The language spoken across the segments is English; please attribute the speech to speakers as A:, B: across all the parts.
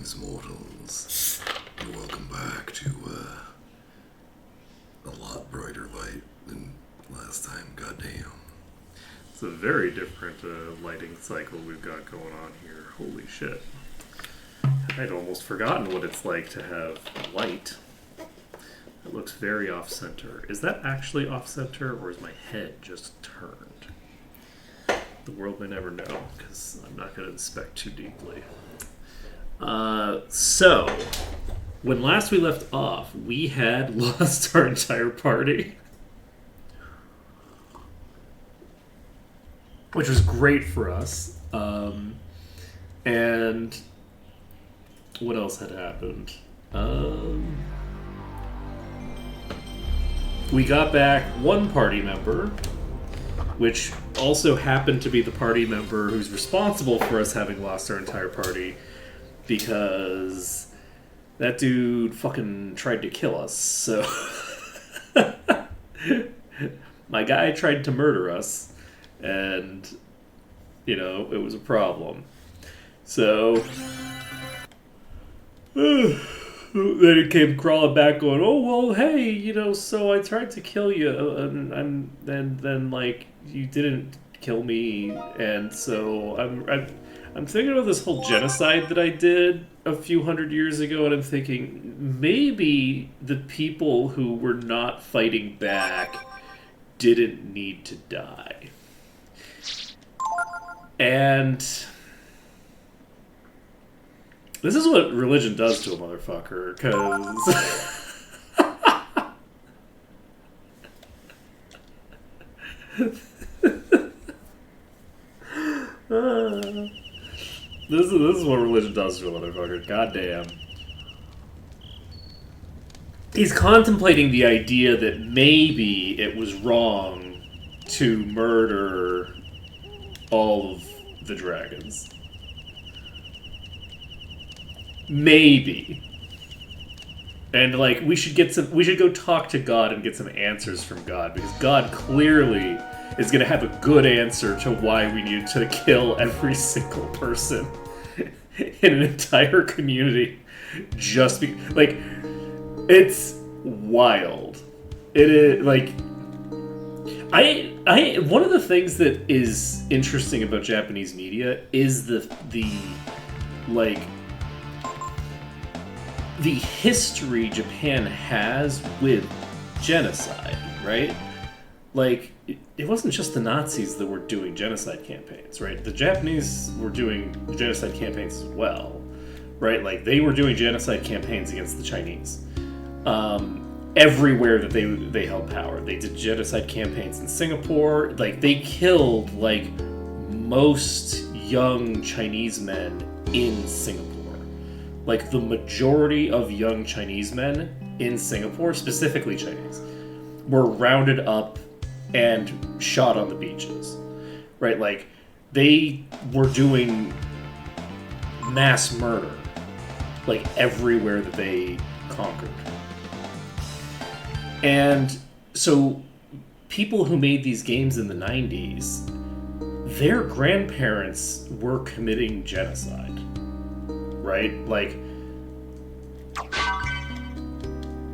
A: Greetings, mortals, and welcome back to a lot brighter light than last time. Goddamn.
B: It's a very different lighting cycle we've got going on here. Holy shit. I'd almost forgotten what it's like to have light. It looks very off-center. Is that actually off-center, or is my head just turned? The world may never know, because I'm not going to inspect too deeply. So, when last we left off, we had lost our entire party. Which was great for us. And what else had happened? We got back one party member, which also happened to be the party member who's responsible for us having lost our entire party, because that dude fucking tried to kill us. So my guy tried to murder us, and it was a problem. So then it came crawling back, going, "Oh well, hey, so I tried to kill you, and then like you didn't kill me, and so I'm thinking of this whole genocide that I did a few hundred years ago, and I'm thinking maybe the people who were not fighting back didn't need to die." And this is what religion does to a motherfucker, because this is what religion does to a motherfucker. Goddamn. He's contemplating the idea that maybe it was wrong to murder all of the dragons. Maybe. And like we should go talk to God and get some answers from God, because God clearly is going to have a good answer to why we need to kill every single person in an entire community. Just like, it's wild. It is like, one of the things that is interesting about Japanese media is the history Japan has with genocide, right? Like, it wasn't just the Nazis that were doing genocide campaigns, right? The Japanese were doing genocide campaigns as well, right? Like, they were doing genocide campaigns against the Chinese. Everywhere that they held power. They did genocide campaigns in Singapore. Like, they killed, like, most young Chinese men in Singapore. Like, the majority of young Chinese men in Singapore, specifically Chinese, were rounded up and shot on the beaches, right? Like, they were doing mass murder, like, everywhere that they conquered. And so people who made these games in the 90s, their grandparents were committing genocide, right? Like,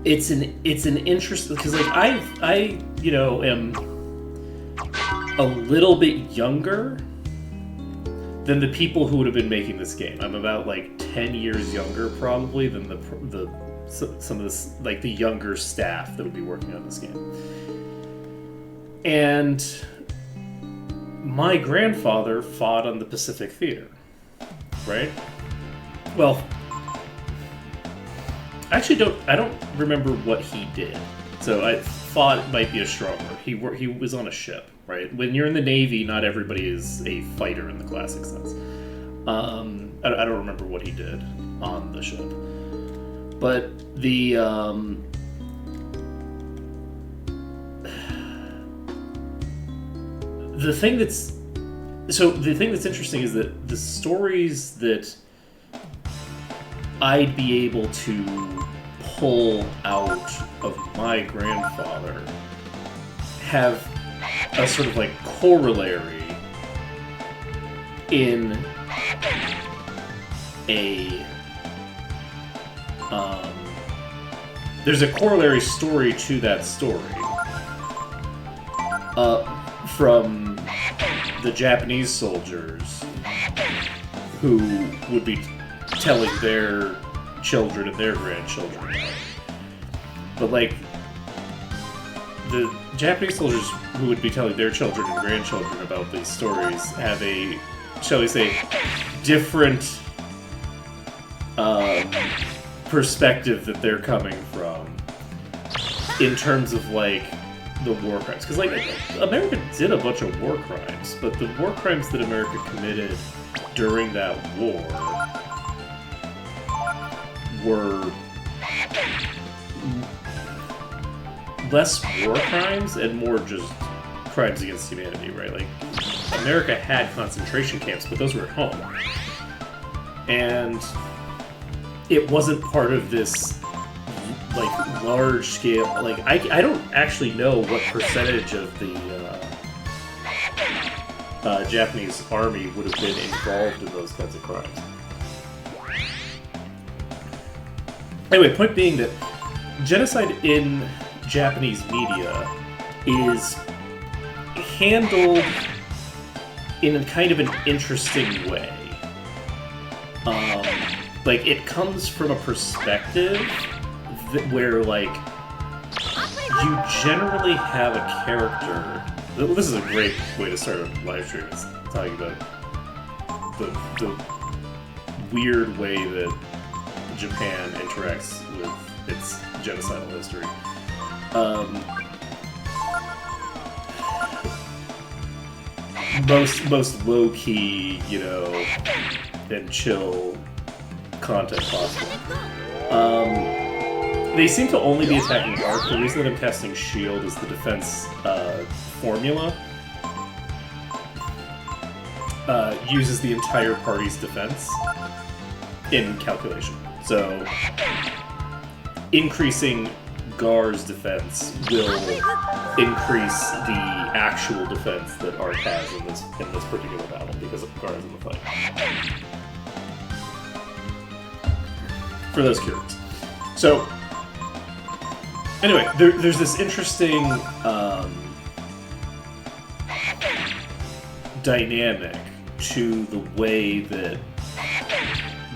B: it's an interesting, because like I am a little bit younger than the people who would have been making this game. I'm about like 10 years younger probably than some of this, like, the younger staff that would be working on this game. And my grandfather fought on the Pacific Theater, right? Well, actually, I don't remember what he did. So I thought might be a strong word. He was on a ship, right? When you're in the Navy, not everybody is a fighter in the classic sense. I don't remember what he did on the ship. But the thing that's interesting is that the stories that I'd be able to pull out of my grandfather have a sort of like corollary in a um, there's a corollary story to that story from the Japanese soldiers who would be telling their children and their grandchildren about it. But, like, the Japanese soldiers who would be telling their children and grandchildren about these stories have a, shall we say, different perspective that they're coming from in terms of, like, the war crimes. Because, like, America did a bunch of war crimes, but the war crimes that America committed during that war were less war crimes and more just crimes against humanity, right? Like, America had concentration camps, but those were at home. And it wasn't part of this, like, large scale, like, I don't actually know what percentage of the Japanese army would have been involved in those kinds of crimes. Anyway, point being that genocide in Japanese media is handled in a kind of an interesting way. Like, it comes from a perspective where, like, you generally have a character. This is a great way to start a live stream. It's talking about the weird way that Japan interacts with its genocidal history. Most low key, you know, and chill content possible. They seem to only be attacking Arc. The reason that I'm casting Shield is the defense formula uses the entire party's defense in calculation. So increasing Gar's defense will increase the actual defense that Arc has in this particular battle because of Gar is in the fight. For those curious. So anyway, there's this interesting dynamic to the way that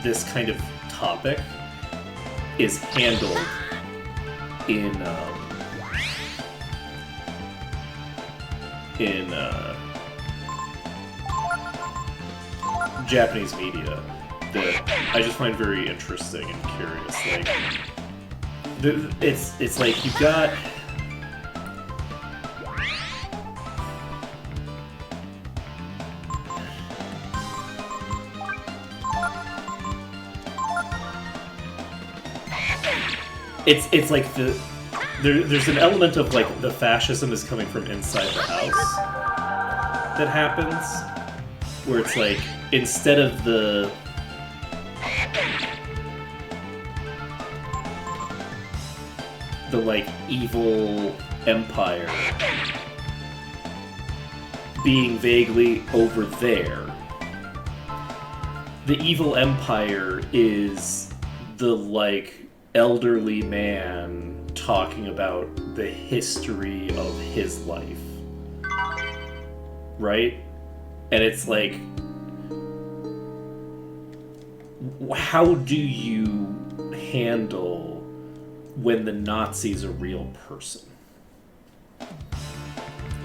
B: this kind of topic is handled in Japanese media that I just find very interesting and curious. Like, it's like you've got it's like there's an element of, like, the fascism is coming from inside the house that happens, where it's like, instead of the like evil empire being vaguely over there, the evil empire is the, like, elderly man talking about the history of his life, right? And it's like, how do you handle when the Nazi's a real person,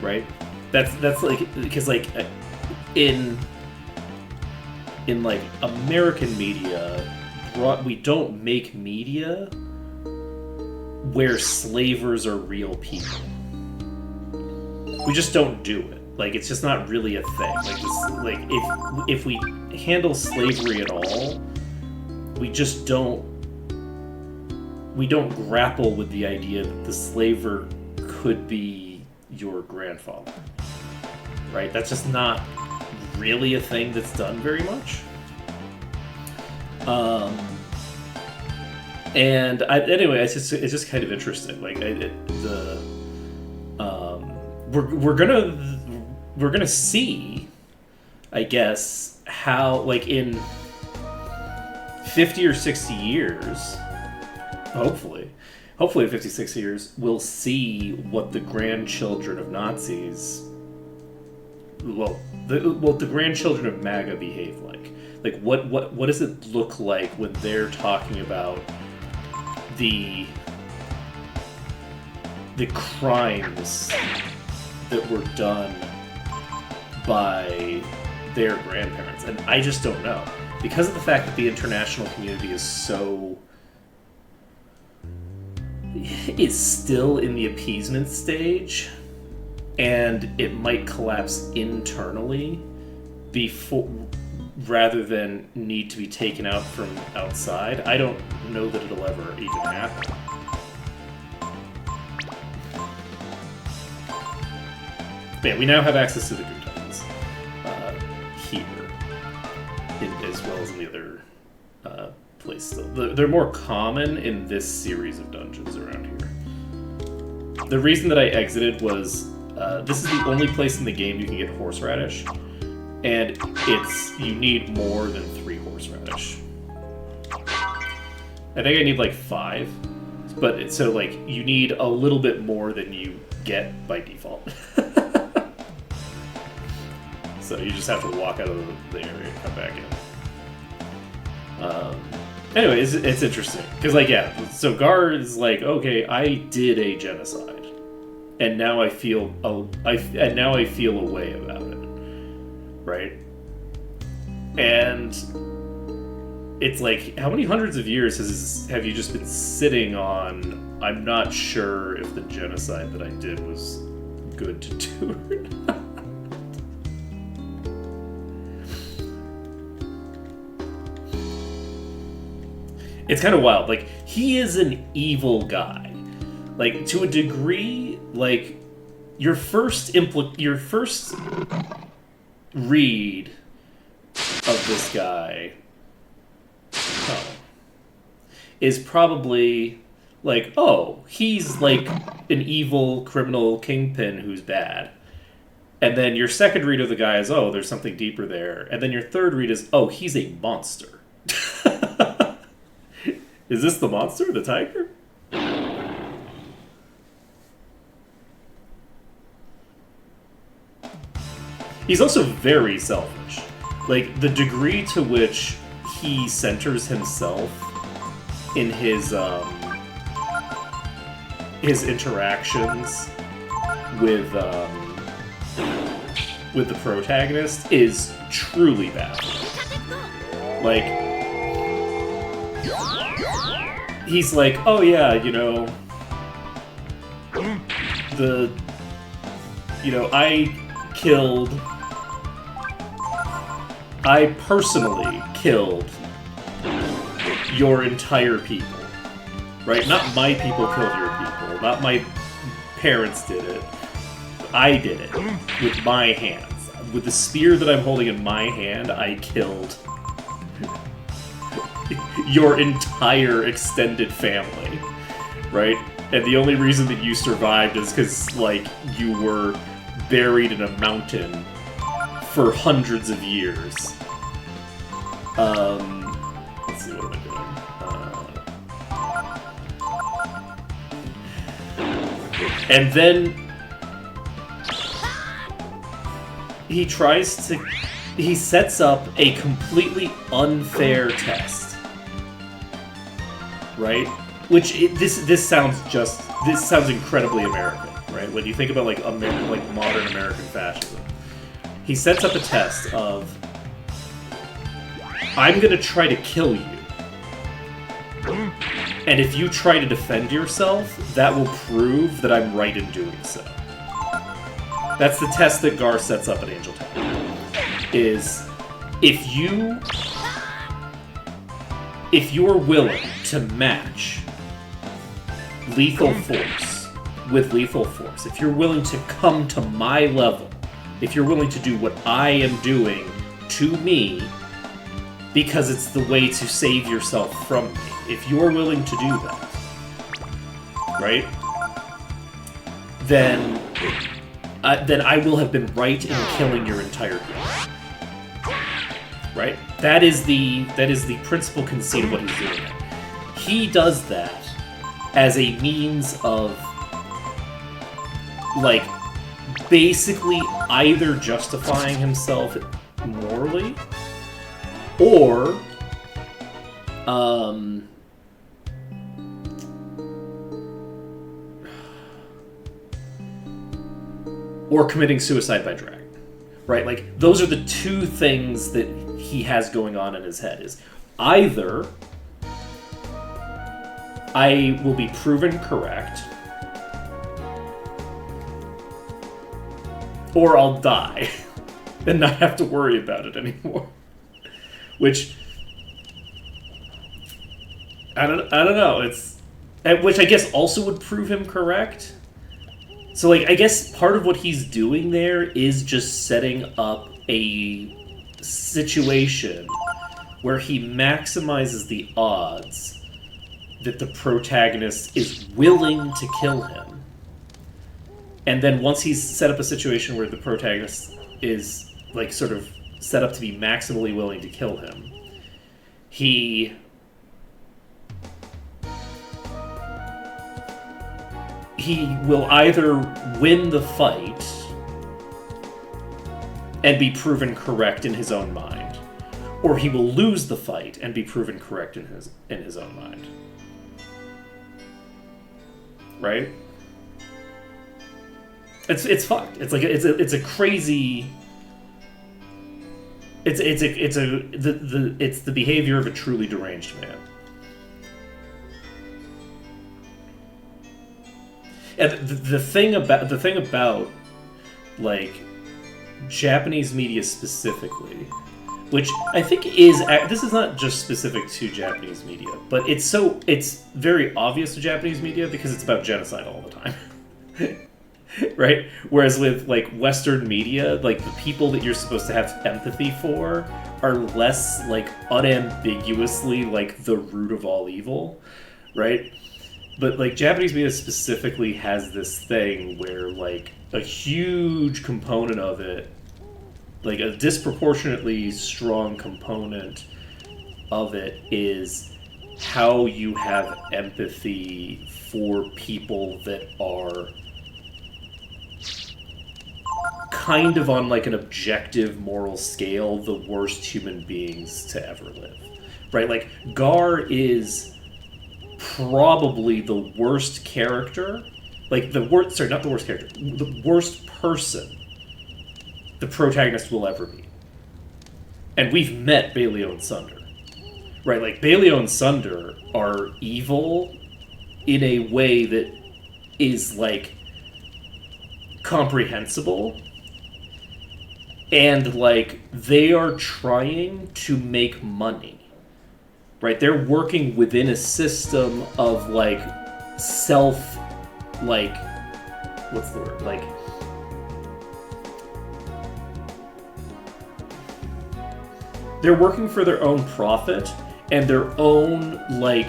B: right? That's like, because, like, in like American media, we don't make media where slavers are real people. We just don't do it. Like, it's just not really a thing. Like, this, like, if we handle slavery at all, we just don't grapple with the idea that the slaver could be your grandfather, right? That's just not really a thing that's done very much. And anyway, it's just kind of interesting. Like, we're gonna see, I guess, how, like, in 50 or 60 years, hopefully, hopefully in 56 years, we'll see what the grandchildren of Nazis, the grandchildren of MAGA behave like. Like, what does it look like when they're talking about the crimes that were done by their grandparents? And I just don't know. Because of the fact that the international community is still in the appeasement stage, and it might collapse internally rather than need to be taken out from outside. I don't know that it'll ever even happen. But yeah, we now have access to the Gutans here, as well as in the other place. They're more common in this series of dungeons around here. The reason that I exited was this is the only place in the game you can get horseradish, and you need more than 3 horseradish. I think I need like 5, but so like you need a little bit more than you get by default. So you just have to walk out of the area and come back in. Anyway, it's interesting because, like, yeah. So Gar is like, okay, I did a genocide, and now I feel a way about it, right? And it's like, how many hundreds of years have you just been sitting on? I'm not sure if the genocide that I did was good to do or not. It's kind of wild. Like, he is an evil guy. Like, to a degree, like, your first read of this guy is probably like, oh, he's like an evil criminal kingpin who's bad. And then your second read of the guy is, oh, there's something deeper there. And then your third read is, oh, he's a monster. Is this the monster? The tiger? He's also very selfish. Like, the degree to which he centers himself in his interactions with the protagonist is truly bad. Like, he's like, oh yeah, I personally killed your entire people, right? Not my people killed your people, not my parents did it. I did it with my hands. With the spear that I'm holding in my hand, I killed your entire extended family, right? And the only reason that you survived is because, like, you were buried in a mountain for hundreds of years. Let's see, what am I doing? And then he sets up a completely unfair test. Right? This sounds incredibly American, right? When you think about like modern American fascism, he sets up a test of, I'm gonna try to kill you, and if you try to defend yourself, that will prove that I'm right in doing so. That's the test that Gar sets up at Angel Tower. Is if you're willing to match lethal force with lethal force, if you're willing to come to my level, if you're willing to do what I am doing to me, because it's the way to save yourself from me, if you're willing to do that, right, then I will have been right in killing your entire group. Right? That is the principal conceit of what he's doing. He does that as a means of, like, basically either justifying himself morally or committing suicide by drag, right? Like, those are the two things that he has going on in his head. Is either I will be proven correct, or I'll die and not have to worry about it anymore. Which I don't know. It's, which I guess also would prove him correct. So, like, I guess part of what he's doing there is just setting up a situation where he maximizes the odds that the protagonist is willing to kill him. And then once he's set up a situation where the protagonist is, like, sort of set up to be maximally willing to kill him, he will either win the fight and be proven correct in his own mind, or he will lose the fight and be proven correct in his own mind. Right? It's fucked. It's like it's a crazy. It's the behavior of a truly deranged man. And the thing about like Japanese media specifically, which I think is, this is not just specific to Japanese media, but it's very obvious to Japanese media because it's about genocide all the time. Right? Whereas with, like, Western media, like, the people that you're supposed to have empathy for are less, like, unambiguously, like, the root of all evil, right? But, like, Japanese media specifically has this thing where, like, a huge component of it, like, a disproportionately strong component of it is how you have empathy for people that are kind of on, like, an objective moral scale, the worst human beings to ever live. Right? Like, Gar is probably the worst character, like, the worst person the protagonist will ever be. And we've met Baelio and Sunder. Right? Like, Baelio and Sunder are evil in a way that is, like, comprehensible. And, like, they are trying to make money, right? They're working within a system of, like, like, what's the word? Like, they're working for their own profit and their own, like,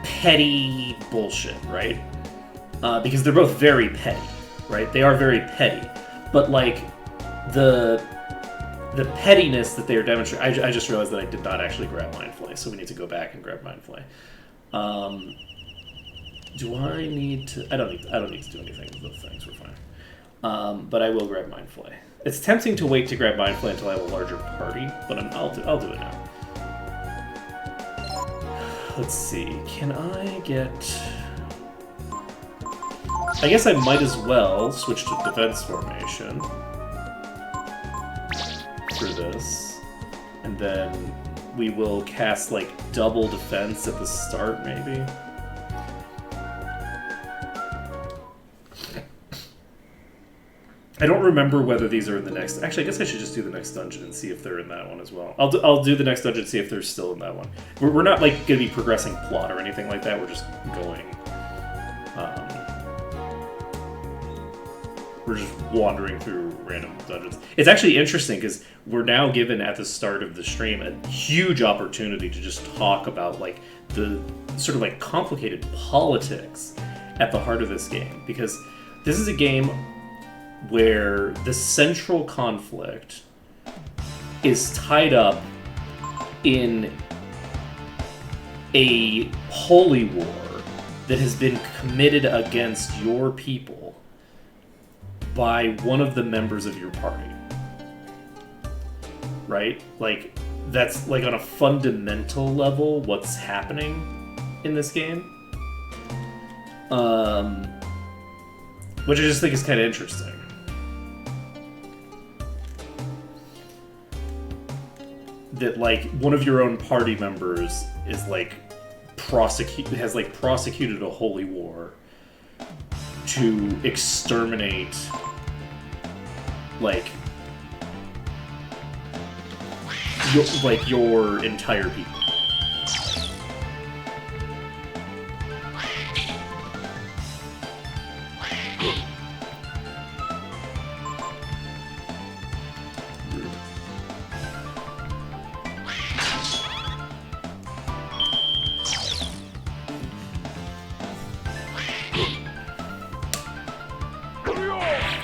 B: petty bullshit, right? Because they're both very petty, right? They are very petty. But, like, the pettiness that they are demonstrating. I just realized that I did not actually grab Mindflay, so we need to go back and grab Mindflay. Do I need to? I don't need to do anything with those things. We're fine. But I will grab Mindflay. It's tempting to wait to grab Mindflay until I have a larger party, but I'll do it now. Let's see. Can I get? I guess I might as well switch to defense formation for this, and then we will cast, like, double defense at the start, maybe. I don't remember whether these are in the next. Actually, I guess I should just do the next dungeon and see if they're in that one as well. I'll do the next dungeon and see if they're still in that one. We're not, like, going to be progressing plot or anything like that. We're just going. We're just wandering through random dungeons. It's actually interesting because we're now given at the start of the stream a huge opportunity to just talk about, like, the sort of, like, complicated politics at the heart of this game. Because this is a game where the central conflict is tied up in a holy war that has been committed against your people by one of the members of your party. Right? Like, that's like on a fundamental level what's happening in this game. Which I just think is kind of interesting. That like one of your own party members is like prosecuted a holy war to exterminate like your entire people.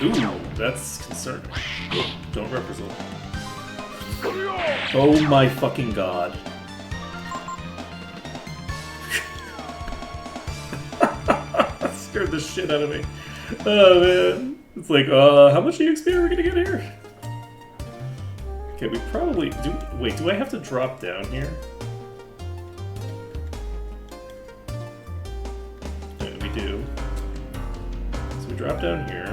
B: Ooh, that's concerning. Don't represent. Oh my fucking god. That scared the shit out of me. Oh man. It's like, how much EXP are we gonna get here? Okay, we probably do. Wait, do I have to drop down here? Yeah, we do. So we drop down here.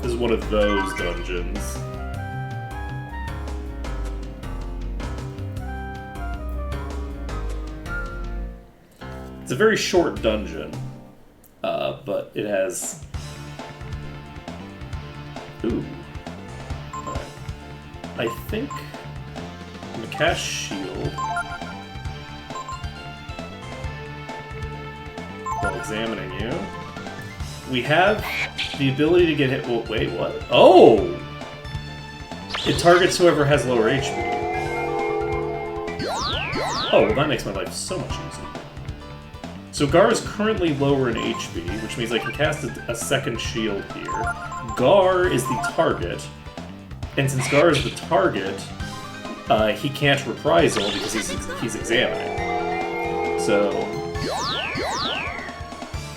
B: This is one of those dungeons. It's a very short dungeon, but it has... Ooh. I think I'm gonna cast Shield while examining you. We have the ability to get hit. Well, wait, what? Oh! It targets whoever has lower HP. Oh, well, that makes my life so much easier. So Gar is currently lower in HP, which means I can cast a second shield here. Gar is the target, and since Gar is the target, he can't reprisal because he's examining. So,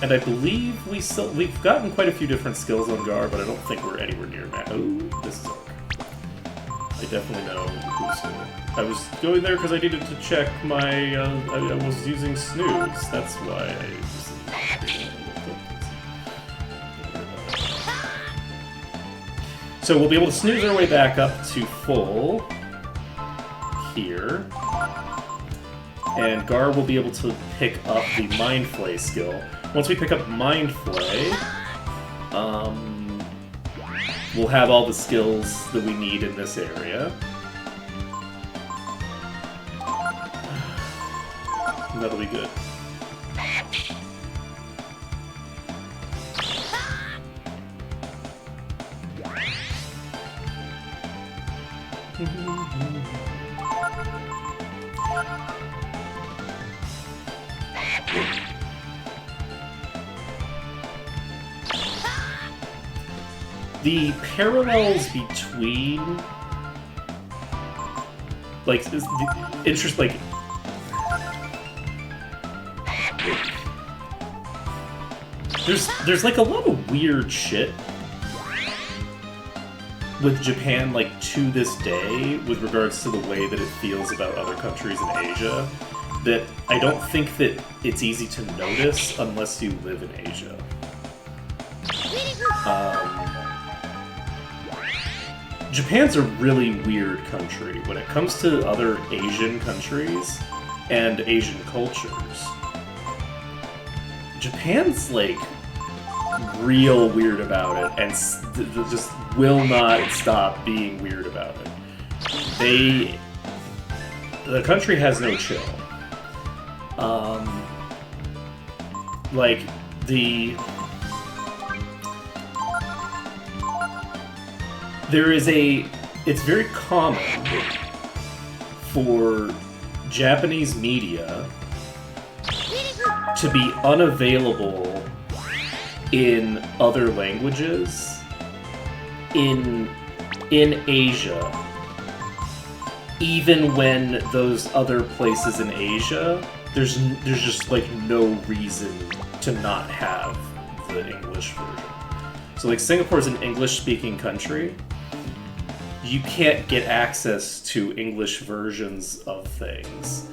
B: and I believe we've gotten quite a few different skills on Gar, but I don't think we're anywhere near max. Oh, this is. I definitely know who's who. I was going there because I needed to check my. I was using snooze. That's why I was. So we'll be able to snooze our way back up to full here. And Gar will be able to pick up the Mind Flay skill. Once we pick up Mind Flay, we'll have all the skills that we need in this area. And that'll be good. The parallels between, like, interest, like, there's like a lot of weird shit with Japan, like, to this day, with regards to the way that it feels about other countries in Asia, that I don't think that it's easy to notice unless you live in Asia. Japan's a really weird country when it comes to other Asian countries and Asian cultures. Japan's, like, real weird about it and just will not stop being weird about it. The country has no chill. Like, it's very common for Japanese media to be unavailable in other languages in Asia, even when those other places in Asia, there's just like no reason to not have the English version. So like Singapore is an English-speaking country. You can't get access to English versions of things.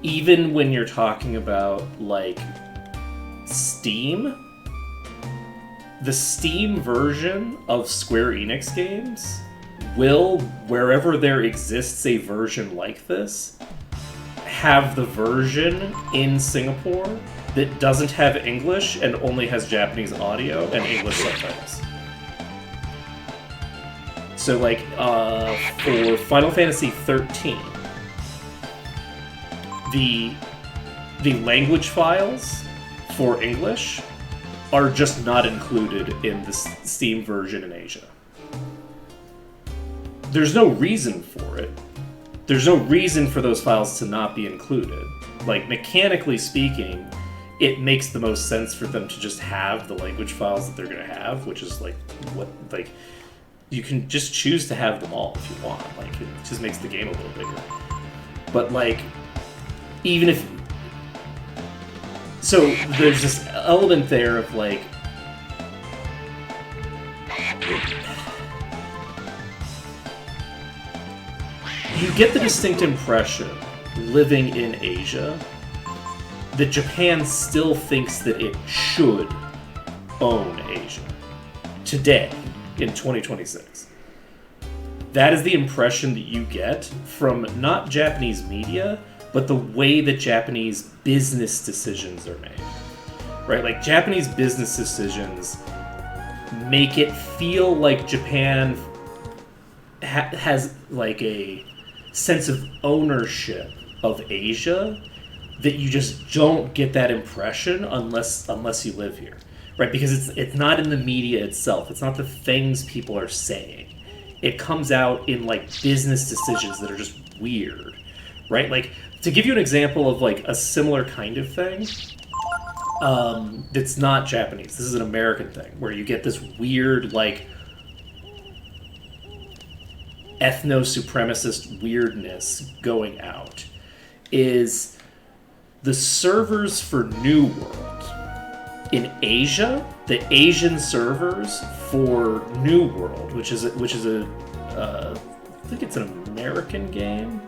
B: Even when you're talking about like Steam, the Steam version of Square Enix games will, wherever there exists a version like this, have the version in Singapore that doesn't have English and only has Japanese audio and English subtitles. So like, for Final Fantasy XIII, the language files for English are just not included in the Steam version in Asia. There's no reason for it. There's no reason for those files to not be included. Like, mechanically speaking, it makes the most sense for them to just have the language files that they're going to have, which is like, what, like, you can just choose to have them all if you want. Like, it just makes the game a little bigger. But, like, even if... So, there's this element there of, like... You get the distinct impression, living in Asia, that Japan still thinks that it should own Asia. Today, in 2026. That is the impression that you get from not Japanese media, but the way that Japanese business decisions are made. Right? Like, Japanese business decisions make it feel like Japan has, like, a sense of ownership of Asia that you just don't get that impression unless you live here. Right? Because it's not in the media itself. It's not the things people are saying. It comes out in, like, business decisions that are just weird. Right? Like, to give you an example of, like, a similar kind of thing, that's not Japanese. This is an American thing, where you get this weird, like, ethno-supremacist weirdness going out, is the servers for New World. In Asia, the Asian servers for New World, which is a I think it's an American game.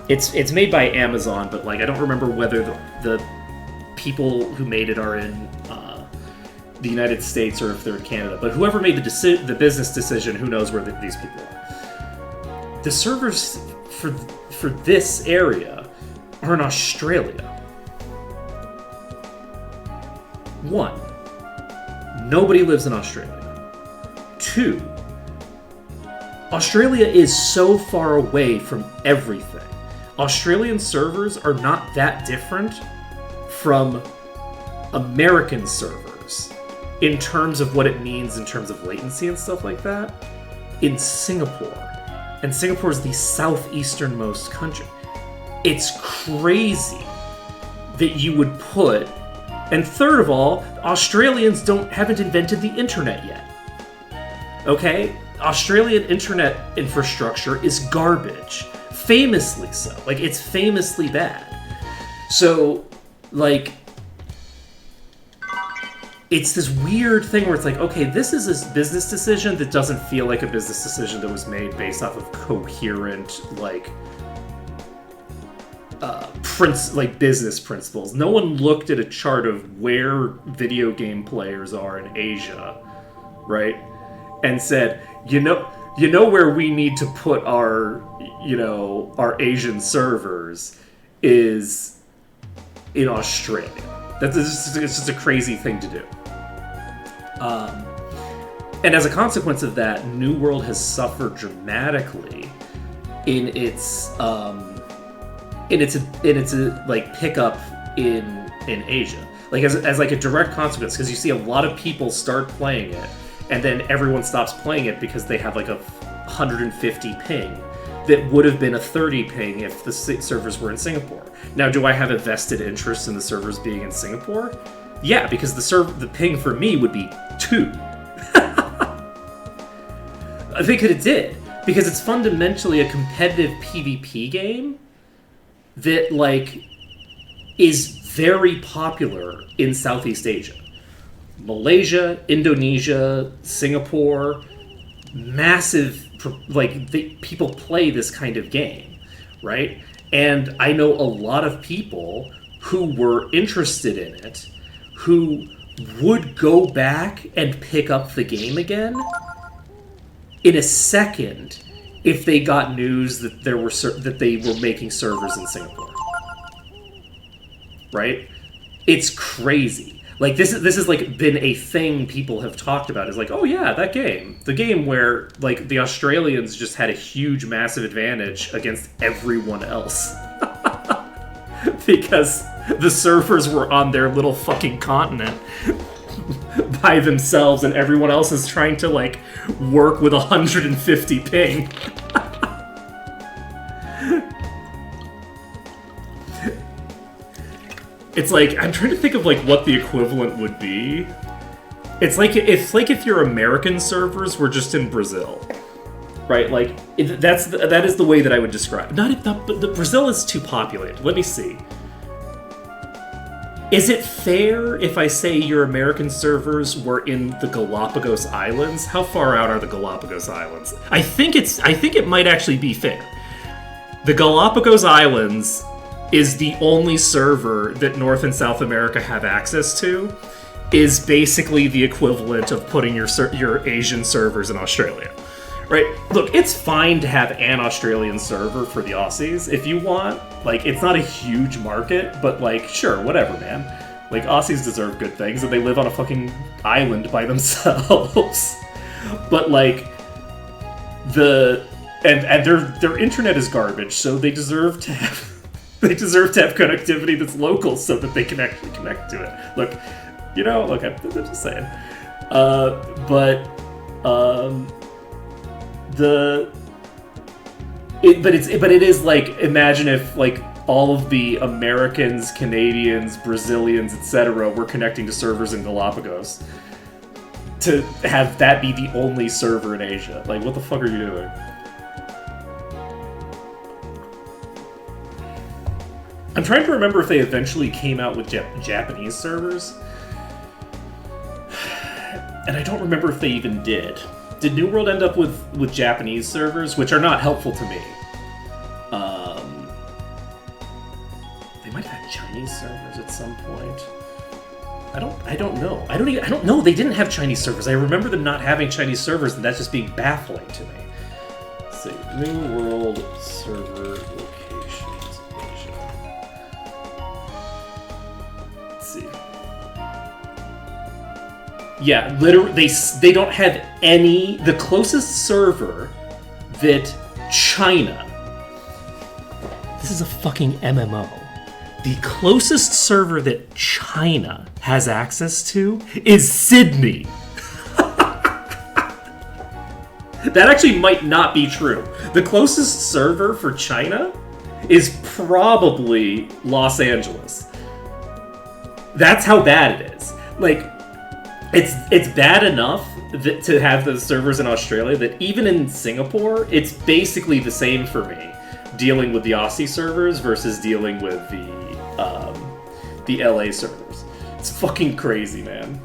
B: It's made by Amazon, but like I don't remember whether the people who made it are in the United States or if they're in Canada. But whoever made the business decision, who knows where these people are. The servers for this area are in Australia. 1, nobody lives in Australia. 2, Australia is so far away from everything. Australian servers are not that different from American servers in terms of what it means in terms of latency and stuff like that in Singapore. And Singapore is the southeasternmost country. It's crazy that you would put... And third of all, Australians haven't invented the internet yet. Okay? Australian internet infrastructure is garbage. Famously so. Like, it's famously bad. So, like, it's this weird thing where it's like, okay, this is a business decision that doesn't feel like a business decision that was made based off of coherent, like, business principles. No one looked at a chart of where video game players are in Asia, right? And said, you know where we need to put our Asian servers is in Australia. It's just a crazy thing to do. And as a consequence of that, New World has suffered dramatically in its like pickup in Asia, like as like a direct consequence, because you see a lot of people start playing it, and then everyone stops playing it because they have like a 150 ping that would have been a 30 ping if the servers were in Singapore. Now, do I have a vested interest in the servers being in Singapore? Yeah, because the ping for me would be 2. I think it did, because it's fundamentally a competitive PvP game that, like, is very popular in Southeast Asia. Malaysia, Indonesia, Singapore, massive, like, people play this kind of game, right? And I know a lot of people who were interested in it, who would go back and pick up the game again in a second if they got news that they were making servers in Singapore. Right? It's crazy. Like, this has like been a thing people have talked about. Is like, oh yeah, that game, the game where like the Australians just had a huge, massive advantage against everyone else because the servers were on their little fucking continent by themselves, and everyone else is trying to like work with 150 ping. It's like, I'm trying to think of like what the equivalent would be. It's like if your American servers were just in Brazil, right? Like that is the way that I would describe. But the Brazil is too populated. Let me see. Is it fair if I say your American servers were in the Galapagos Islands? How far out are the Galapagos Islands? I think it might actually be fair. The Galapagos Islands is the only server that North and South America have access to, is basically the equivalent of putting your Asian servers in Australia. Right? Look, it's fine to have an Australian server for the Aussies if you want. Like, it's not a huge market, but like, sure, whatever, man. Like, Aussies deserve good things, and they live on a fucking island by themselves. But like, and their internet is garbage, so they deserve to have connectivity that's local so that they can actually connect to it. Look, I'm just saying. It is like, imagine if like all of the Americans, Canadians, Brazilians, etc. were connecting to servers in Galapagos to have that be the only server in Asia. Like, what the fuck are you doing? I'm trying to remember if they eventually came out with Japanese servers. And I don't remember if they even did. Did New World end up with Japanese servers, which are not helpful to me? They might have had Chinese servers at some point. I don't know. I don't know. They didn't have Chinese servers. I remember them not having Chinese servers, and that's just being baffling to me. Let's see. New World server locations, Asia. Let's see. Yeah, literally, they don't have any. The closest server that China. This is a fucking MMO. The closest server that China has access to is Sydney. That actually might not be true. The closest server for China is probably Los Angeles. That's how bad it is. Like, it's bad enough to have the servers in Australia that even in Singapore, it's basically the same for me, dealing with the Aussie servers versus dealing with the LA servers. It's fucking crazy, man.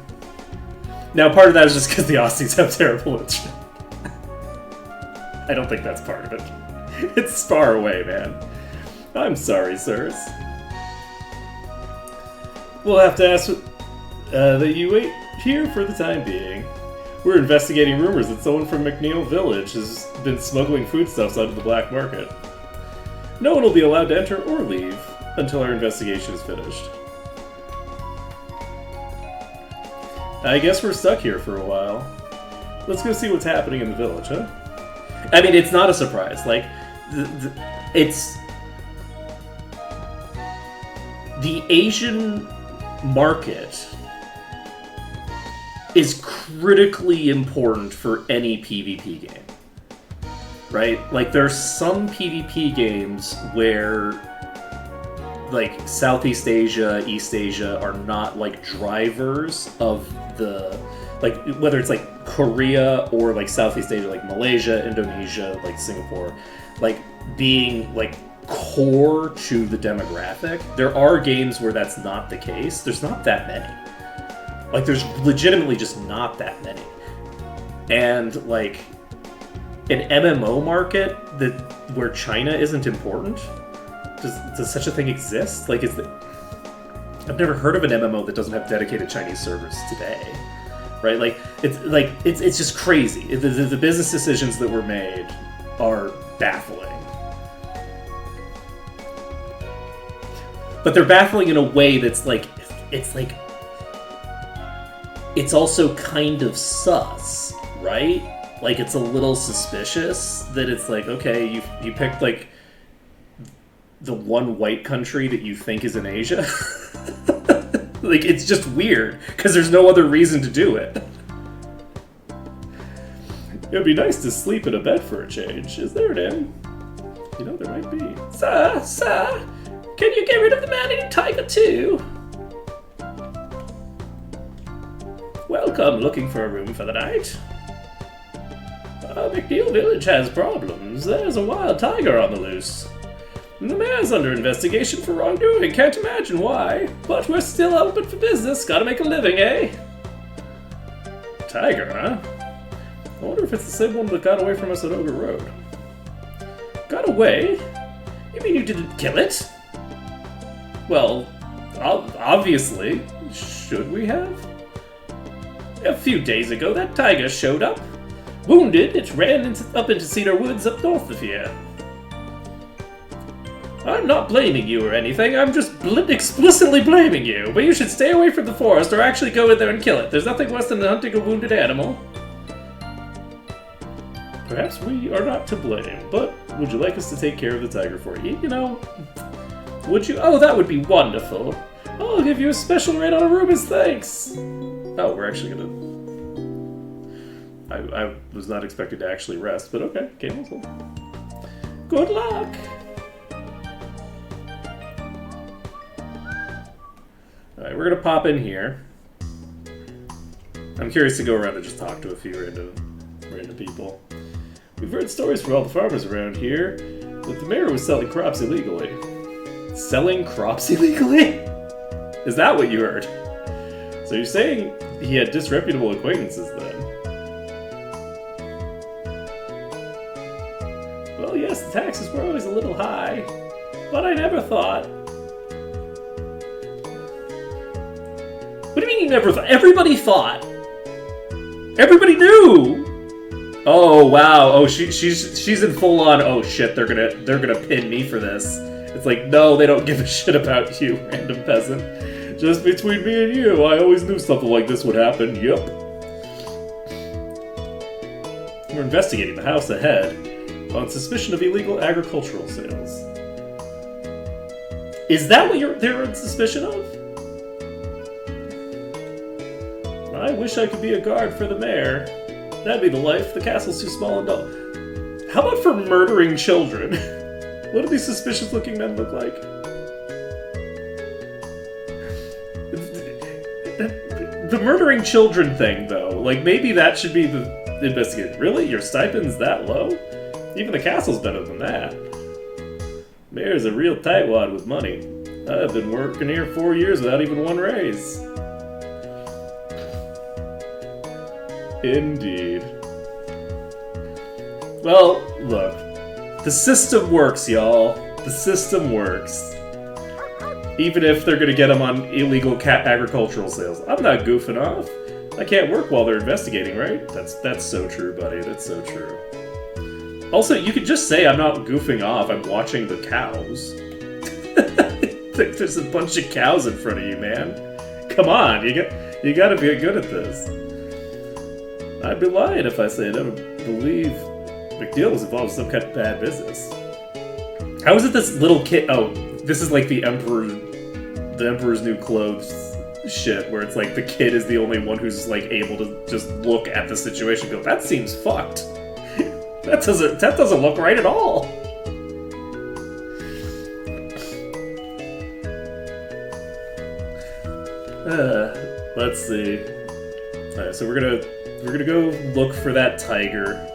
B: Now, part of that is just because the Aussies have terrible internet. I don't think that's part of it. It's far away, man. I'm sorry, sirs. We'll have to ask that you wait here for the time being. We're investigating rumors that someone from McNeil Village has been smuggling foodstuffs onto the black market. No one will be allowed to enter or leave until our investigation is finished. I guess we're stuck here for a while. Let's go see what's happening in the village, huh? I mean, it's not a surprise. Like, it's... The Asian market is critically important for any PvP game. Right? Like, there's some PvP games where, like, Southeast Asia, East Asia are not, like, drivers of the... Like, whether it's, like, Korea or, like, Southeast Asia, like Malaysia, Indonesia, like, Singapore, like, being, like, core to the demographic. There are games where that's not the case. There's not that many. Like, there's legitimately just not that many. And, like, an MMO market where China isn't important? Does such a thing exist? Like, I've never heard of an MMO that doesn't have dedicated Chinese servers today. Right? It's just crazy. The business decisions that were made are baffling. But they're baffling in a way that's like, it's also kind of sus, right? Like, it's a little suspicious that it's like, okay, you picked, like, the one white country that you think is in Asia. Like, it's just weird, because there's no other reason to do it. It'd be nice to sleep in a bed for a change. Is there an inn? You know, there might be. Sir, can you get rid of the man-eating tiger too? Welcome, looking for a room for the night. McNeil Village has problems. There's a wild tiger on the loose. The mayor's under investigation for wrongdoing. Can't imagine why. But we're still open for business. Gotta make a living, eh? Tiger, huh? I wonder if it's the same one that got away from us at Ogre Road. Got away? You mean you didn't kill it? Well, obviously. Should we have? A few days ago, that tiger showed up. Wounded, it ran up into Cedar Woods up north of here. I'm not blaming you or anything, I'm just explicitly blaming you. But you should stay away from the forest or actually go in there and kill it. There's nothing worse than hunting a wounded animal. Perhaps we are not to blame, but would you like us to take care of the tiger for you? You know, would you? Oh, that would be wonderful. I'll give you a special rate on a room as thanks. Oh, we're actually gonna... I was not expected to actually rest, but okay, cancel. Good luck! Alright, we're gonna pop in here. I'm curious to go around and just talk to a few random people. We've heard stories from all the farmers around here that the mayor was selling crops illegally. Selling crops illegally? Is that what you heard? So you're saying he had disreputable acquaintances then? Well, yes, the taxes were always a little high, but I never thought. What do you mean you never thought? Everybody thought. Everybody knew. Oh wow. Oh, she's in full on. Oh shit. They're gonna pin me for this. It's like, no, they don't give a shit about you, random peasant. Just between me and you, I always knew something like this would happen. Yup. We're investigating the house ahead on suspicion of illegal agricultural sales. Is that what they're in suspicion of? I wish I could be a guard for the mayor. That'd be the life. The castle's too small and dull. How about for murdering children? What do these suspicious-looking men look like? The murdering children thing, though, like, maybe that should be the investigation. Really? Your stipend's that low? Even the castle's better than that. Mayor's a real tightwad with money. I've been working here 4 years without even one raise. Indeed. Well, look. The system works, y'all. The system works. Even if they're gonna get them on illegal agricultural sales. I'm not goofing off. I can't work while they're investigating, right? That's so true, buddy. That's so true. Also, you could just say I'm not goofing off. I'm watching the cows. There's a bunch of cows in front of you, man. Come on, you gotta be good at this. I'd be lying if I say I don't believe McNeil was involved in some kind of bad business. How is it this little kid? Oh, this is like the Emperor's New Clothes shit, where it's like the kid is the only one who's like able to just look at the situation and go, that seems fucked. That doesn't look right at all. Let's see. Alright, so we're gonna go look for that tiger.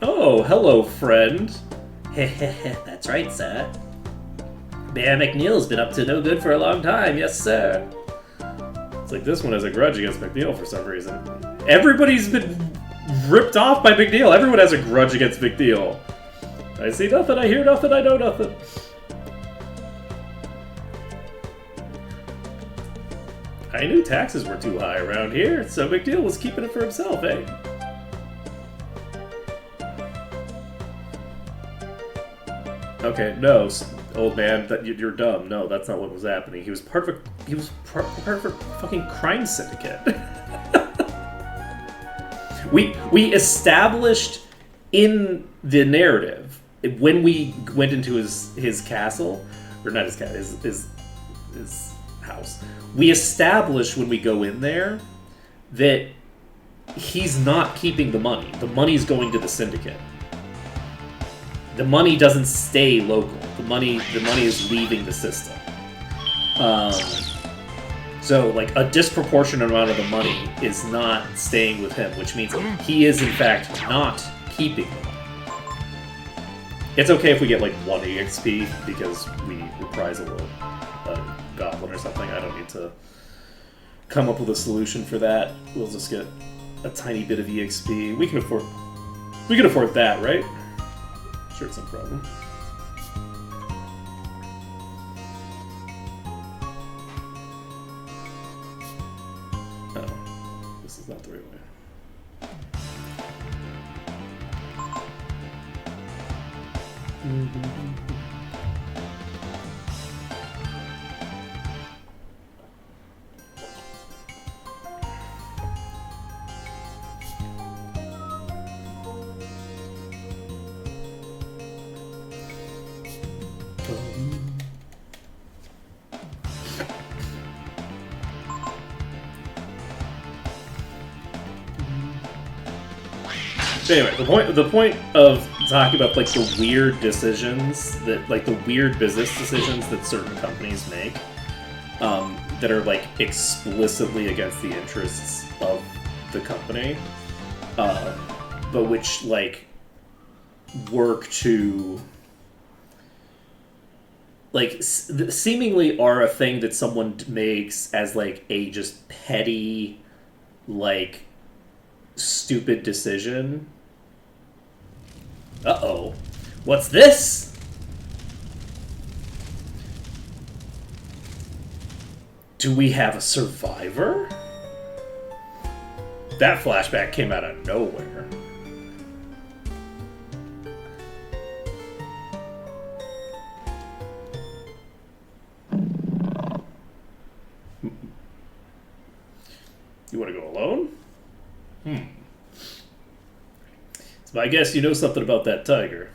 B: Oh, hello, friend. That's right, sir. Bear McNeil's been up to no good for a long time, yes, sir. It's like this one has a grudge against McNeil for some reason. Everybody's been ripped off by McNeil. Everyone has a grudge against McNeil. I see nothing, I hear nothing, I know nothing. I knew taxes were too high around here, so McNeil was keeping it for himself, eh? Okay, no, old man, that you're dumb. No, that's not what was happening. He was part of a fucking crime syndicate. we established in the narrative when we went into his castle, or not his castle, his house. We established when we go in there that he's not keeping the money. The money's going to the syndicate. The money doesn't stay local. The money is leaving the system. So, like, a disproportionate amount of the money is not staying with him, which means he is, in fact, not keeping the money. It's okay if we get, like, 1 EXP, because we reprise a goblin or something. I don't need to come up with a solution for that. We'll just get a tiny bit of EXP. We can afford that, right? Sure, it's no problem. Oh, this is not the right way. Anyway, the point of talking about like the weird decisions that like the weird business decisions that certain companies make that are like explicitly against the interests of the company, but which like work to like seemingly are a thing that someone makes as like a just petty like stupid decision. Uh-oh. What's this? Do we have a survivor? That flashback came out of nowhere. You want to go alone? So I guess you know something about that tiger.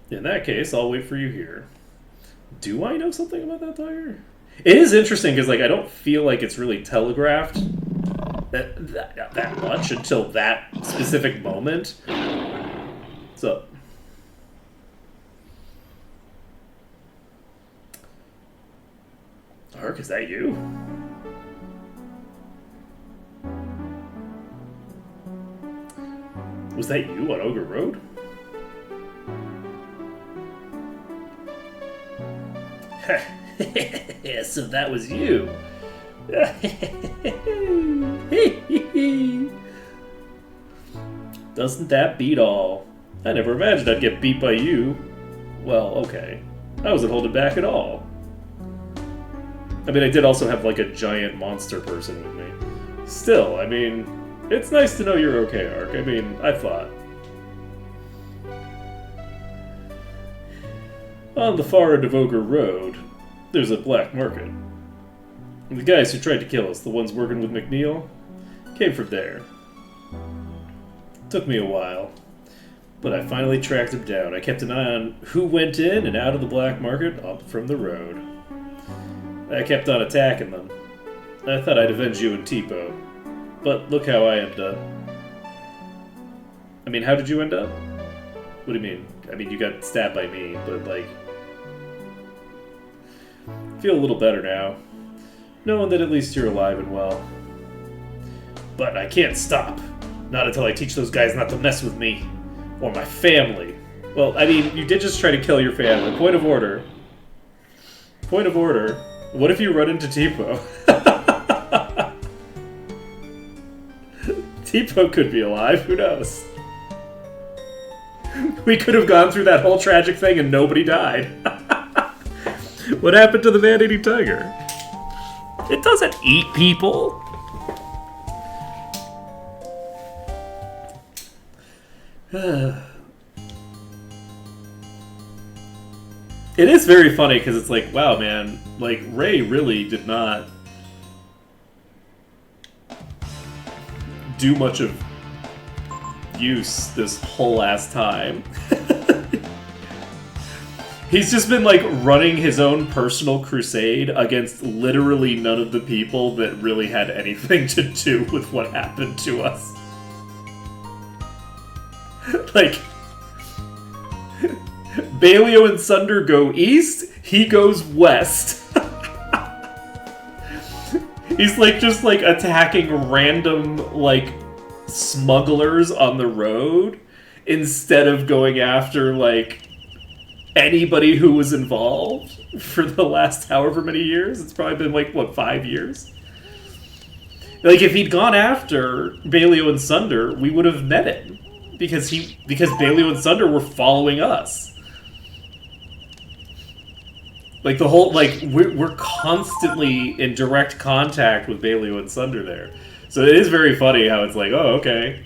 B: In that case, I'll wait for you here. Do I know something about that tiger? It is interesting because, like, I don't feel like it's really telegraphed that much until that specific moment. What's up? Ark, is that you? Was that you on Ogre Road? So that was you. Doesn't that beat all? I never imagined I'd get beat by you. Well, okay. I wasn't holding back at all. I mean, I did also have like a giant monster person with me. Still, I mean, it's nice to know you're okay, Ark. I mean, I thought. On the far end of Ogre Road, there's a black market. And the guys who tried to kill us, the ones working with McNeil, came from there. Took me a while, but I finally tracked them down. I kept an eye on who went in and out of the black market up from the road. I kept on attacking them. I thought I'd avenge you and Tipo, but look how I ended up. I mean, how did you end up? What do you mean? I mean, you got stabbed by me, but like... I feel a little better now, knowing that at least you're alive and well. But I can't stop. Not until I teach those guys not to mess with me. Or my family. Well, I mean, you did just try to kill your family. Point of order. Point of order. What if you run into Tipo? Tipo could be alive, who knows? We could have gone through that whole tragic thing and nobody died. What happened to the man-eating tiger? It doesn't eat people. It is very funny because it's like, wow, man, like, Ray really did not do much of use this whole ass time. He's just been, like, running his own personal crusade against literally none of the people that really had anything to do with what happened to us. Like, Baelio and Sunder go east, he goes west. He's, like, just, like, attacking random, like, smugglers on the road instead of going after, like, anybody who was involved for the last however many years. It's probably been, like, what, 5 years? Like, if he'd gone after Baelio and Sunder, we would have met him. Because Baelio and Sunder were following us. Like, the whole, like, we're constantly in direct contact with Baelio and Sunder there. So it is very funny how it's like, oh, okay.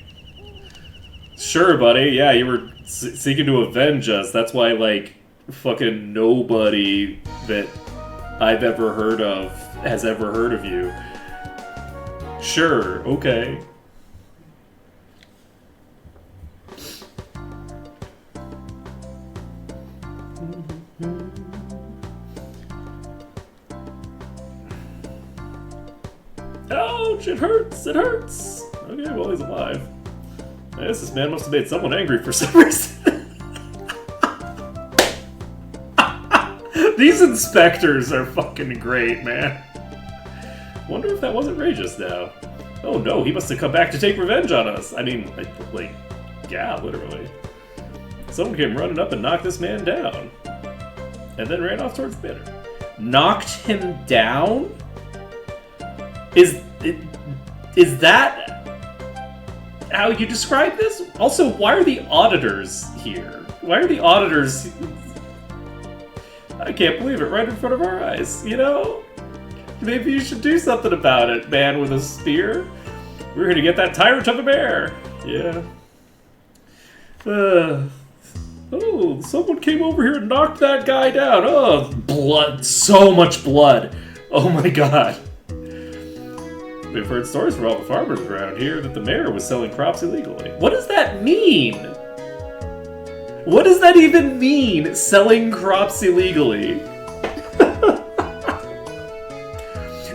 B: Sure, buddy, yeah, you were seeking to avenge us. That's why, like, fucking nobody that I've ever heard of has ever heard of you. Sure, okay. Ouch, it hurts, it hurts. Okay, well, he's alive. I guess this man must have made someone angry for some reason. These inspectors are fucking great, man. Wonder if that wasn't Ray just now. Oh no, he must have come back to take revenge on us. I mean, like, yeah, literally. Someone came running up and knocked this man down. And then ran off towards the banner. Knocked him down? Is that how you describe this? Also, why are the auditors here? Why are the auditors... I can't believe it, right in front of our eyes, you know? Maybe you should do something about it, man with a spear. We're here to get that tyrant of a bear. Yeah. Oh, someone came over here and knocked that guy down. Oh, blood. So much blood. Oh my god. We've heard stories from all the farmers around here that the mayor was selling crops illegally. What does that mean? What does that even mean, selling crops illegally?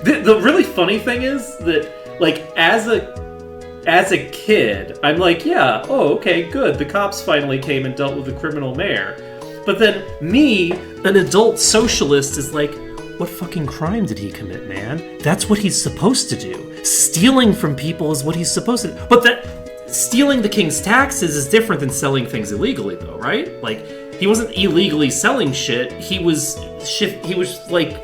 B: The really funny thing is that, like, as a kid, I'm like, yeah, oh, okay, good. The cops finally came and dealt with the criminal mayor. But then me, an adult socialist, is like, what fucking crime did he commit, man? That's what he's supposed to do. Stealing from people is what he's supposed to do. But that stealing the king's taxes is different than selling things illegally, though, right? Like, he wasn't illegally selling shit. He was like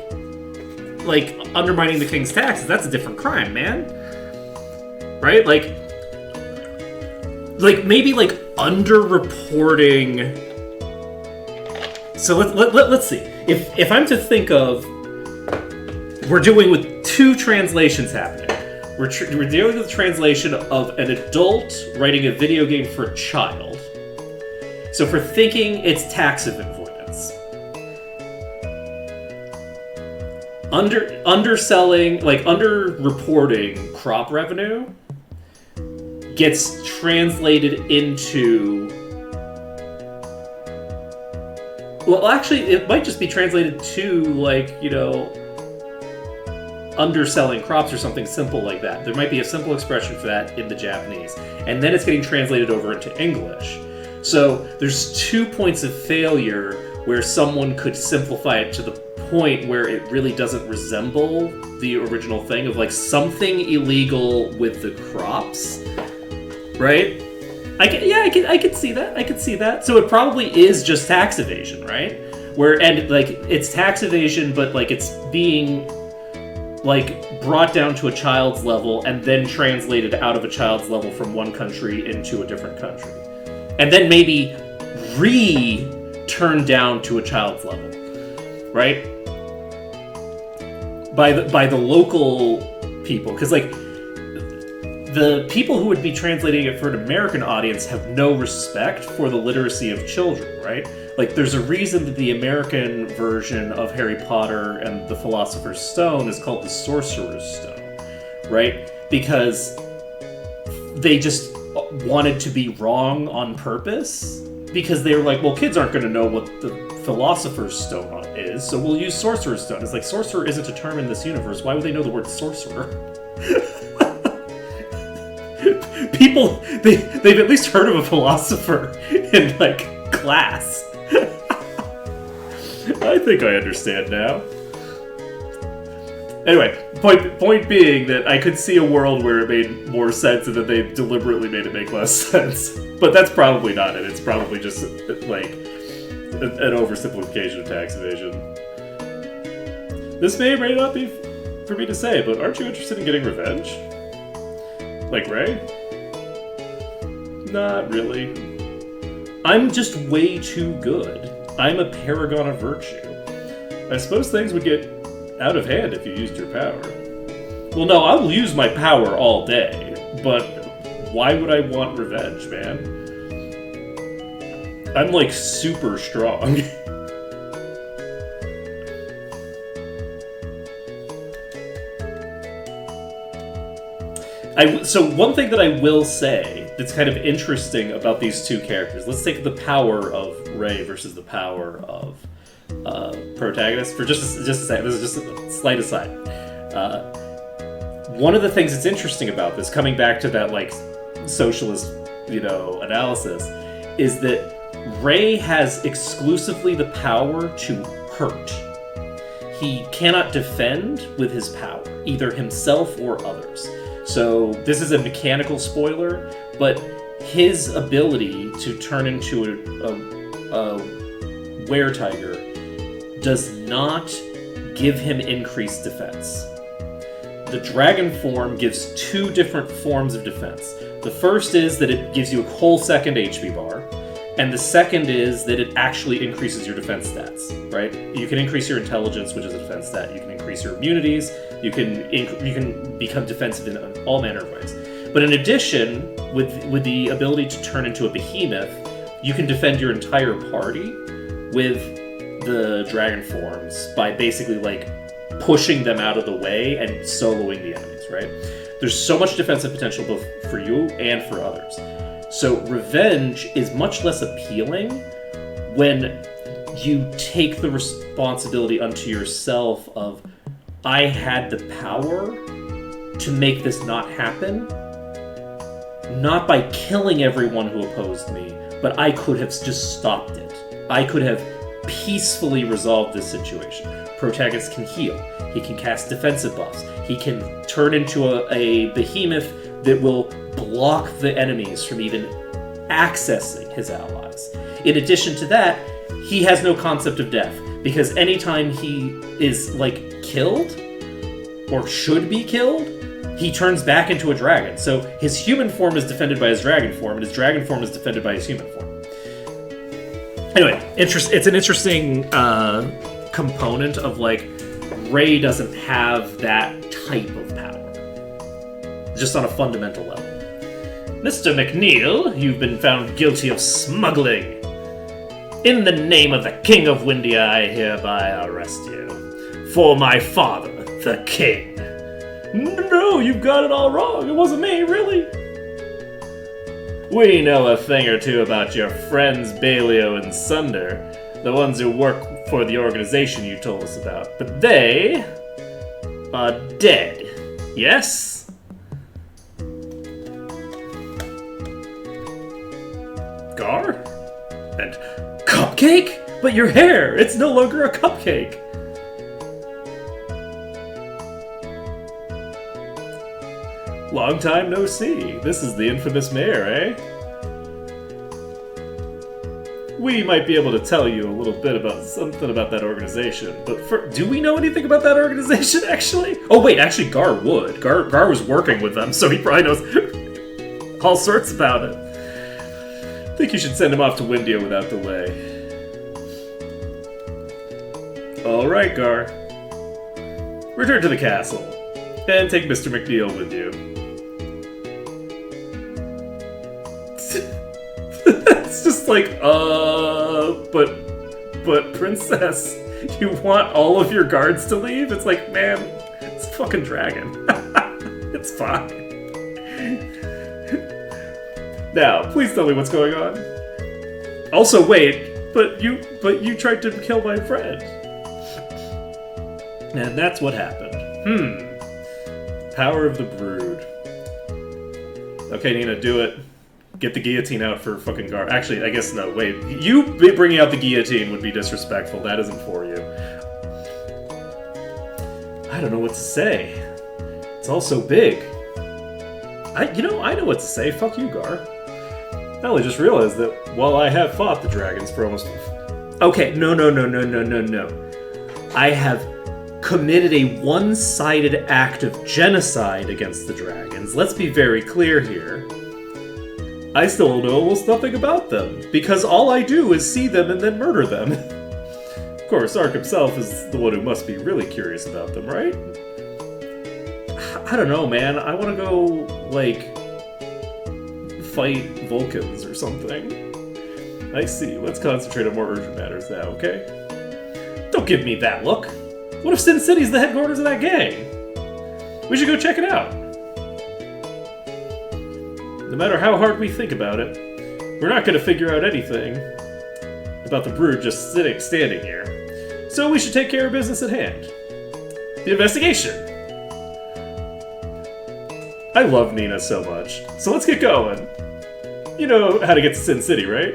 B: undermining the king's taxes. That's a different crime, man. Right? Like maybe like underreporting. So let's see. If I'm to think of, we're dealing with two translations happening. We're dealing with the translation of an adult writing a video game for a child. So if we're thinking it's tax avoidance, underselling, like underreporting crop revenue gets translated into, well, actually, it might just be translated to, like, you know, underselling crops or something simple like that. There might be a simple expression for that in the Japanese. And then it's getting translated over into English. So there's 2 points of failure where someone could simplify it to the point where it really doesn't resemble the original thing of like something illegal with the crops, right? I could see that. I could see that. So it probably is just tax evasion, right? And like it's tax evasion, but like it's being like brought down to a child's level and then translated out of a child's level from one country into a different country, and then maybe turned down to a child's level, right? By the local people, because like the people who would be translating it for an American audience have no respect for the literacy of children, right? Like there's a reason that the American version of Harry Potter and the Philosopher's Stone is called the Sorcerer's Stone, right? Because they just wanted to be wrong on purpose, because they were like, well, kids aren't going to know what the Philosopher's Stone is, so we'll use Sorcerer's Stone. It's like, sorcerer isn't a term in this universe. Why would they know the word sorcerer? People, they've at least heard of a philosopher in, like, class. I think I understand now. Anyway, point being that I could see a world where it made more sense and that they deliberately made it make less sense. But that's probably not it. It's probably just, like, an oversimplification of tax evasion. This may or may not be for me to say, but aren't you interested in getting revenge? Like Ray? Not really. I'm just way too good. I'm a paragon of virtue. I suppose things would get out of hand if you used your power. Well, no, I will use my power all day, but why would I want revenge, man? I'm, like, super strong. So one thing that I will say that's kind of interesting about these two characters, let's take the power of Ray versus the power of protagonist for just a second. This is just a slight aside. One of the things that's interesting about this, coming back to that like socialist, analysis, is that Ray has exclusively the power to hurt. He cannot defend with his power, either himself or others. So this is a mechanical spoiler, but his ability to turn into a were-tiger does not give him increased defense. The dragon form gives two different forms of defense. The first is that it gives you a whole second HP bar, and the second is that it actually increases your defense stats, right? You can increase your intelligence, which is a defense stat. You can increase your immunities. You can become defensive in all manner of ways. But in addition, with the ability to turn into a behemoth, you can defend your entire party with the dragon forms by basically like pushing them out of the way and soloing the enemies, right? There's so much defensive potential both for you and for others. So revenge is much less appealing when you take the responsibility unto yourself of, I had the power to make this not happen, not by killing everyone who opposed me, but I could have just stopped it. I could have peacefully resolved this situation. Protagonist can heal. He can cast defensive buffs. He can turn into a behemoth that will block the enemies from even accessing his allies. In addition to that, he has no concept of death, because anytime he is, like, killed, or should be killed, he turns back into a dragon. So his human form is defended by his dragon form, and his dragon form is defended by his human form. Anyway, it's an interesting component of, like, Ray doesn't have that type of power. Just on a fundamental level. Mr. McNeil, you've been found guilty of smuggling. In the name of the King of Windia, I hereby arrest you. For my father, the King. No, you've got it all wrong. It wasn't me, really. We know a thing or two about your friends Baleo and Sunder, the ones who work for the organization you told us about. But they dead. Yes? Gar? And cupcake? But your hair! It's no longer a cupcake! Long time no see. This is the infamous mayor, eh? We might be able to tell you a little bit about something about that organization, but do we know anything about that organization, actually? Oh wait, actually Gar would. Gar was working with them, so he probably knows all sorts about it. I think you should send him off to Windia without delay. Alright, Gar. Return to the castle, and take Mr. McNeil with you. It's just like, but princess, you want all of your guards to leave? It's like, man, it's a fucking dragon. It's fine. Now, please tell me what's going on. Also, wait, but you tried to kill my friend. And that's what happened. Power of the Brood. Okay, Nina, do it. Get the guillotine out for fucking Gar. Actually, I guess no, wait. You bringing out the guillotine would be disrespectful. That isn't for you. I don't know what to say. It's all so big. I know what to say. Fuck you, Gar. I only just realized that while I have fought the dragons for almost... Okay, no. I have committed a one-sided act of genocide against the dragons. Let's be very clear here. I still know almost nothing about them, because all I do is see them and then murder them. Of course, Ark himself is the one who must be really curious about them, right? I don't know, man. I want to go, like, fight Vulcans or something. I see. Let's concentrate on more urgent matters now, okay? Don't give me that look. What if Sin City's the headquarters of that gang? We should go check it out. No matter how hard we think about it, we're not going to figure out anything about the Brood just standing here. So we should take care of business at hand. The investigation! I love Nina so much, so let's get going. You know how to get to Sin City, right?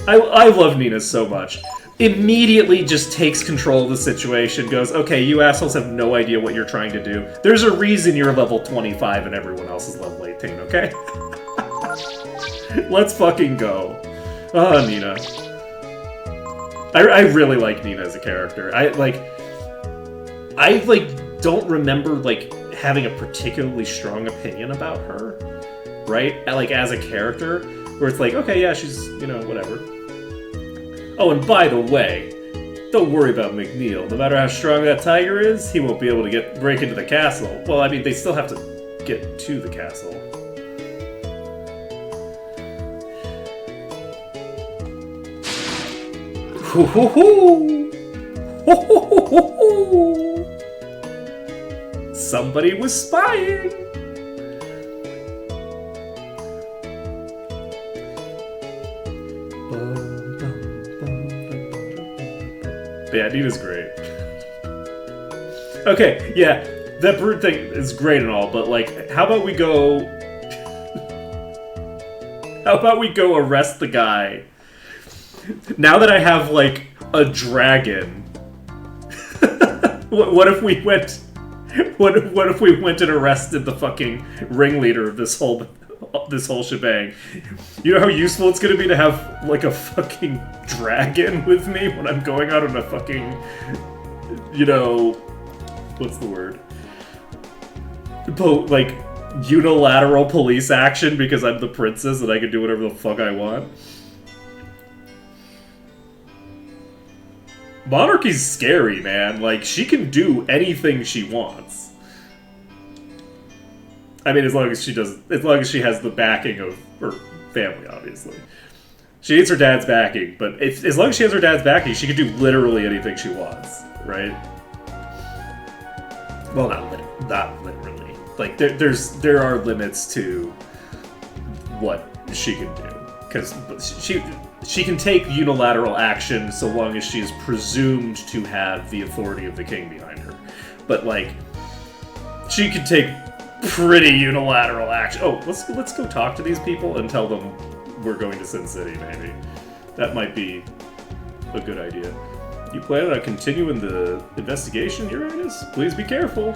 B: I love Nina so much. Immediately just takes control of the situation, goes, okay, you assholes have no idea what you're trying to do. There's a reason you're level 25 and everyone else is level 18, okay? Let's fucking go. Ah, Nina. I really like Nina as a character. I don't remember, like, having a particularly strong opinion about her, right? Like, as a character, where it's like, okay, yeah, she's, whatever. Oh, and by the way, don't worry about McNeil. No matter how strong that tiger is, he won't be able to break into the castle. Well, I mean, they still have to get to the castle. Hoo hoo hoo! Ho ho ho ho ho! Somebody was spying! Yeah, Nina's great. Okay, yeah, that Brood thing is great and all, but, like, how about we go... How about we go arrest the guy? Now that I have, like, a dragon... what if we went... What if we went and arrested the fucking ringleader of this whole shebang? You know how useful it's gonna be to have, like, a fucking dragon with me when I'm going out on a fucking, what's the word? Like, unilateral police action because I'm the princess and I can do whatever the fuck I want. Monarchy's scary, man. Like, she can do anything she wants. I mean, as long as she has the backing of her family, obviously. She needs her dad's backing, but as long as she has her dad's backing, she can do literally anything she wants, right? Well, not literally. Like, there are limits to what she can do, because she can take unilateral action so long as she is presumed to have the authority of the king behind her. But, like, she could take pretty unilateral action. Oh, let's go talk to these people and tell them we're going to Sin City, maybe. That might be a good idea. You plan on continuing the investigation, Uranus? Please be careful.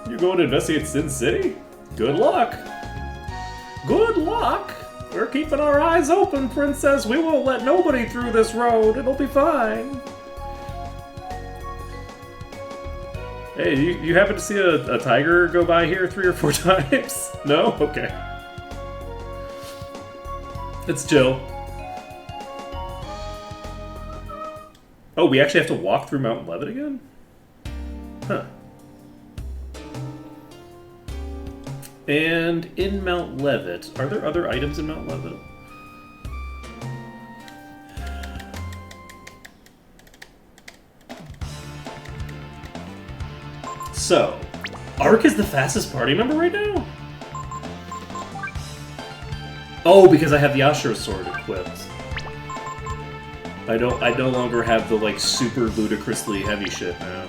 B: You're going to investigate Sin City? Good luck. Good luck. We're keeping our eyes open, Princess. We won't let nobody through this road. It'll be fine. Hey, you happen to see a tiger go by here 3 or 4 times? No? Okay. It's Jill. Oh, we actually have to walk through Mount Levitt again? Huh. And in Mount Levitt, are there other items in Mount Levitt? So, Ark is the fastest party member right now? Oh, because I have the Ashura sword equipped. I no longer have the, like, super ludicrously heavy shit now.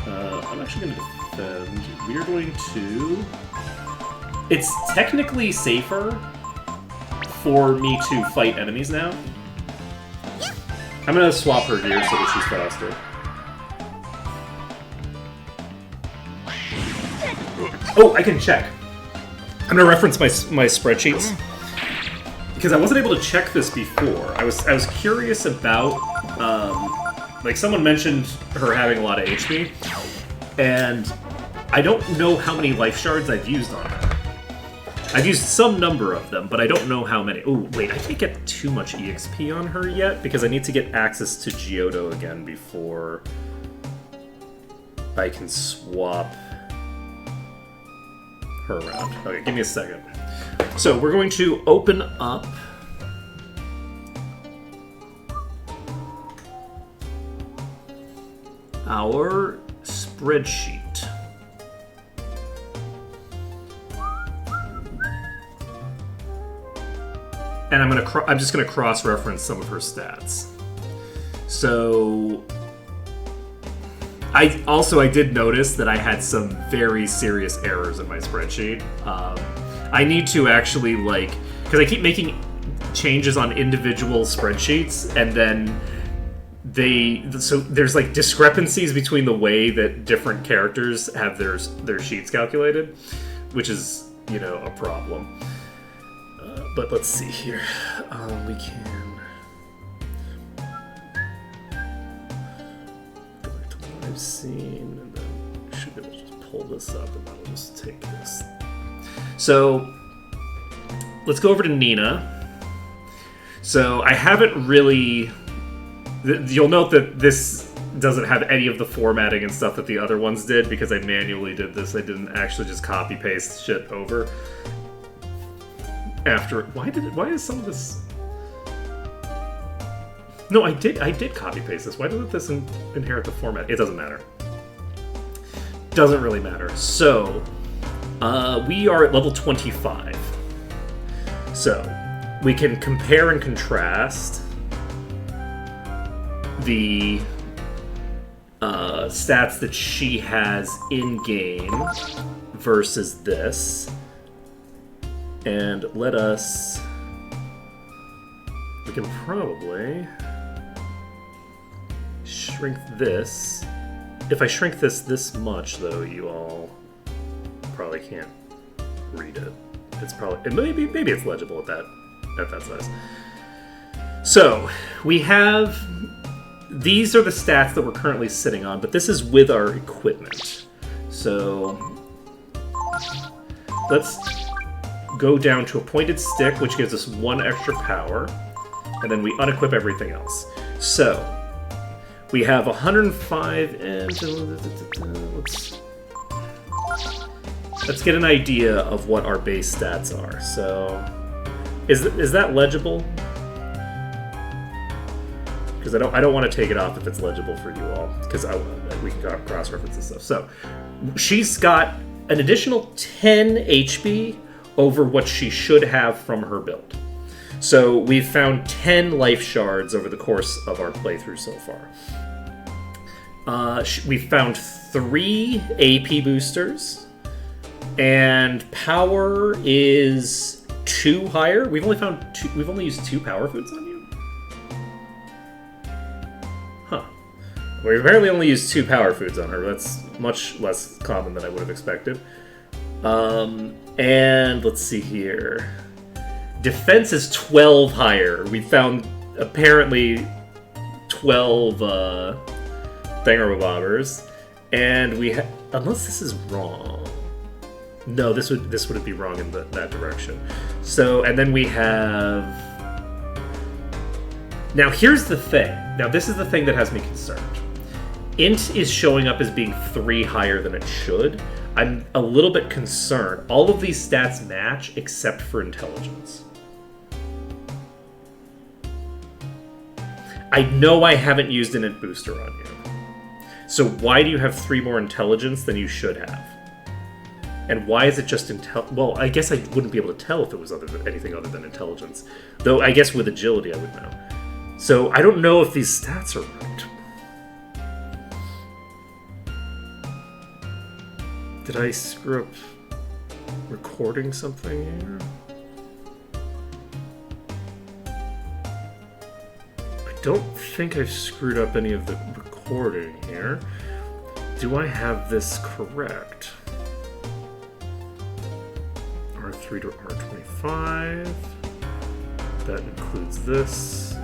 B: I'm actually going to defend. We are going to... It's technically safer for me to fight enemies now. I'm going to swap her gear so that she's faster. Oh, I can check. I'm going to reference my spreadsheets. Because I wasn't able to check this before. I was curious about, like someone mentioned her having a lot of HP, and I don't know how many life shards I've used on her. I've used some number of them, but I don't know how many. Oh, wait, I can't get too much EXP on her yet, because I need to get access to Giotto again before I can swap her around. Okay, give me a second. So we're going to open up our spreadsheet. And I'm just gonna cross-reference some of her stats. So I did notice that I had some very serious errors in my spreadsheet. I need to actually, like, because I keep making changes on individual spreadsheets, and then so there's like discrepancies between the way that different characters have their sheets calculated, which is, you know, a problem. But let's see here. We can go back to what I've seen, and then I should be able to just pull this up, and then I'll just take this. So let's go over to Nina. So I haven't really... You'll note that this doesn't have any of the formatting and stuff that the other ones did, because I manually did this. I didn't actually just copy-paste shit over. After... Why is some of this... No, I did copy-paste this. Why doesn't this inherit the format? It doesn't matter. Doesn't really matter. So... we are at level 25. So, we can compare and contrast the stats that she has in-game versus this. And let us... We can probably shrink this. If I shrink this much, though, you all probably can't read it. It's probably... Maybe it's legible at that size. So, we have... These are the stats that we're currently sitting on, but this is with our equipment. So, let's go down to a pointed stick, which gives us 1 extra power, and then we unequip everything else. So, we have 105 and... Let's get an idea of what our base stats are. So, is that legible? Because I don't want to take it off if it's legible for you all, because we can cross-reference and stuff. So, she's got an additional 10 HP over what she should have from her build. So, we've found 10 life shards over the course of our playthrough so far. We found 3 AP boosters, and power is 2 higher. We've only used 2 power foods on you? Huh. We've apparently only used 2 power foods on her. That's much less common than I would have expected. And let's see here. Defense is 12 higher. We found apparently 12 thingamabobbers, and unless this is wrong. No, this wouldn't be wrong in that direction. So, and then we have. Now here's the thing. Now this is the thing that has me concerned. Int is showing up as being 3 higher than it should. I'm a little bit concerned. All of these stats match except for intelligence. I know I haven't used an int booster on you. So why do you have 3 more intelligence than you should have? And why is it just well, I guess I wouldn't be able to tell if it was anything other than intelligence. Though I guess with agility I would know. So I don't know if these stats are right. Did I screw up recording something here? I don't think I've screwed up any of the recording here. Do I have this correct? R3 to R25. That includes this.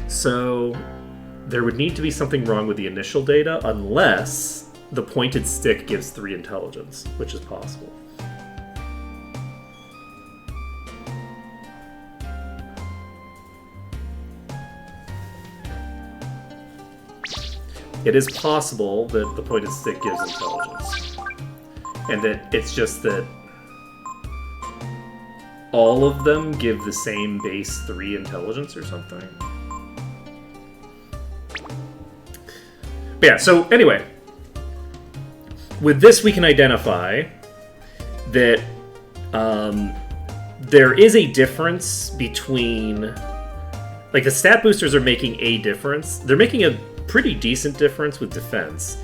B: So there would need to be something wrong with the initial data unless the pointed stick gives 3 intelligence, which is possible. It is possible that the pointed stick gives intelligence. And that it's just that all of them give the same base 3 intelligence or something. But yeah, so anyway, with this we can identify that there is a difference between, like, the stat boosters are making a difference. They're making a pretty decent difference with defense,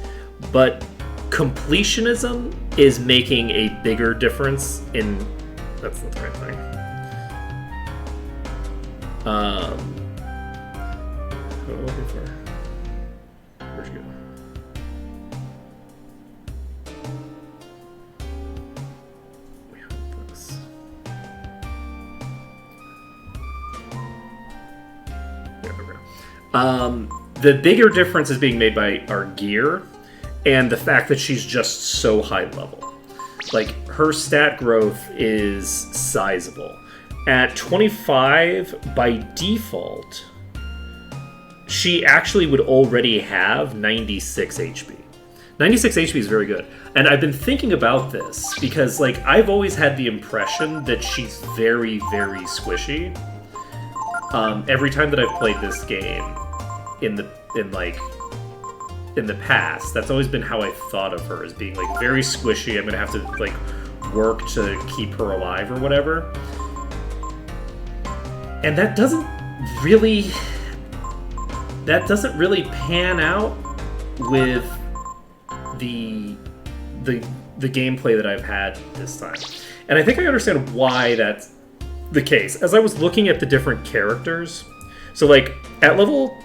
B: but completionism is making a bigger difference in... That's not the right thing. What am I looking for? Where'd you go? We have this. There we go. The bigger difference is being made by our gear and the fact that she's just so high level. Like, her stat growth is sizable. At 25, by default, she actually would already have 96 HP. 96 HP is very good. And I've been thinking about this because, like, I've always had the impression that she's very, very squishy. Every time that I've played this game in the past, that's always been how I thought of her, as being, like, very squishy. I'm gonna have to, like, work to keep her alive or whatever. And that doesn't really pan out with the gameplay that I've had this time. And I think I understand why that's the case. As I was looking at the different characters, so, like, at level...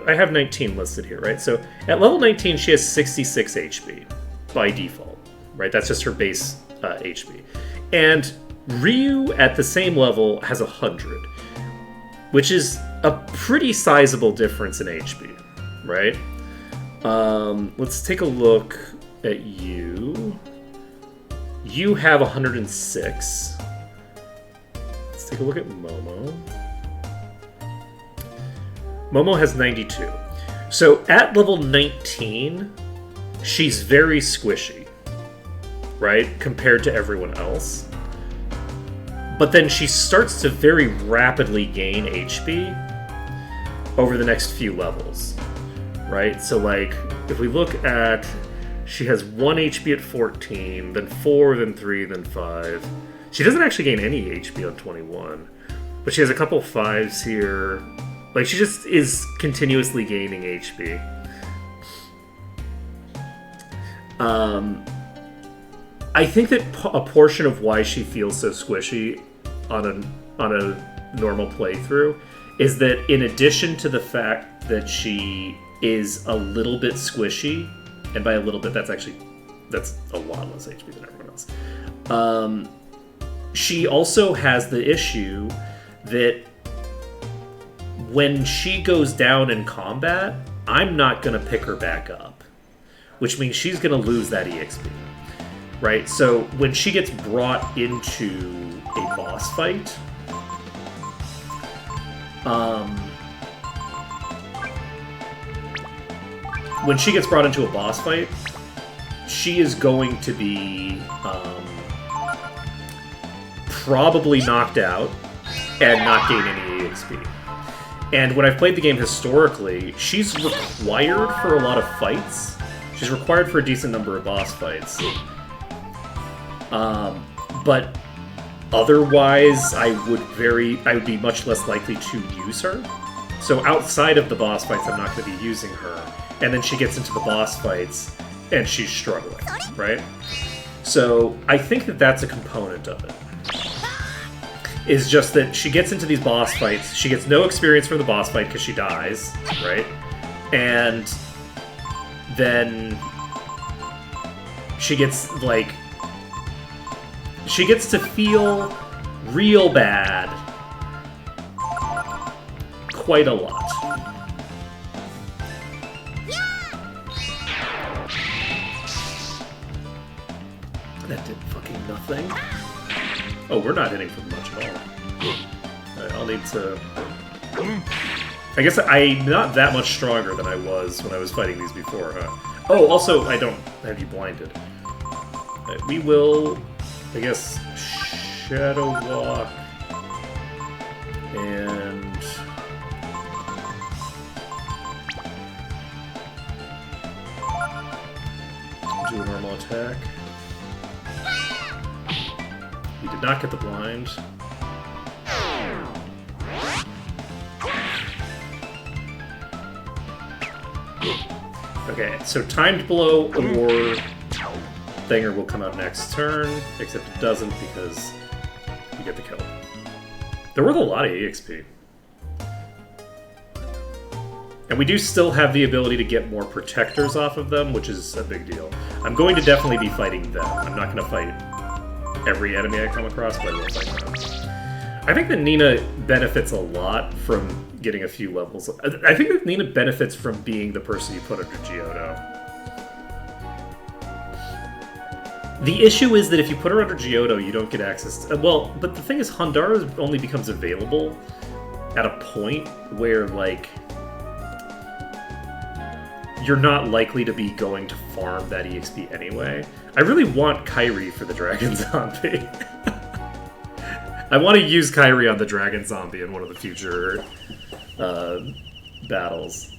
B: I have 19 listed here, right? So at level 19, she has 66 HP by default, right? That's just her base HP. And Ryu at the same level has 100, which is a pretty sizable difference in HP, right? Let's take a look at you. You have 106. Let's take a look at Momo. Momo has 92. So at level 19, she's very squishy, right? Compared to everyone else. But then she starts to very rapidly gain HP over the next few levels, right? So, like, if we look at She has 1 HP at 14, then 4, then 3, then 5. She doesn't actually gain any HP on 21. But she has a couple 5s here. Like, she just is continuously gaining HP. I think that a portion of why she feels so squishy on a normal playthrough is that in addition to the fact that she is a little bit squishy, and by a little bit that's a lot less HP than everyone else, she also has the issue that when she goes down in combat, I'm not going to pick her back up, which means she's going to lose that EXP. Right? So when she gets brought into a boss fight, she is going to be probably knocked out and not gain any EXP. And when I've played the game historically, she's required for a lot of fights. She's required for a decent number of boss fights. But otherwise, I would be much less likely to use her. So outside of the boss fights, I'm not going to be using her. And then she gets into the boss fights, and she's struggling, right? So I think that that's a component of it. Is just that she gets into these boss fights, she gets no experience from the boss fight because she dies, right? And then she gets, like... She gets to feel real bad quite a lot. That did fucking nothing. Oh, we're not hitting for much at all. Alright, I'll need to... I guess I'm not that much stronger than I was when I was fighting these before, huh? Oh, also, I don't have you blinded. We will... I guess Shadow Walk and do a normal attack. We did not get the blind. Okay, so timed blow or Thinger will come out next turn, except it doesn't because you get the kill. They're worth a lot of EXP. And we do still have the ability to get more protectors off of them, which is a big deal. I'm going to definitely be fighting them. I'm not going to fight every enemy I come across, but I will fight them. I think that Nina benefits a lot from getting a few levels. I think that Nina benefits from being the person you put under Giotto. The issue is that if you put her under Giotto, you don't get access to... Well, but the thing is, Hondara only becomes available at a point where, like... You're not likely to be going to farm that EXP anyway. I really want Kairi for the Dragon Zombie. I want to use Kairi on the Dragon Zombie in one of the future battles.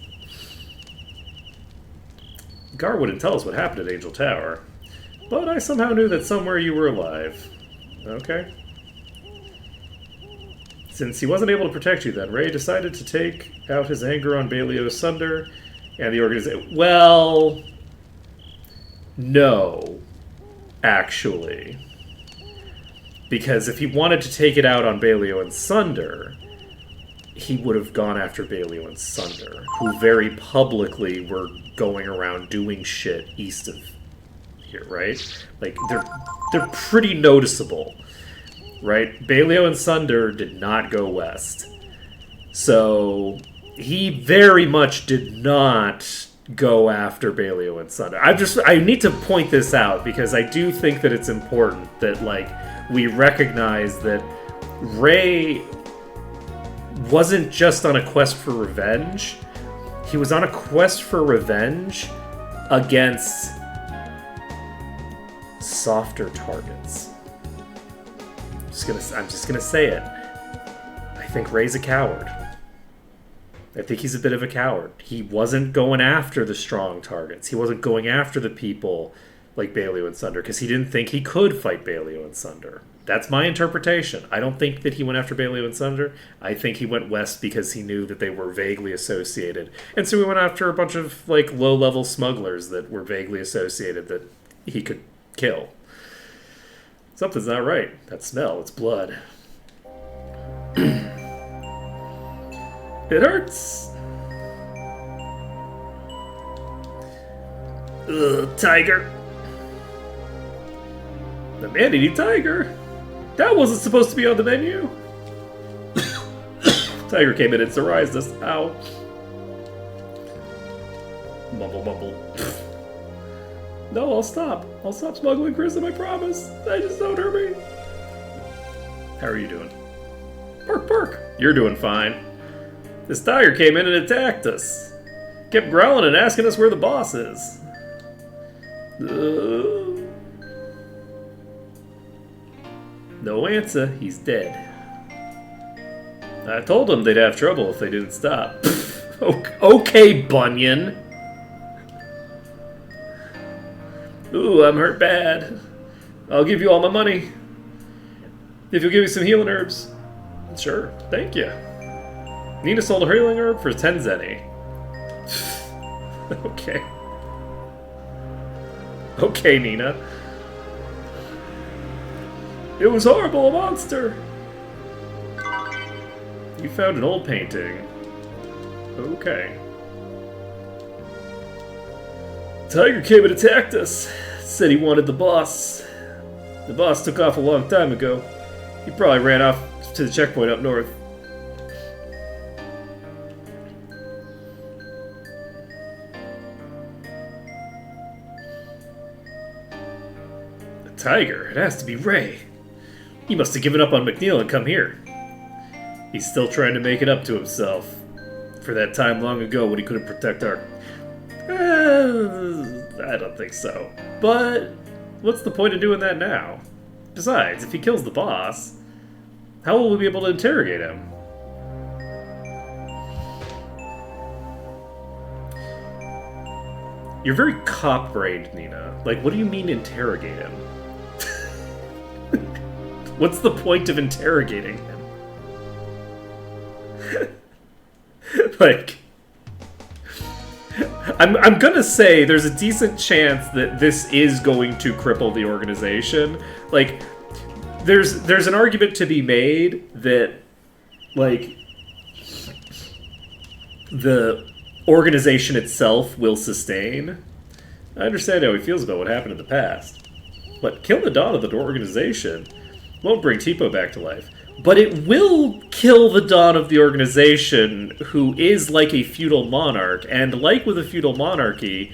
B: Gar wouldn't tell us what happened at Angel Tower. But I somehow knew that somewhere you were alive. Okay. Since he wasn't able to protect you then, Ray decided to take out his anger on Bailio Sunder and the organization. Well... No. Actually. Because if he wanted to take it out on Bailio and Sunder, he would have gone after Bailio and Sunder, who very publicly were going around doing shit east of here, right? Like, they're pretty noticeable, right? Bailio and Sunder did not go west. So, he very much did not go after Bailio and Sunder. I need to point this out, because I do think that it's important that, like, we recognize that Ray wasn't just on a quest for revenge. He was on a quest for revenge against softer targets. I'm just gonna say it. I think Ray's a coward. I think he's a bit of a coward. He wasn't going after the strong targets. He wasn't going after the people like Bailey and Sunder because he didn't think he could fight Bailey and Sunder. That's my interpretation. I don't think that he went after Bailey and Sunder. I think he went west because he knew that they were vaguely associated. And so he went after a bunch of like low-level smugglers that were vaguely associated that he could kill. Something's not right. That smell, it's blood. It hurts. Ugh, tiger. The man-eating tiger. That wasn't supposed to be on the menu. Tiger came in and surprised us. Ow. Mumble, mumble. No, I'll stop. I'll stop smuggling Grissom, I promise. I just don't hurt me. How are you doing? Bark, bark. You're doing fine. This tiger came in and attacked us. Kept growling and asking us where the boss is. No answer. He's dead. I told them they'd have trouble if they didn't stop. Okay, Bunyan. Ooh, I'm hurt bad. I'll give you all my money. If you'll give me some healing herbs. Sure, thank you. Nina sold a healing herb for 10 zenny. Okay. Okay, Nina. It was horrible, a monster. You found an old painting. Okay. Tiger came and attacked us. Said he wanted the boss. The boss took off a long time ago. He probably ran off to the checkpoint up north. The tiger? It has to be Ray. He must have given up on McNeil and come here. He's still trying to make it up to himself. For that time long ago when he couldn't protect our... I don't think so. But what's the point of doing that now? Besides, if he kills the boss, how will we be able to interrogate him? You're very cop-brained, Nina. Like, what do you mean interrogate him? What's the point of interrogating him? Like... I'm gonna say there's a decent chance that this is going to cripple the organization. Like, there's an argument to be made that, like, the organization itself will sustain. I understand how he feels about what happened in the past. But kill the Dawn of the organization won't bring Tipo back to life. But it will kill the Dawn of the organization, who is like a feudal monarch. And like with a feudal monarchy,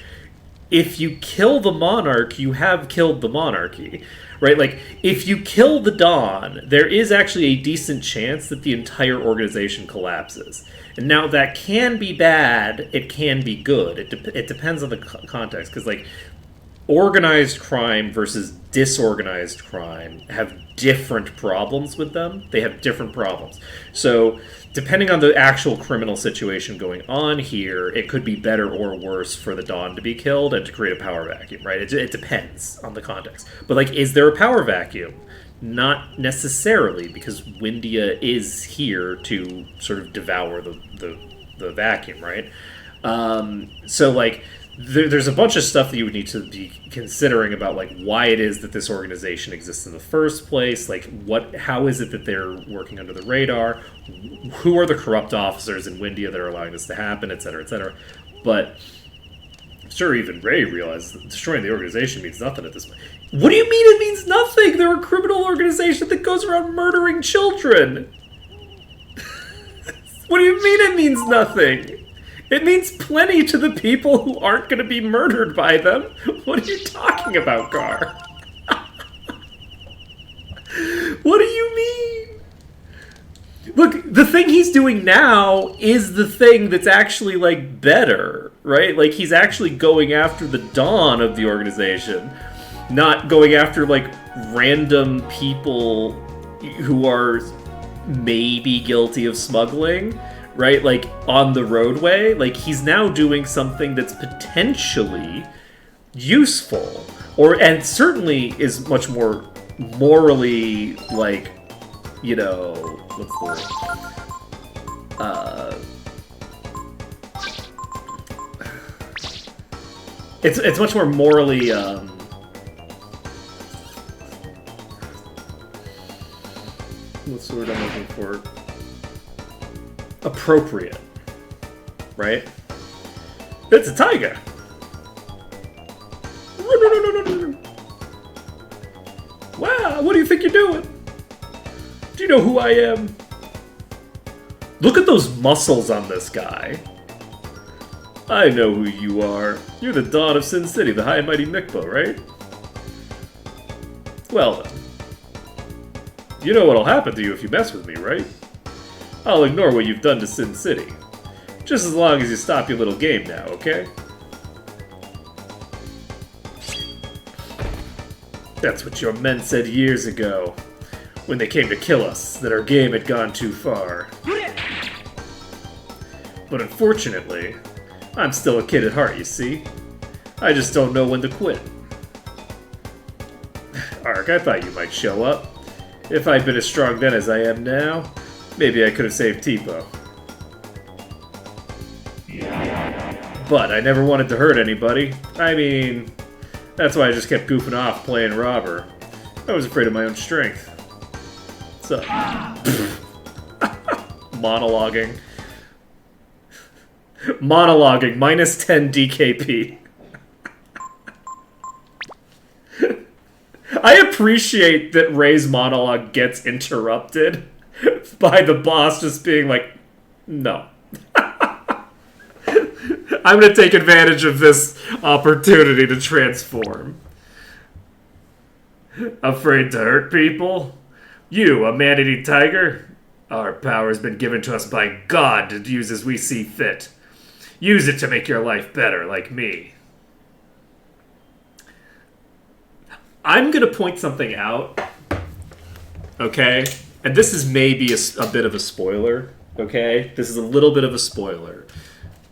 B: if you kill the monarch, you have killed the monarchy. Right? Like, if you kill the Dawn, there is actually a decent chance that the entire organization collapses. And now that can be bad, it can be good. It depends on the context. Because, like, organized crime versus disorganized crime have different problems with them. They have different problems. So, depending on the actual criminal situation going on here, it could be better or worse for the Dawn to be killed and to create a power vacuum, right? It depends on the context. But, like, is there a power vacuum? Not necessarily, because Windia is here to sort of devour the vacuum, right? So, like, there's a bunch of stuff that you would need to be considering about, like, why it is that this organization exists in the first place. Like, how is it that they're working under the radar? Who are the corrupt officers in Windia that are allowing this to happen, et cetera, et cetera. But I'm sure even Ray realizes that destroying the organization means nothing at this point. What do you mean it means nothing? They're a criminal organization that goes around murdering children. What do you mean it means nothing? It means plenty to the people who aren't going to be murdered by them. What are you talking about, Gar? What do you mean? Look, the thing he's doing now is the thing that's actually, like, better, right? Like, he's actually going after the Dawn of the organization, not going after, like, random people who are maybe guilty of smuggling. right? Like, on the roadway. Like, he's now doing something that's potentially useful. And certainly is much more morally, like, you know, what's the word? It's much more morally, what's the word I'm looking for? Appropriate, right? It's a tiger. Wow, what do you think you're doing? Do you know who I am? Look at those muscles on this guy. I know who you are. You're the Dawn of Sin City, the high and mighty Mikba, right? Well then. You know what'll happen to you if you mess with me, right? I'll ignore what you've done to Sin City. Just as long as you stop your little game now, okay? That's what your men said years ago, when they came to kill us, that our game had gone too far. But unfortunately, I'm still a kid at heart, you see? I just don't know when to quit. Ark, I thought you might show up. If I'd been as strong then as I am now, maybe I could have saved Tipo. But I never wanted to hurt anybody. I mean, that's why I just kept goofing off playing robber. I was afraid of my own strength. So, monologuing. Monologuing, minus 10 DKP. I appreciate that Ray's monologue gets interrupted by the boss just being like, no. I'm going to take advantage of this opportunity to transform. Afraid to hurt people? You, a man-eating tiger? Our power has been given to us by God to use as we see fit. Use it to make your life better, like me. I'm going to point something out, okay? And this is maybe a bit of a spoiler, okay? This is a little bit of a spoiler.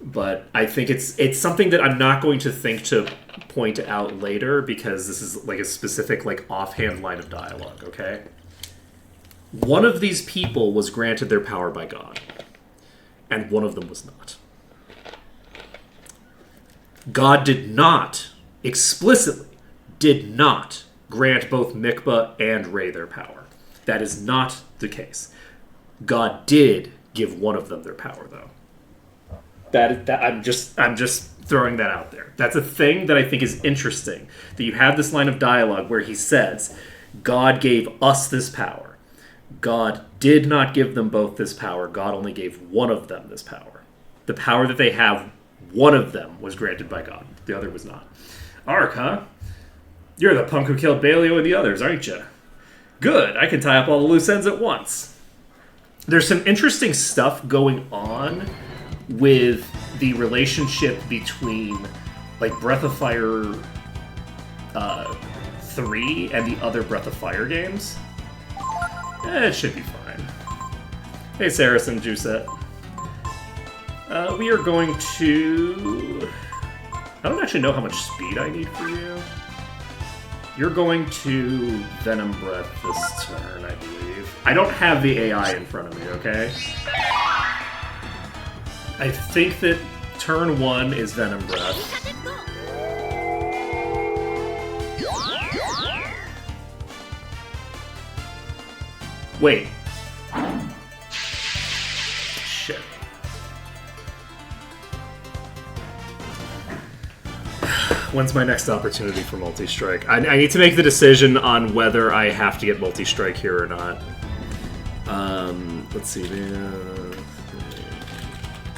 B: But I think it's something that I'm not going to think to point out later because this is like a specific like offhand line of dialogue, okay? One of these people was granted their power by God, and one of them was not. God did not, explicitly, did not grant both Mikba and Ray their power. That is not the case. God did give one of them their power, though. That I'm just throwing that out there. That's a thing that I think is interesting. That you have this line of dialogue where he says, God gave us this power. God did not give them both this power. God only gave one of them this power. The power that they have, one of them was granted by God. The other was not. Ark, huh? You're the punk who killed Baleo and the others, aren't you? Good, I can tie up all the loose ends at once. There's some interesting stuff going on with the relationship between like Breath of Fire 3 and the other Breath of Fire games. It should be fine. Hey Saracen, Juicette. We are going to... I don't actually know how much speed I need for you. You're going to Venom Breath this turn, I believe. I don't have the AI in front of me, okay? I think that turn 1 is Venom Breath. Wait. Shit. When's my next opportunity for multi-strike? I need to make the decision on whether I have to get multi-strike here or not. Let's see.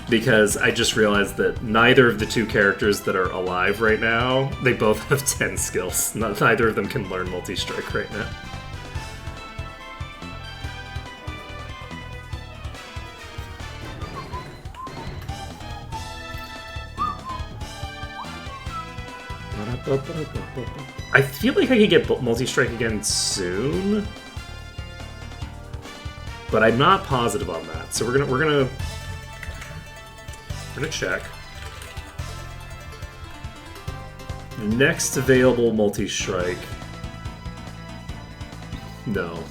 B: Because I just realized that neither of the two characters that are alive right now, they both have 10 skills. Neither of them can learn multi-strike right now. I feel like I could get multi-strike again soon, but I'm not positive on that. So we're gonna gonna check. Next available multi-strike. No.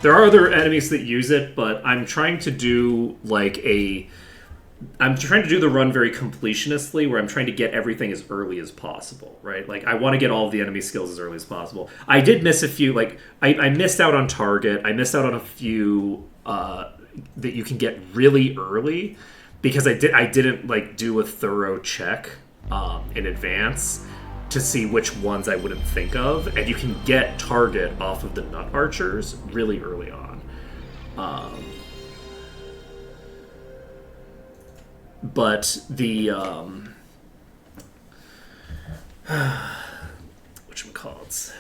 B: There are other enemies that use it, but I'm trying to do I'm trying to do the run very completionistly, where I'm trying to get everything as early as possible, right? Like, I want to get all of the enemy skills as early as possible. I did miss a few, like, I missed out on Target. I missed out on a few that you can get really early, because I didn't, like, do a thorough check in advance to see which ones I wouldn't think of, and you can get Target off of the Nut Archers really early on. But the whatchamacallits?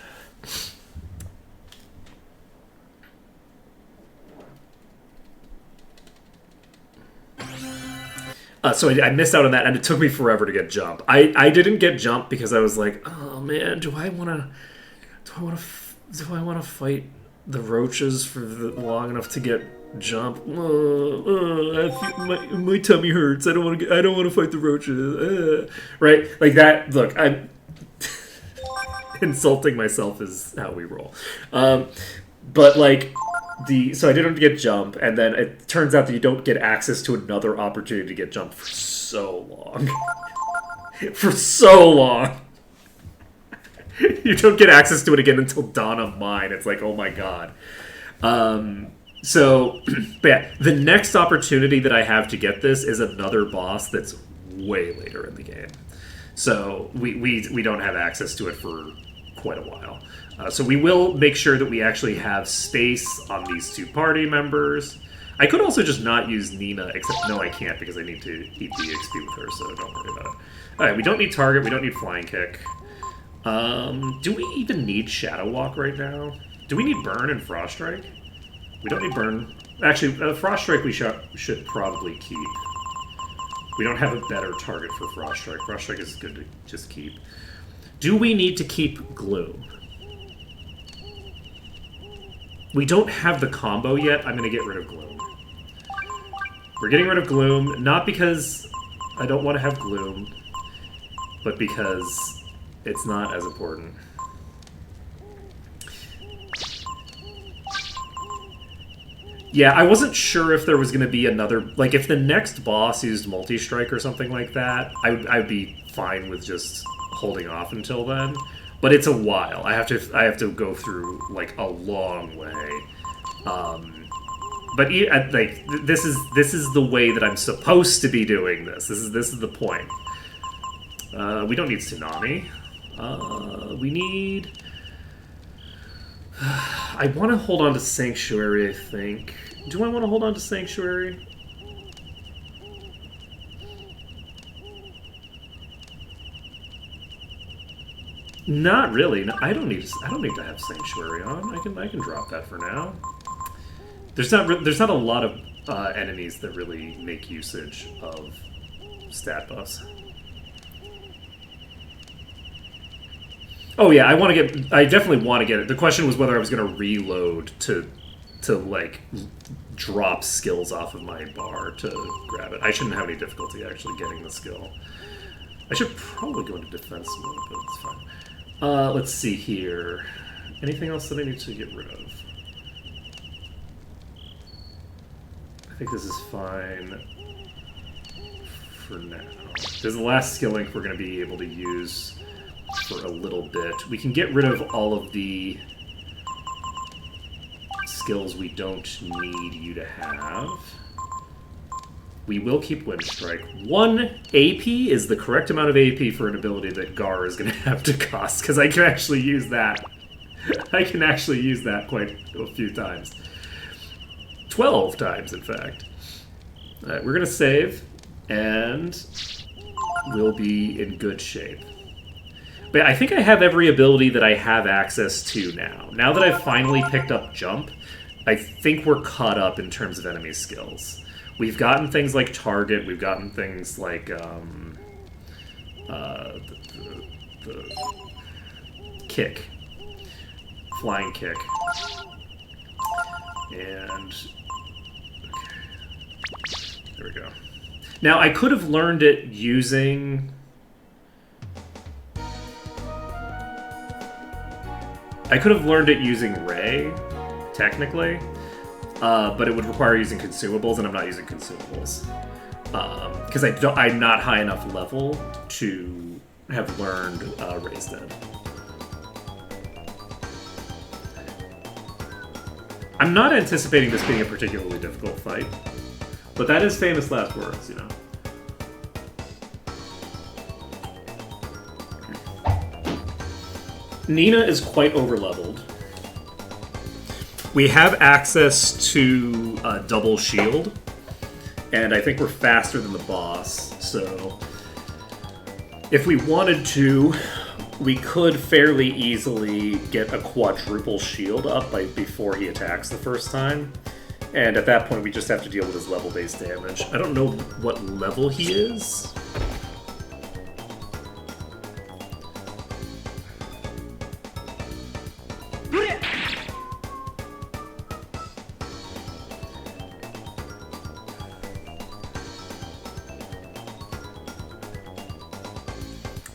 B: So I missed out on that, and it took me forever to get Jump. I didn't get Jump because I was like, oh man, do I want to fight the roaches for long enough to get Jump? My tummy hurts. I don't want to fight the roaches. Right, like that. Look, I'm insulting myself is how we roll. But like. So I didn't get Jump, and then it turns out that you don't get access to another opportunity to get Jump for so long. For so long. You don't get access to it again until Dawn of Mine. It's like, oh my god. So, but yeah, the next opportunity that I have to get this is another boss that's way later in the game. So we don't have access to it for quite a while. So we will make sure that we actually have space on these two party members. I could also just not use Nina, except no, I can't because I need to eat the XP with her, so don't worry about it. Alright, we don't need Target, we don't need Flying Kick. Do we even need Shadow Walk right now? Do we need Burn and Frost Strike? We don't need Burn. Actually, Frost Strike we should probably keep. We don't have a better target for Frost Strike. Frost Strike is good to just keep. Do we need to keep Gloom? We don't have the combo yet. I'm going to get rid of Gloom. We're getting rid of Gloom, not because I don't want to have Gloom, but because it's not as important. Yeah, I wasn't sure if there was going to be another... Like, if the next boss used multi-strike or something like that, I'd be fine with just holding off until then. But it's a while. I have to go through like a long way. But like this is the way that I'm supposed to be doing this. This is the point. We don't need Tsunami. We need. I want to hold on to Sanctuary. I think. Do I want to hold on to Sanctuary? Not really. No, I don't need to have Sanctuary on. I can drop that for now. There's not a lot of enemies that really make usage of stat buffs. Oh yeah, I definitely want to get it. The question was whether I was going to reload to like drop skills off of my bar to grab it. I shouldn't have any difficulty actually getting the skill. I should probably go into defense mode, but it's fine. Let's see here. Anything else that I need to get rid of? I think this is fine for now. This is the last skill link we're going to be able to use for a little bit. We can get rid of all of the skills we don't need you to have. We will keep Wind Strike. 1 AP is the correct amount of AP for an ability that Gar is going to have to cost, because I can actually use that. I can actually use that quite a few times. 12 times, in fact. Alright, we're going to save, and we'll be in good shape. But I think I have every ability that I have access to now. Now that I've finally picked up Jump, I think we're caught up in terms of enemy skills. We've gotten things like Target, we've gotten things like the Kick. Flying Kick. And There we go. Now, I could have learned it using... Ray, technically, but it would require using consumables, and I'm not using consumables. Because I'm not high enough level to have learned Ray's Dead. I'm not anticipating this being a particularly difficult fight, but that is famous last words, you know. Nina is quite overleveled. We have access to double shield, and I think we're faster than the boss, so if we wanted to, we could fairly easily get a quadruple shield up before he attacks the first time, and at that point we just have to deal with his level-based damage. I don't know what level he is.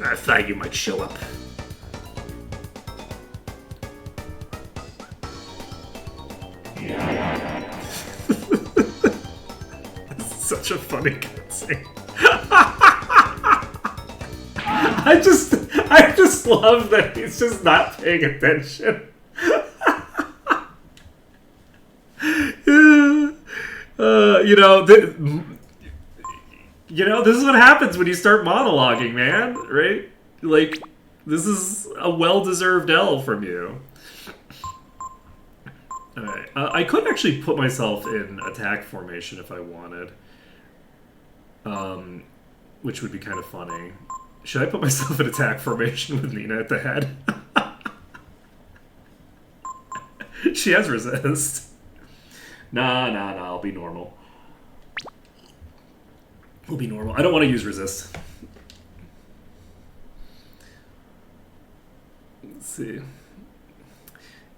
B: I thought you might show up. Such a funny cutscene. I just love that he's just not paying attention. This is what happens when you start monologuing, man, right? Like, this is a well-deserved L from you. Alright, I could actually put myself in attack formation if I wanted. Which would be kind of funny. Should I put myself in attack formation with Nina at the head? She has resist. Nah, I'll be normal. We'll be normal. I don't want to use resist. Let's see.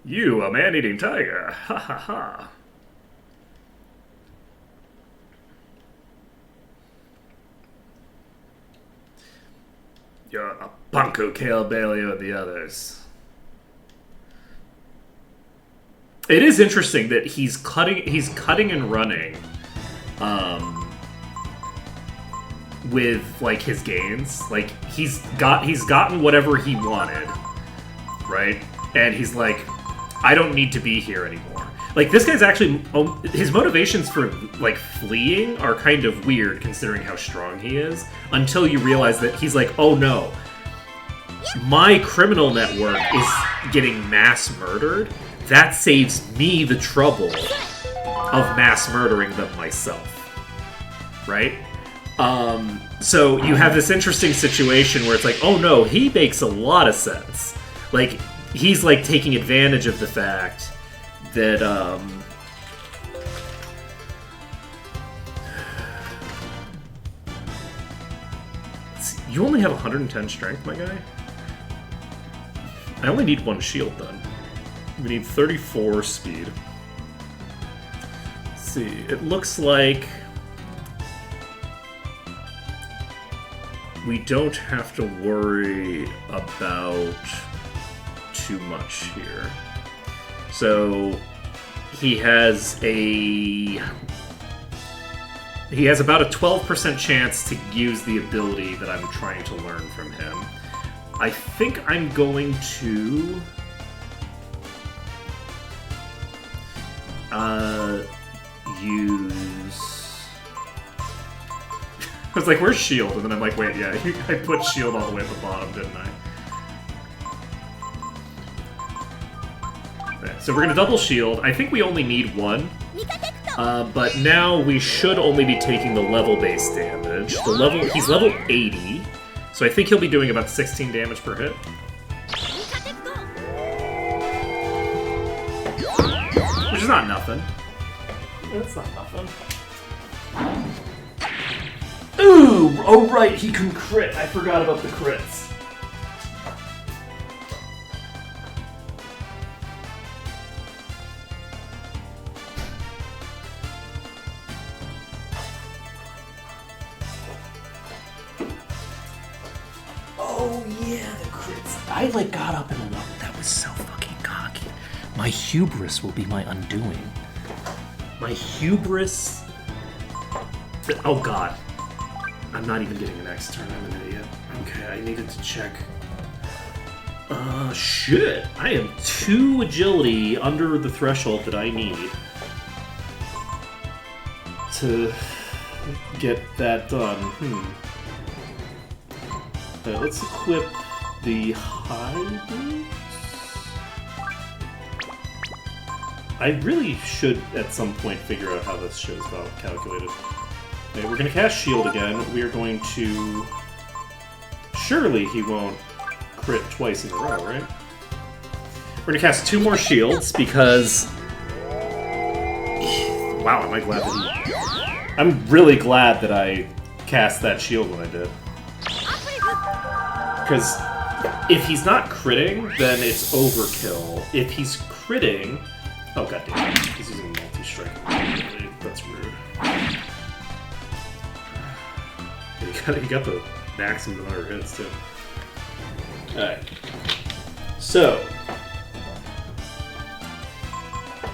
B: You, a man-eating tiger. Ha ha ha. You're a bunko Kale Bailey and the others. It is interesting that he's cutting and running with like his gains. Like he's gotten whatever he wanted, right? And he's like, I don't need to be here anymore. Like this guy's actually his motivations for like fleeing are kind of weird considering how strong he is, until you realize that he's like, oh no, my criminal network is getting mass murdered. That saves me the trouble of mass murdering them myself, right? So you have this interesting situation where it's like, oh no, he makes a lot of sense. Like, he's like taking advantage of the fact that, you only have 110 strength, my guy? I only need one shield then. We need 34 speed. Let's see, it looks like we don't have to worry about too much here. So he has about a 12% chance to use the ability that I'm trying to learn from him. I think I'm going to use... I was like, where's shield? And then I'm like, wait, yeah, I put shield all the way at the bottom, didn't I? Okay, so we're gonna double shield. I think we only need one. But now we should only be taking the level-based damage. He's level 80, so I think he'll be doing about 16 damage per hit. Which is not nothing. It's not nothing. Ooh! Oh right, he can crit. I forgot about the crits. Oh yeah, the crits. I like got up and looked. That was so fucking cocky. My hubris will be my undoing. My hubris. Oh god. I'm not even getting an X turn. I'm an idiot. Okay, I needed to check. Shit. I am 2 agility under the threshold that I need to get that done. Let's equip the high boots. I really should at some point figure out how this shit is calculated. Okay, we're gonna cast shield again. We are going to... Surely he won't crit twice in a row, right? We're gonna cast 2 more shields because... Wow, am I glad that he... I'm really glad that I cast that shield when I did. Because if he's not critting, then it's overkill. If he's critting... Oh god damn it. He's using multi-strike. That's rude. He got the maximum number of hits, too. Alright. So...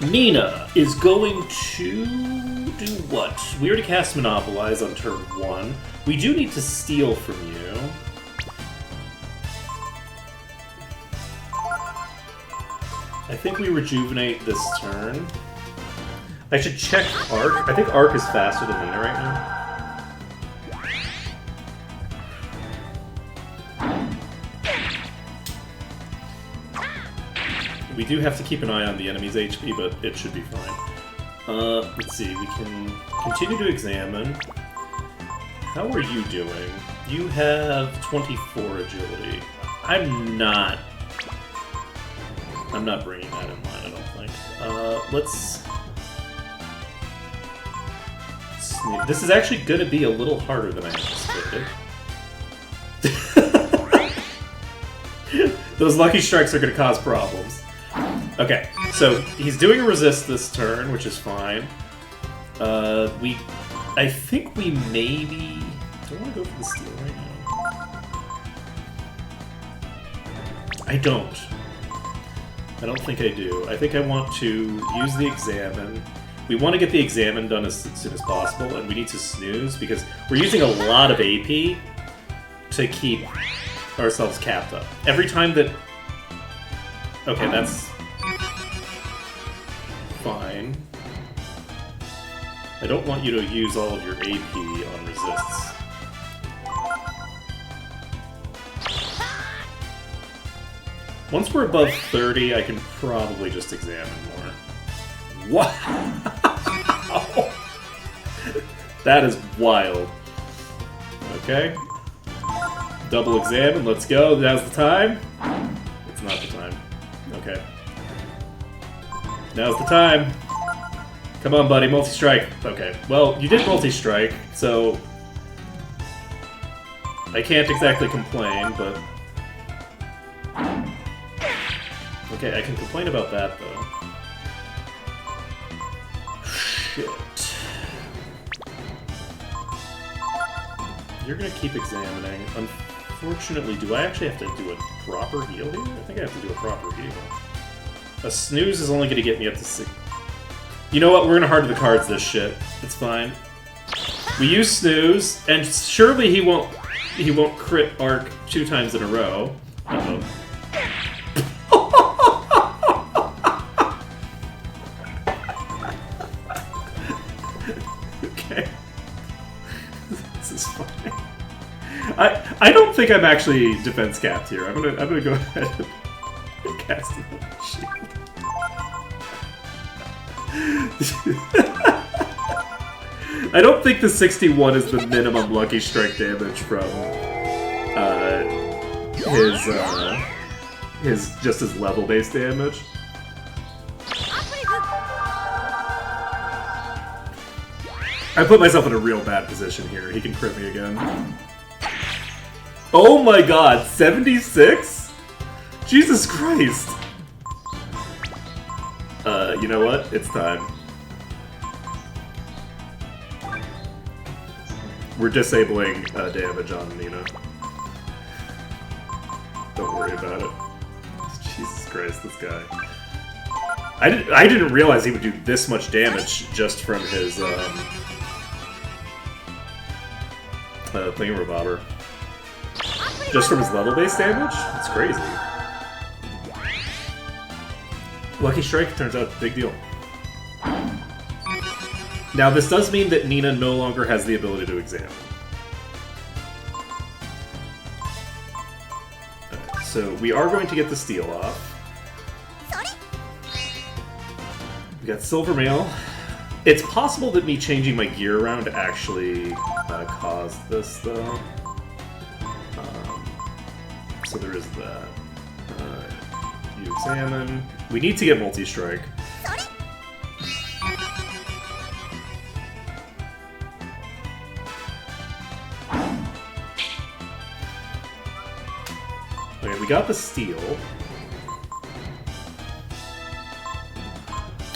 B: Nina is going to do what? We already cast Monopolize on turn 1. We do need to steal from you. I think we rejuvenate this turn. I should check Arc. I think Arc is faster than Nina right now. We do have to keep an eye on the enemy's HP, but it should be fine. Let's see, we can continue to examine. How are you doing? You have 24 agility. I'm not bringing that in line, I don't think. Let's... This is actually going to be a little harder than I anticipated. Those Lucky Strikes are going to cause problems. Okay, so he's doing a resist this turn, which is fine. I think we maybe... Do I want to go for the steal right now? I don't think I do. I think I want to use the Examine. We want to get the Examine done as soon as possible, and we need to snooze, because we're using a lot of AP to keep ourselves capped up. Every time that... Okay, that's... fine. I don't want you to use all of your AP on resists. Once we're above 30, I can probably just examine more. Wow! That is wild. Okay. Double examine, let's go. Now's the time. It's not the time. Okay. Now's the time. Come on, buddy, multi-strike. Okay, well, you did multi-strike, so... I can't exactly complain, but... Okay, I can complain about that, though. Shit. You're gonna keep examining. Unfortunately, do I actually have to do a proper heal here? I think I have to do a proper heal. A snooze is only gonna get me up to 6. You know what? We're gonna harden the cards this shit. It's fine. We use snooze, and surely he won't crit Arc 2 times in a row. Uh-oh. Okay. This is fine. I don't think I'm actually defense capped here. I'm gonna go ahead and cast another shield. I don't think the 61 is the minimum Lucky Strike damage from his level-based damage. I put myself in a real bad position here. He can crit me again. Oh my god, 76? Jesus Christ! You know what? It's time. We're disabling damage on Nina. Don't worry about it. Jesus Christ, this guy. I didn't realize he would do this much damage just from his thingamabobber. Just from his level-based damage? It's crazy. Lucky Strike turns out big deal. Now this does mean that Nina no longer has the ability to examine. So we are going to get the steal off. We got Silver Mail. It's possible that me changing my gear around actually caused this, though. So there is that. You examine. We need to get multi-strike. Okay, we got the steal.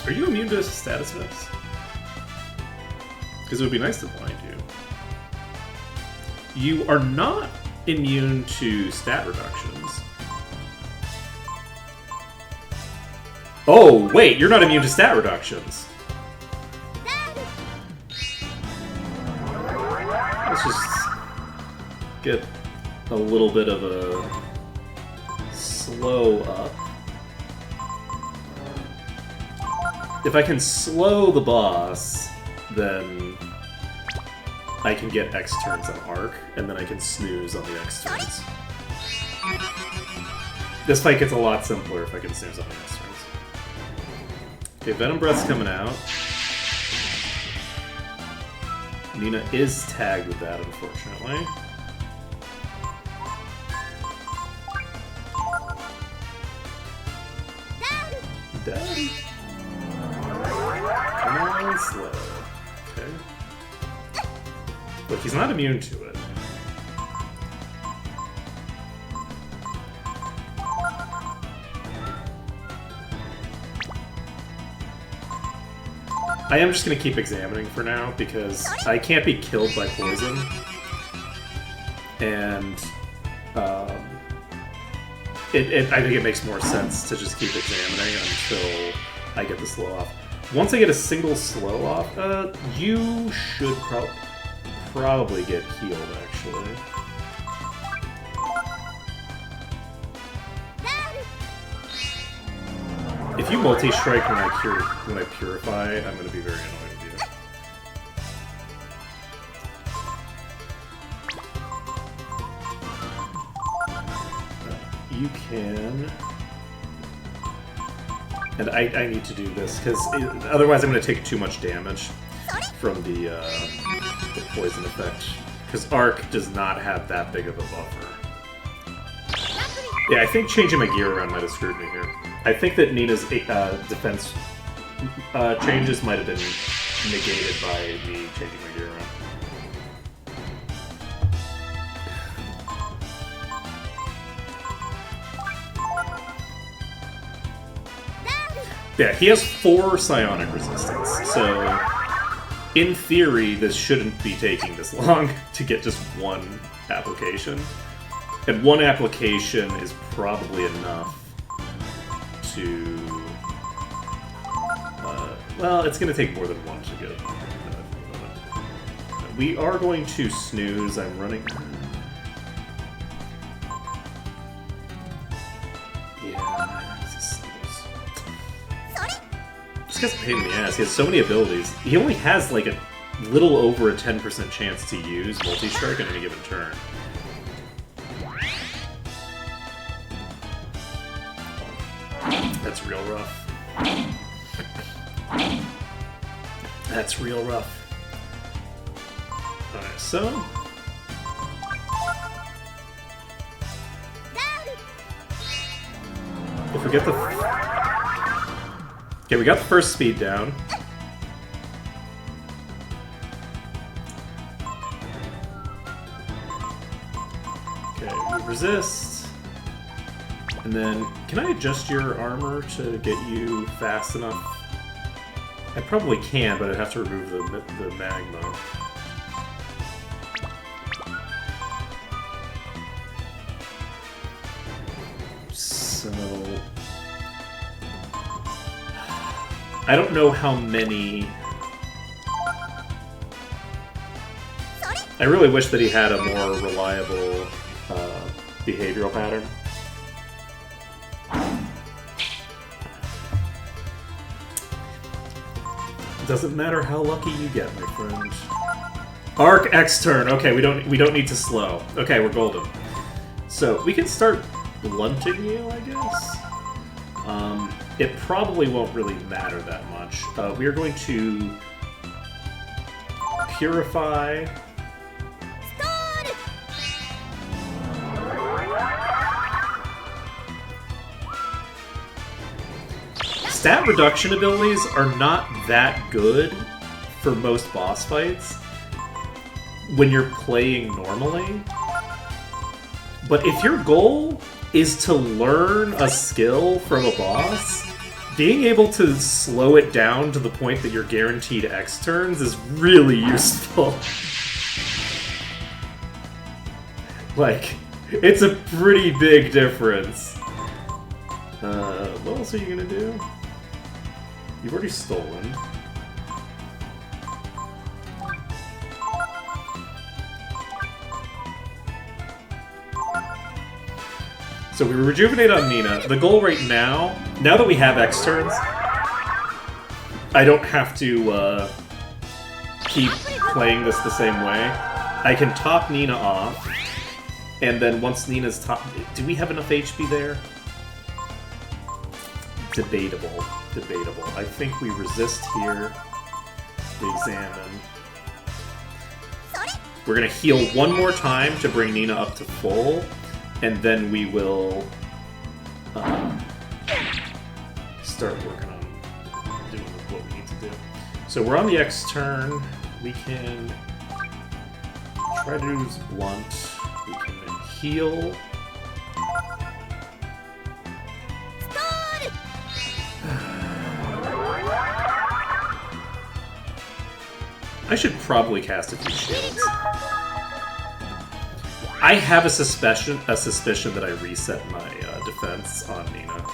B: Are you immune to status effects? Because it would be nice to blind you. You are not immune to stat reductions. Oh, wait, you're not immune to stat reductions. Let's just get a little bit of a slow up. If I can slow the boss, then I can get X turns on Arc, and then I can snooze on the X turns. This fight gets a lot simpler if I can snooze on the X turns. Okay, Venom Breath's coming out. Nina is tagged with that, unfortunately. Daddy. Come on, slow. Okay. Look, he's not immune to it. I am just going to keep examining for now, because I can't be killed by poison. And, I think it makes more sense to just keep examining until I get the slow off. Once I get a single slow off, you should probably get healed, actually. If you multi-strike when I purify, I'm going to be very annoyed with you. You can... And I need to do this, because otherwise I'm going to take too much damage from the poison effect. Because Arc does not have that big of a buffer. Yeah, I think changing my gear around might have screwed me here. I think that Nina's defense changes might have been negated by me changing my gear around. Yeah, he has 4 psionic resistance, so in theory this shouldn't be taking this long to get just one application. And one application is probably enough to... well, it's going to take more than one to get it. We are going to snooze. I'm running... Yeah, it's a snooze. This guy's a pain in the ass. He has so many abilities. He only has like a little over a 10% chance to use multi-strike on any given turn. That's real rough. That's real rough. Alright, so... if we get the... okay, we got the first speed down. Okay, we resist. And then, can I adjust your armor to get you fast enough? I probably can, but I'd have to remove the magma. I don't know how many... I really wish that he had a more reliable behavioral pattern. Doesn't matter how lucky you get, my friend. Arc X turn. Okay, we don't need to slow. Okay, we're golden. So we can start blunting you, I guess. It probably won't really matter that much. We are going to purify. Stat reduction abilities are not that good for most boss fights when you're playing normally. But if your goal is to learn a skill from a boss, being able to slow it down to the point that you're guaranteed X turns is really useful. Like, it's a pretty big difference. What else are you gonna do? You've already stolen. So we rejuvenate on Nina. The goal right now that we have X turns, I don't have to keep playing this the same way. I can top Nina off, and then once Nina's top... Do we have enough HP there? Debatable. Debatable. I think we resist here. We examine. We're gonna heal one more time to bring Nina up to full, and then we will start working on doing what we need to do. So we're on the X turn. We can try to use blunt. We can heal. I should probably cast a few shields. I have a suspicion that I reset my defense on Nina.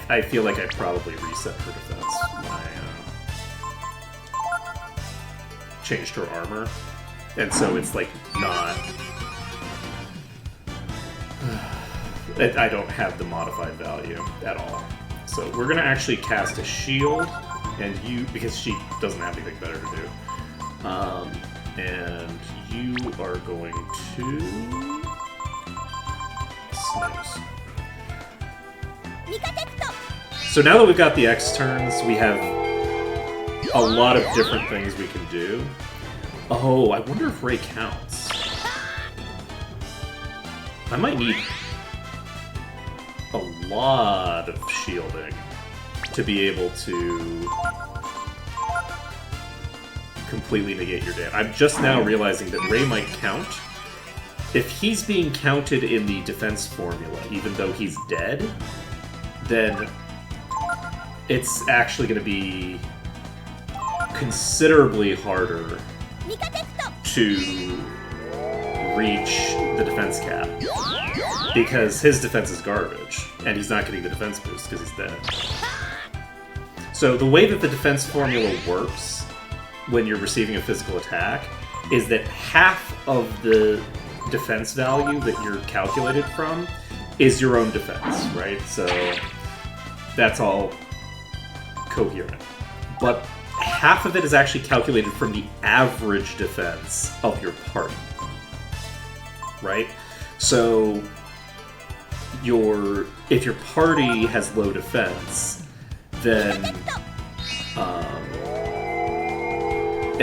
B: I feel like I probably reset her defense when I changed her armor, and so it's like not. I don't have the modified value at all. So we're gonna actually cast a shield, and you, because she doesn't have anything better to do. And you are going to snooze. So now that we've got the X turns, we have a lot of different things we can do. Oh, I wonder if Ray counts. I might need a lot of shielding to be able to completely negate your damage. I'm just now realizing that Ray might count. If he's being counted in the defense formula, even though he's dead, then it's actually going to be considerably harder to reach the defense cap, because his defense is garbage, and he's not getting the defense boost because he's dead. So the way that the defense formula works when you're receiving a physical attack is that half of the defense value that you're calculated from is your own defense, right? So that's all coherent. But half of it is actually calculated from the average defense of your party, right? So if your party has low defense, then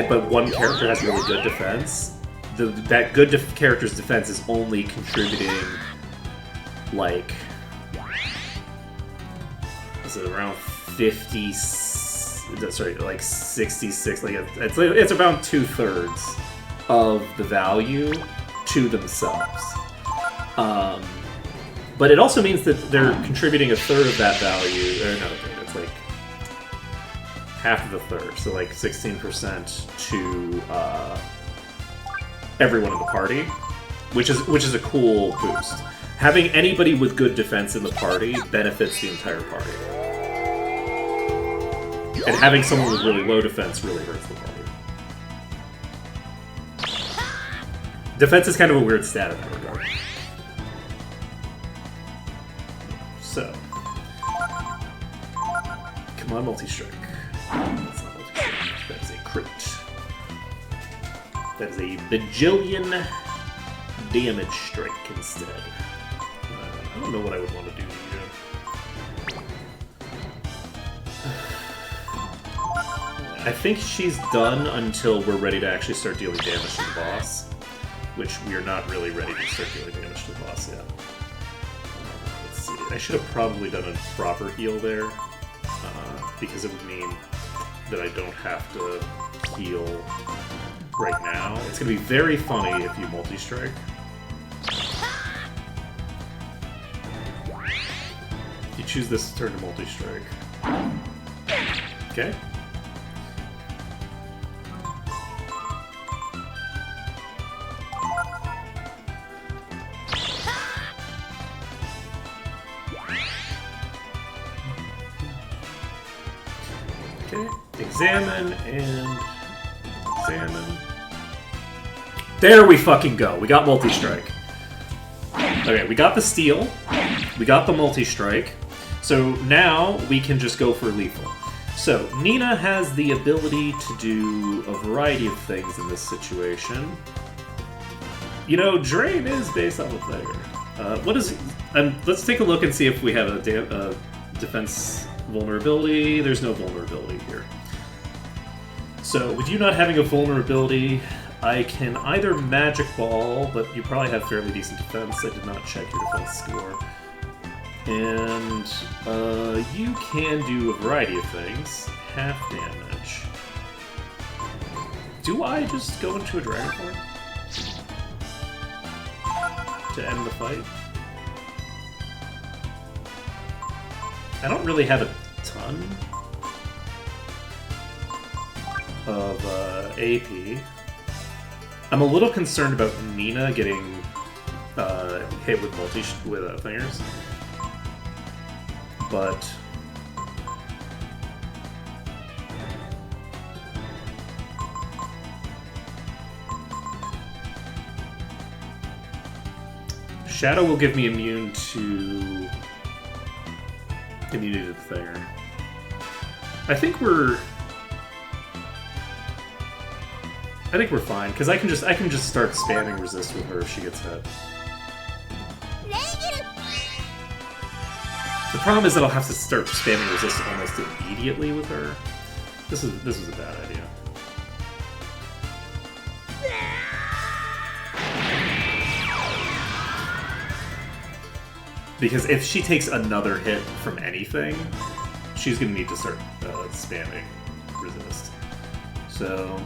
B: but one character has really good defense, that good character's defense is only contributing, like, is it around 50, sorry, like 66, like it's around 2/3 of the value to themselves. But it also means that they're contributing a third of that value, or not a third, it's like half of the third, so like 16% to everyone in the party, which is a cool boost. Having anybody with good defense in the party benefits the entire party. And having someone with really low defense really hurts the party. Defense is kind of a weird stat in that regard. So. Come on, multi-strike. That's not multi-strike. That is a crit. That is a bajillion damage strike instead. I don't know what I would want to do here. I think she's done until we're ready to actually start dealing damage to the boss. Which we are not really ready to start dealing damage to the boss yet. Let's see. I should have probably done a proper heal there. Because it would mean that I don't have to heal right now. It's going to be very funny if you multi-strike. You choose this turn to multi-strike. Okay. Okay, examine and examine. There we fucking go. We got multi-strike. Okay, we got the steal. We got the multi-strike. So now we can just go for lethal. So Nina has the ability to do a variety of things in this situation. You know, Drain is based on the player. What is? Let's take a look and see if we have a defense vulnerability. There's no vulnerability here. So with you not having a vulnerability, I can either Magic Ball, but you probably have fairly decent defense. I did not check your defense score. And you can do a variety of things. Half damage. Do I just go into a Dragon Form to end the fight? I don't really have a ton of AP. I'm a little concerned about Nina getting hit with fingers, but Shadow will give me immunity to the Thinger. I think we're fine because I can just start spamming resist with her if she gets hit. The problem is that I'll have to start spamming resist almost immediately with her. This is a bad idea. Because if she takes another hit from anything, she's going to need to start spamming resist. So,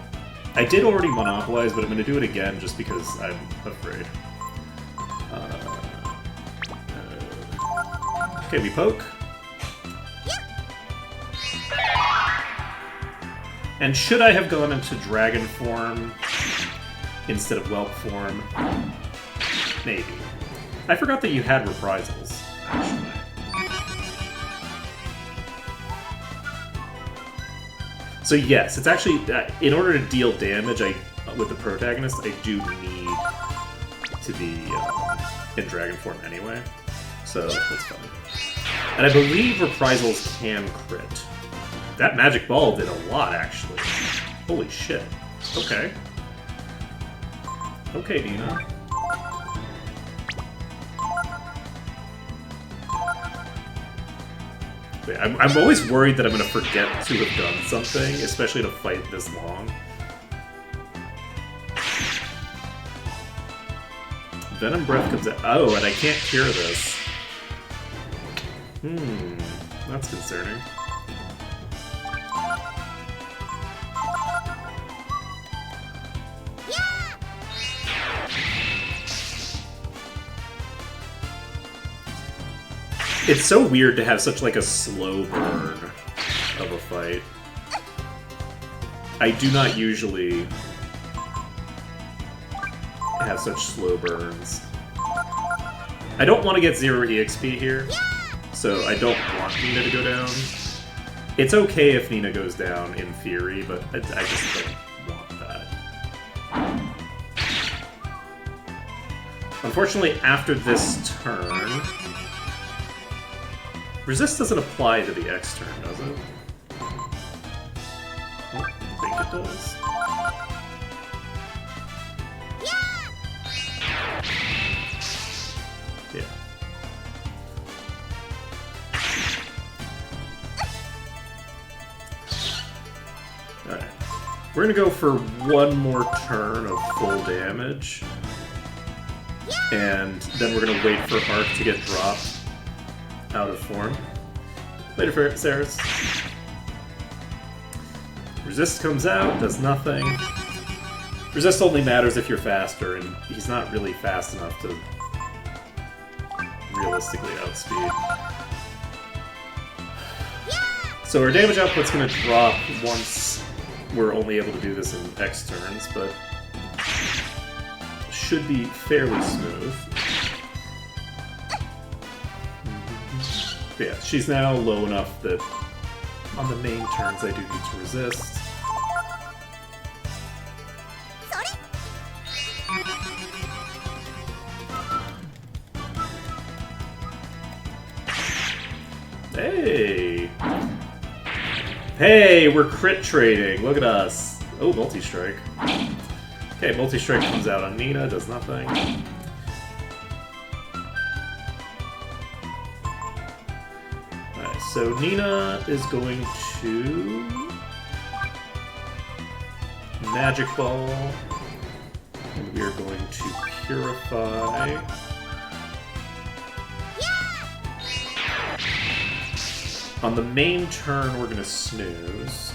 B: I did already monopolize, but I'm going to do it again just because I'm afraid. Okay, we poke. And should I have gone into Dragon form instead of Whelp form? Maybe. I forgot that you had reprisals, actually. So yes, it's actually, in order to deal damage with the protagonist, I do need to be in Dragon form anyway. So, that's fine. And I believe reprisals can crit. That Magic Ball did a lot, actually. Holy shit. Okay. Okay, Nina. Wait, I'm always worried that I'm going to forget to have done something, especially in a fight this long. Venom Breath comes out. Oh, and I can't cure this. That's concerning. It's so weird to have such like a slow burn of a fight. I do not usually have such slow burns. I don't want to get 0 EXP here, so I don't want Nina to go down. It's okay if Nina goes down in theory, but I just don't want that. Unfortunately, after this turn, resist doesn't apply to the X turn, does it? I think it does. Yeah. Alright. We're gonna go for one more turn of full damage. And then we're gonna wait for Arc to get dropped out of form. Later, Ceres. Resist comes out, does nothing. Resist only matters if you're faster, and he's not really fast enough to realistically outspeed. So our damage output's gonna drop once we're only able to do this in X turns, but should be fairly smooth. But yeah, she's now low enough that on the main turns I do need to resist. Hey! Hey, we're crit trading. Look at us. Oh, multi-strike. Okay, multi-strike comes out on Nina, does nothing. Alright, so Nina is going to Magic Ball, and we are going to Purify. On the main turn, we're going to snooze.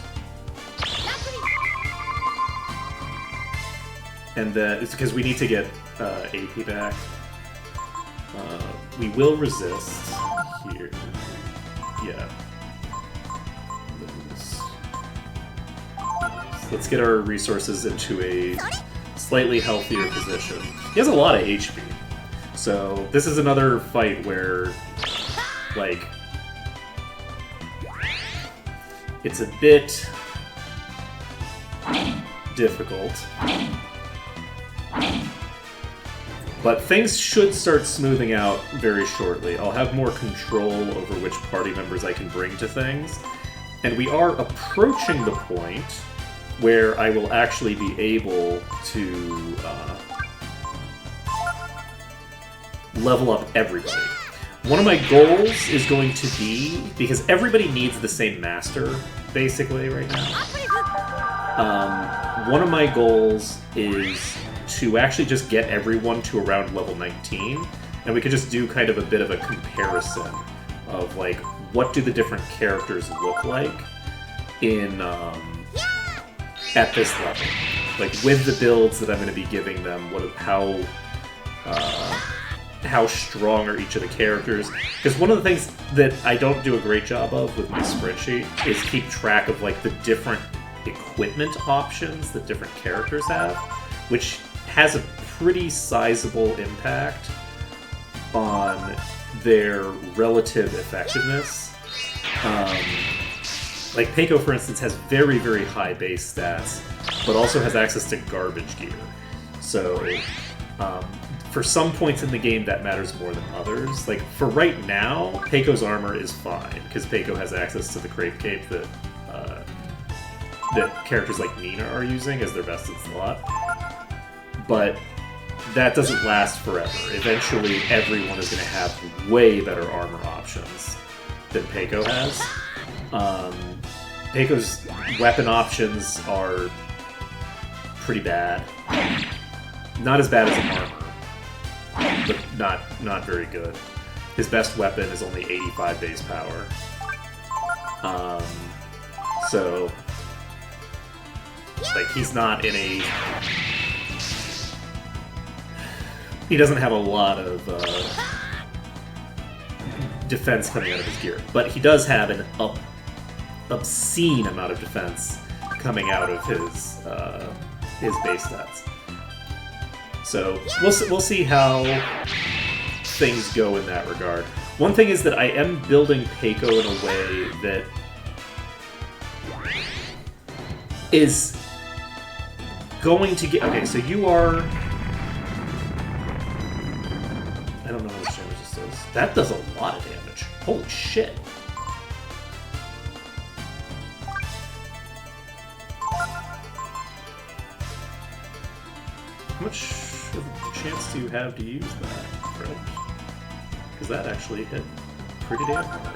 B: And then, it's because we need to get AP back. We will resist here. Yeah. Let's get our resources into a slightly healthier position. He has a lot of HP. So, this is another fight where, like, it's a bit difficult. But things should start smoothing out very shortly. I'll have more control over which party members I can bring to things. And we are approaching the point where I will actually be able to level up everybody. One of my goals is going to be, because everybody needs the same master, basically, right now. One of my goals is to actually just get everyone to around level 19, and we could just do kind of a bit of a comparison of, like, what do the different characters look like in, at this level. Like, with the builds that I'm going to be giving them, how strong are each of the characters. Because one of the things that I don't do a great job of with my spreadsheet is keep track of, like, the different equipment options that different characters have, which has a pretty sizable impact on their relative effectiveness. Like, Peiko, for instance, has very, very high base stats, but also has access to garbage gear. So, for some points in the game, that matters more than others. Like, for right now, Peiko's armor is fine, because Peiko has access to the Crepe Cape that characters like Nina are using as their best in slot. But that doesn't last forever. Eventually, everyone is going to have way better armor options than Peiko has. Peiko's weapon options are pretty bad. Not as bad as armor, but not very good. His best weapon is only 85 base power. So, like, he's not in a... He doesn't have a lot of defense coming out of his gear, but he does have an obscene amount of defense coming out of his base stats. So we'll see how things go in that regard. One thing is that I am building Peiko in a way that is going to get... Okay, so you are... I don't know how much damage this does. That does a lot of damage. Holy shit. How much of a chance do you have to use that, Fred? Because that actually hit pretty damn hard.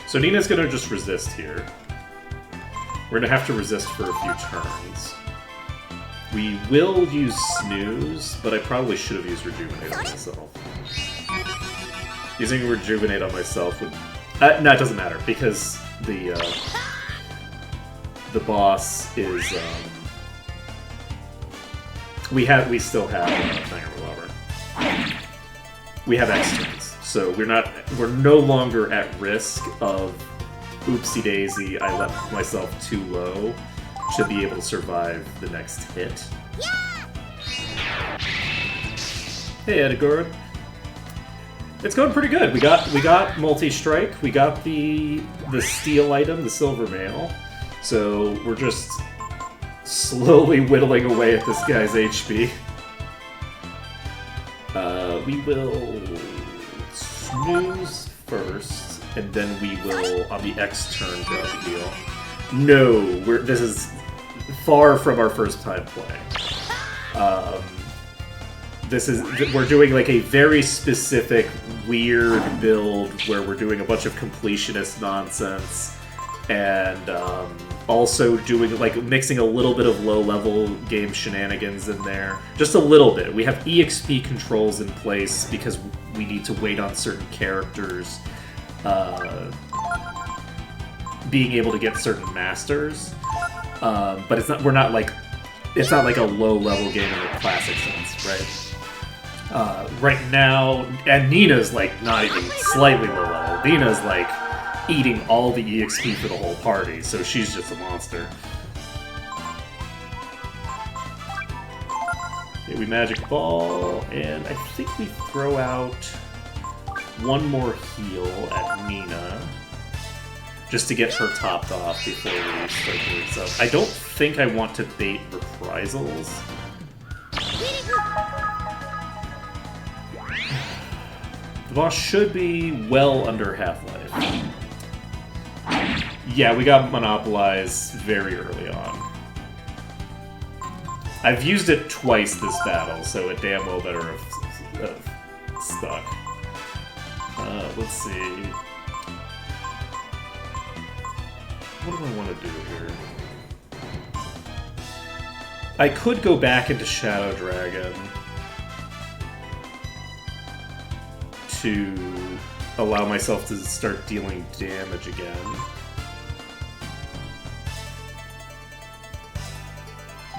B: So Nina's gonna just resist here. We're gonna have to resist for a few turns. We will use Snooze, but I probably should have used Rejuvenate on myself. Using Rejuvenate on myself would... no, it doesn't matter, because the boss is... we still have... we have X turns. So we're no longer at risk of oopsie daisy, I left myself too low to be able to survive the next hit. Yeah! Hey Edgar. It's going pretty good. We got multi-strike, we got the steel item, the silver mail. So we're just slowly whittling away at this guy's HP. We will Snooze first, and then we will, on the X turn, grab the heal. No, this is far from our first time playing. We're doing like a very specific, weird build where we're doing a bunch of completionist nonsense, and also doing like mixing a little bit of low-level game shenanigans in there. Just a little bit. We have EXP controls in place because we need to wait on certain characters being able to get certain masters. But it's not like a low-level game in the classic sense, right? Right now, and Nina's like not even slightly low-level. Nina's like eating all the EXP for the whole party, so she's just a monster. Okay, we Magic Ball, and I think we throw out one more heal at Nina, just to get her topped off before we start doing stuff. I don't think I want to bait reprisals. The boss should be well under half-life. Yeah, we got Monopolize very early on. I've used it twice this battle, so it damn well better have stuck. Let's see. What do I want to do here? I could go back into Shadow Dragon to allow myself to start dealing damage again.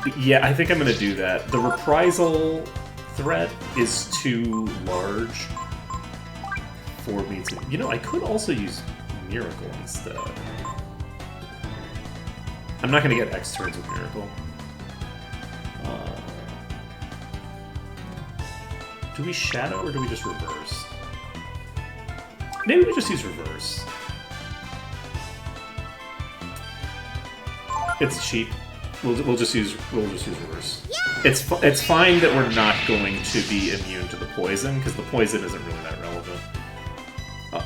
B: But yeah, I think I'm going to do that. The reprisal threat is too large for me to... You know, I could also use Miracle instead. I'm not going to get X turns with Miracle. Do we Shadow or do we just Reverse? Maybe we just use Reverse. It's cheap. We'll just use Reverse. It's fine that we're not going to be immune to the poison, because the poison isn't really that relevant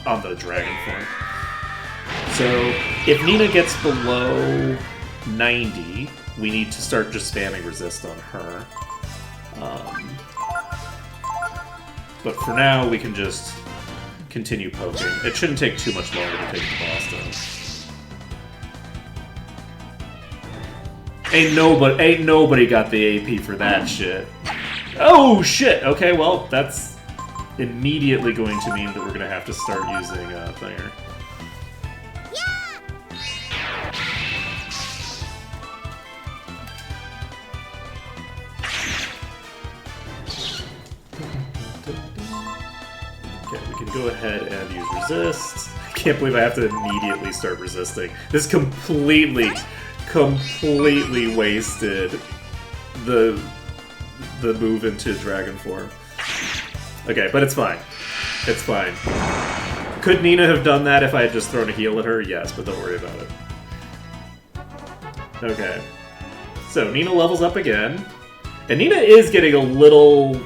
B: on the dragon form. So if Nina gets below 90, we need to start just spamming resist on her. But for now, we can just continue poking. It shouldn't take too much longer to take the boss down. Ain't nobody got the AP for that shit. Oh shit! Okay, well, that's immediately going to mean that we're gonna have to start using Thinger. Okay, we can go ahead and use resist. I can't believe I have to immediately start resisting. This completely wasted the move into dragon form. Okay, but it's fine. It's fine. Could Nina have done that if I had just thrown a heal at her? Yes, but don't worry about it. Okay. So Nina levels up again. And Nina is getting a little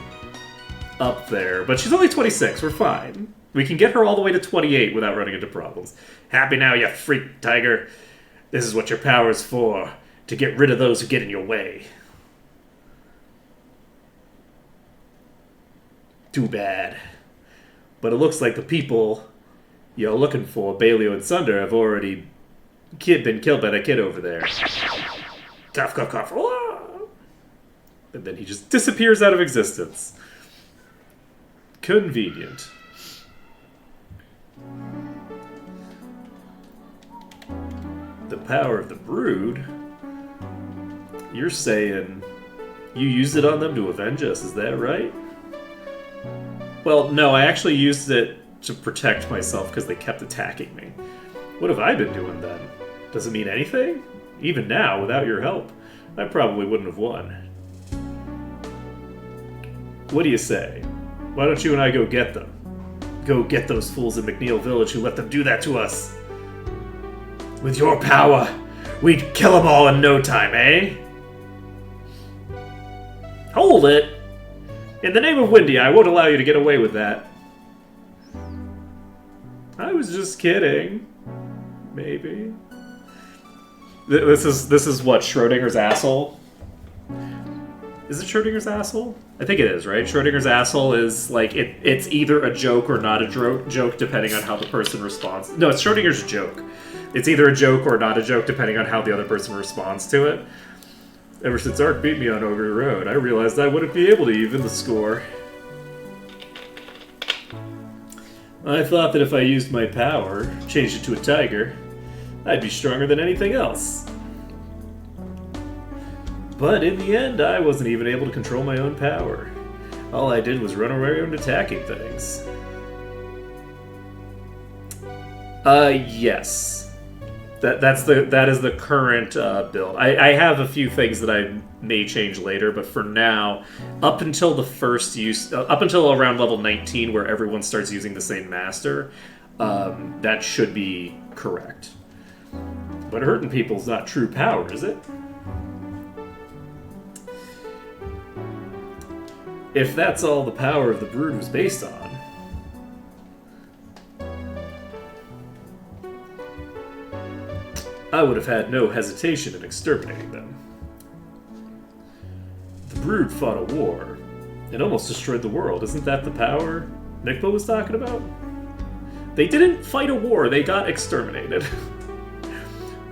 B: up there, but she's only 26. We're fine. We can get her all the way to 28 without running into problems. Happy now, you freak tiger. This is what your power is for. To get rid of those who get in your way. Too bad. But it looks like the people you're looking for, Baleo and Sunder, have already been killed by that kid over there. Cough, cough, cough. And then he just disappears out of existence. Convenient. The power of the brood? You're saying you used it on them to avenge us, is that right? Well, no, I actually used it to protect myself because they kept attacking me. What have I been doing then? Does it mean anything? Even now, without your help, I probably wouldn't have won. What do you say? Why don't you and I go get them? Go get those fools in McNeil Village who let them do that to us. With your power, we'd kill them all in no time, eh? Hold it! In the name of Windy, I won't allow you to get away with that. I was just kidding. Maybe. This is what, Schrodinger's asshole? Is it Schrodinger's asshole? I think it is, right? Schrodinger's asshole is like it's either a joke or not a joke depending on how the person responds. No, it's Schrodinger's joke. It's either a joke or not a joke depending on how the other person responds to it. Ever since Ark beat me on Ogre Road, I realized I wouldn't be able to even the score. I thought that if I used my power, changed it to a tiger, I'd be stronger than anything else. But in the end, I wasn't even able to control my own power. All I did was run around attacking things. Yes. That is the current build. I have a few things that I may change later, but for now, up until the first use, up until around level 19, where everyone starts using the same master, that should be correct. But hurting people's not true power, is it? If that's all the power of the brood was based on, I would have had no hesitation in exterminating them. The brood fought a war and almost destroyed the world. Isn't that the power Nickbo was talking about? They didn't fight a war, they got exterminated.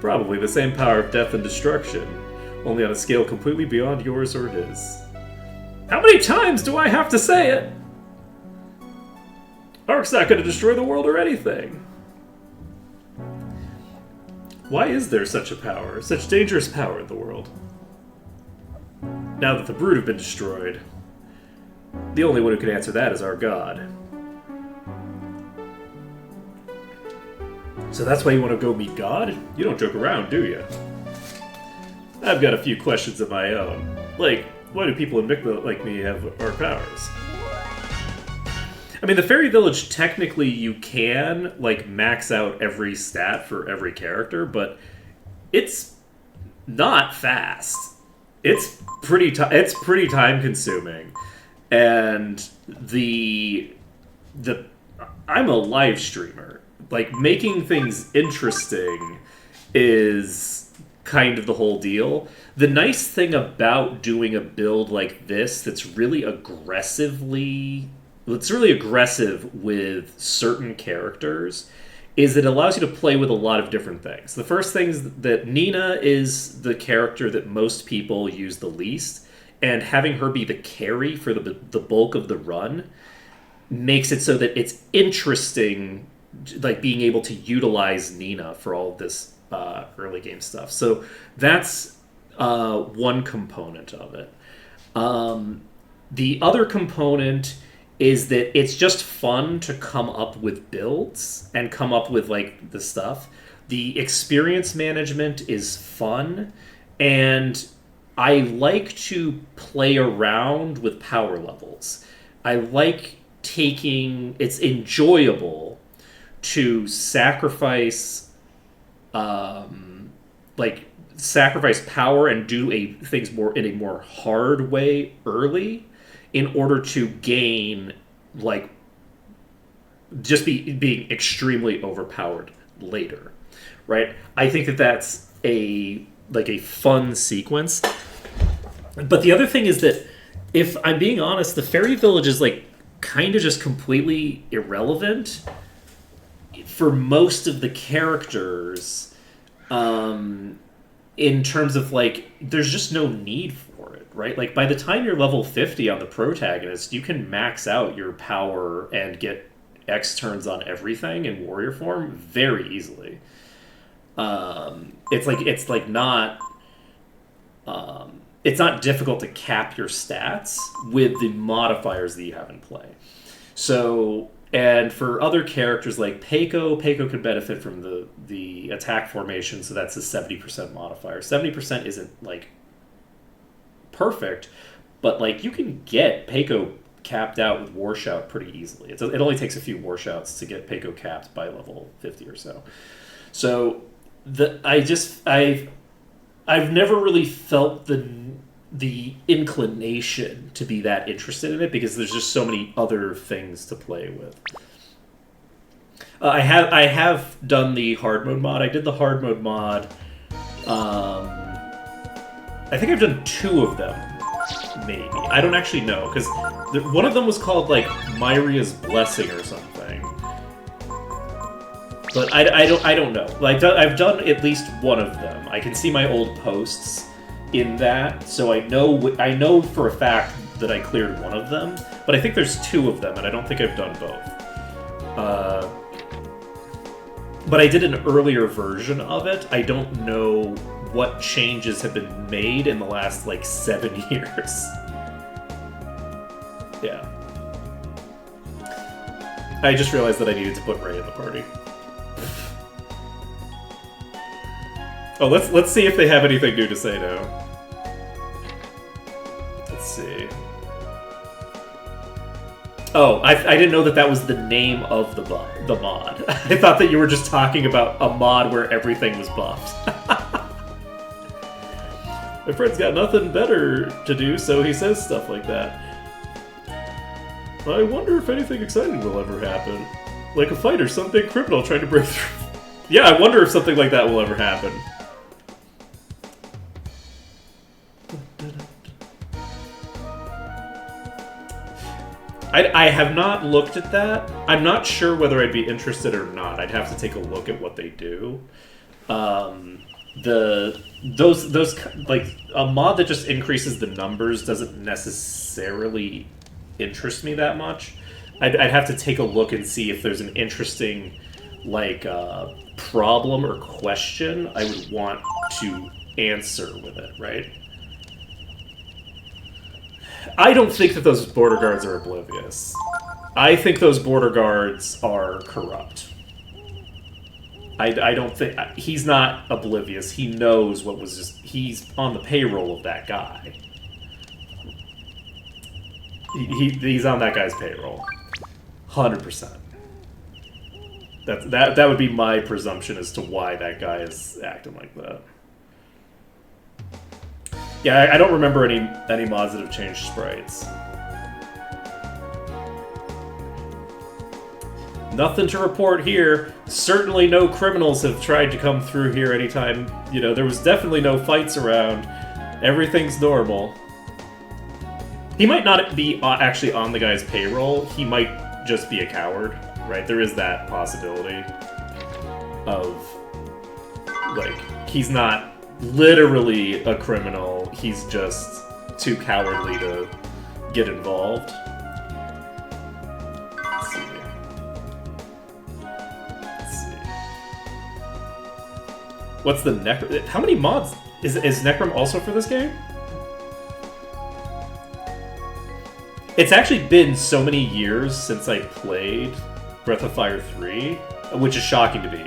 B: Probably the same power of death and destruction, only on a scale completely beyond yours or his. How many times do I have to say it? Ark's not going to destroy the world or anything. Why is there such a power, such dangerous power in the world? Now that the brood have been destroyed, the only one who can answer that is our god. So that's why you want to go meet God? You don't joke around, do you? I've got a few questions of my own. Like, why do people in Mikvah like me have our powers? I mean, the Fairy Village, technically you can, like, max out every stat for every character, but it's not fast. It's pretty time-consuming. And I'm a live streamer. Like, making things interesting is kind of the whole deal. The nice thing about doing a build like this that's really aggressive with certain characters is it allows you to play with a lot of different things. The first thing is that Nina is the character that most people use the least, and having her be the carry for the bulk of the run makes it so that it's interesting, like being able to utilize Nina for all of this early game stuff. So that's one component of it. The other component is that it's just fun to come up with builds and come up with, like, the stuff. The experience management is fun, and I like to play around with power levels. I like taking. It's enjoyable to sacrifice, like sacrifice power and do things more in a more hard way early, in order to gain like just being extremely overpowered later, right? I think that that's a fun sequence. But the other thing is that, if I'm being honest, the fairy village is like kind of just completely irrelevant for most of the characters, in terms of like there's just no need for it, right? Like by the time you're level 50 on the protagonist, you can max out your power and get X turns on everything in warrior form very easily. It's not difficult to cap your stats with the modifiers that you have in play. So, and for other characters like Peiko could benefit from the attack formation, so that's a 70% modifier. 70% isn't like perfect, but like you can get Peiko capped out with War Shout pretty easily. It only takes a few War Shouts to get Peiko capped by level 50 or so. So I've never really felt the inclination to be that interested in it, because there's just so many other things to play with. I have done the hard mode mod. I did the hard mode mod. I think I've done 2 of them, maybe. I don't actually know, because one of them was called like Myria's Blessing or something. But I don't know. Like I've done at least one of them. I can see my old posts in that, so I know for a fact that I cleared one of them. But I think there's 2 of them, and I don't think I've done both. But I did an earlier version of it. I don't know what changes have been made in the last like 7 years. Yeah. I just realized that I needed to put Ray in the party. Oh, let's see if they have anything new to say now. Let's see. Oh, I didn't know that was the name of the mod. I thought that you were just talking about a mod where everything was buffed. My friend's got nothing better to do, so he says stuff like that. I wonder if anything exciting will ever happen. Like a fight or some big criminal trying to break through. Yeah, I wonder if something like that will ever happen. I have not looked at that. I'm not sure whether I'd be interested or not. I'd have to take a look at what they do. Those like a mod that just increases the numbers doesn't necessarily interest me that much. I'd have to take a look and see if there's an interesting like problem or question I would want to answer with it, right? I don't think that those border guards are oblivious. I think those border guards are corrupt. I don't think... He's not oblivious. He knows what was just... He's on the payroll of that guy. He's on that guy's payroll. 100%. That would be my presumption as to why that guy is acting like that. Yeah, I don't remember any mods that have changed sprites. Nothing to report here. Certainly no criminals have tried to come through here anytime. You know, there was definitely no fights around. Everything's normal. He might not be actually on the guy's payroll. He might just be a coward, right? There is that possibility of, like, he's not literally a criminal, he's just too cowardly to get involved. Let's see. What's the Necrom? How many mods? Is Necrom also for this game? It's actually been so many years since I played Breath of Fire 3, which is shocking to me.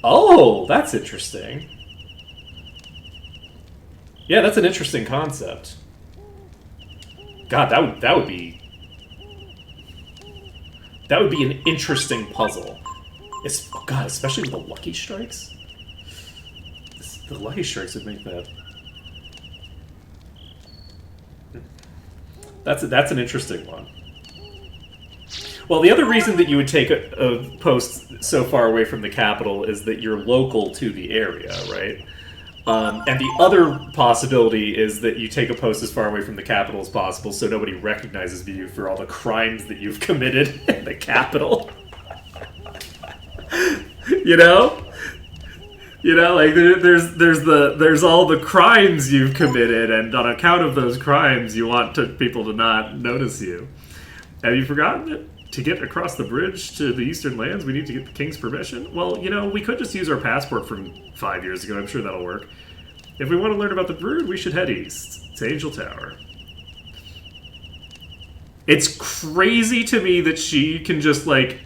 B: Oh, that's interesting. Yeah, that's an interesting concept. God, that would be an interesting puzzle. Oh God, especially with the Lucky Strikes. The Lucky Strikes would make that. That's an interesting one. Well, the other reason that you would take a post so far away from the capital is that you're local to the area, right? And the other possibility is that you take a post as far away from the capital as possible so nobody recognizes you for all the crimes that you've committed in the capital. You know? You know, like there's all the crimes you've committed, and on account of those crimes, you want people to not notice you. Have you forgotten it? To get across the bridge to the Eastern Lands, we need to get the King's permission? Well, you know, we could just use our passport from 5 years ago. I'm sure that'll work. If we want to learn about the Brood, we should head east to Angel Tower. It's crazy to me that she can just, like,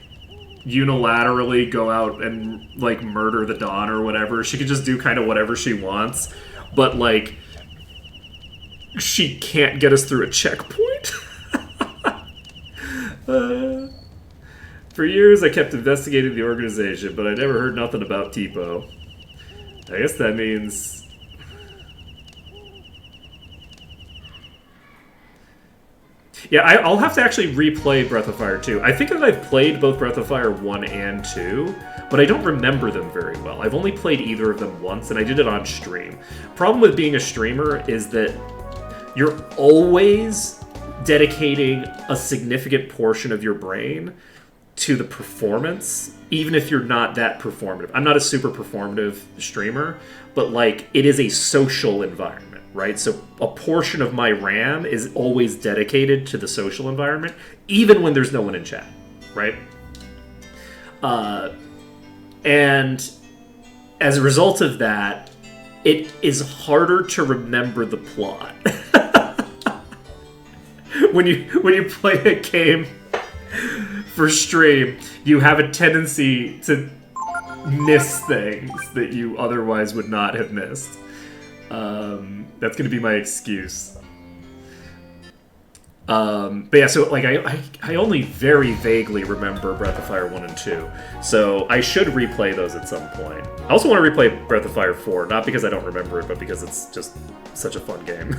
B: unilaterally go out and, like, murder the Dawn or whatever. She can just do kind of whatever she wants. But, like, she can't get us through a checkpoint? For years, I kept investigating the organization, but I never heard nothing about Tipo. I guess that means... Yeah, I'll have to actually replay Breath of Fire 2. I think that I've played both Breath of Fire 1 and 2, but I don't remember them very well. I've only played either of them once, and I did it on stream. Problem with being a streamer is that you're always dedicating a significant portion of your brain to the performance, even if you're not that performative. I'm not a super performative streamer, but like it is a social environment, right? So a portion of my RAM is always dedicated to the social environment, even when there's no one in chat, right? And as a result of that, it is harder to remember the plot. When you play a game for stream, you have a tendency to miss things that you otherwise would not have missed. That's going to be my excuse. But yeah, so like I only very vaguely remember Breath of Fire 1 and 2, so I should replay those at some point. I also want to replay Breath of Fire 4, not because I don't remember it, but because it's just such a fun game.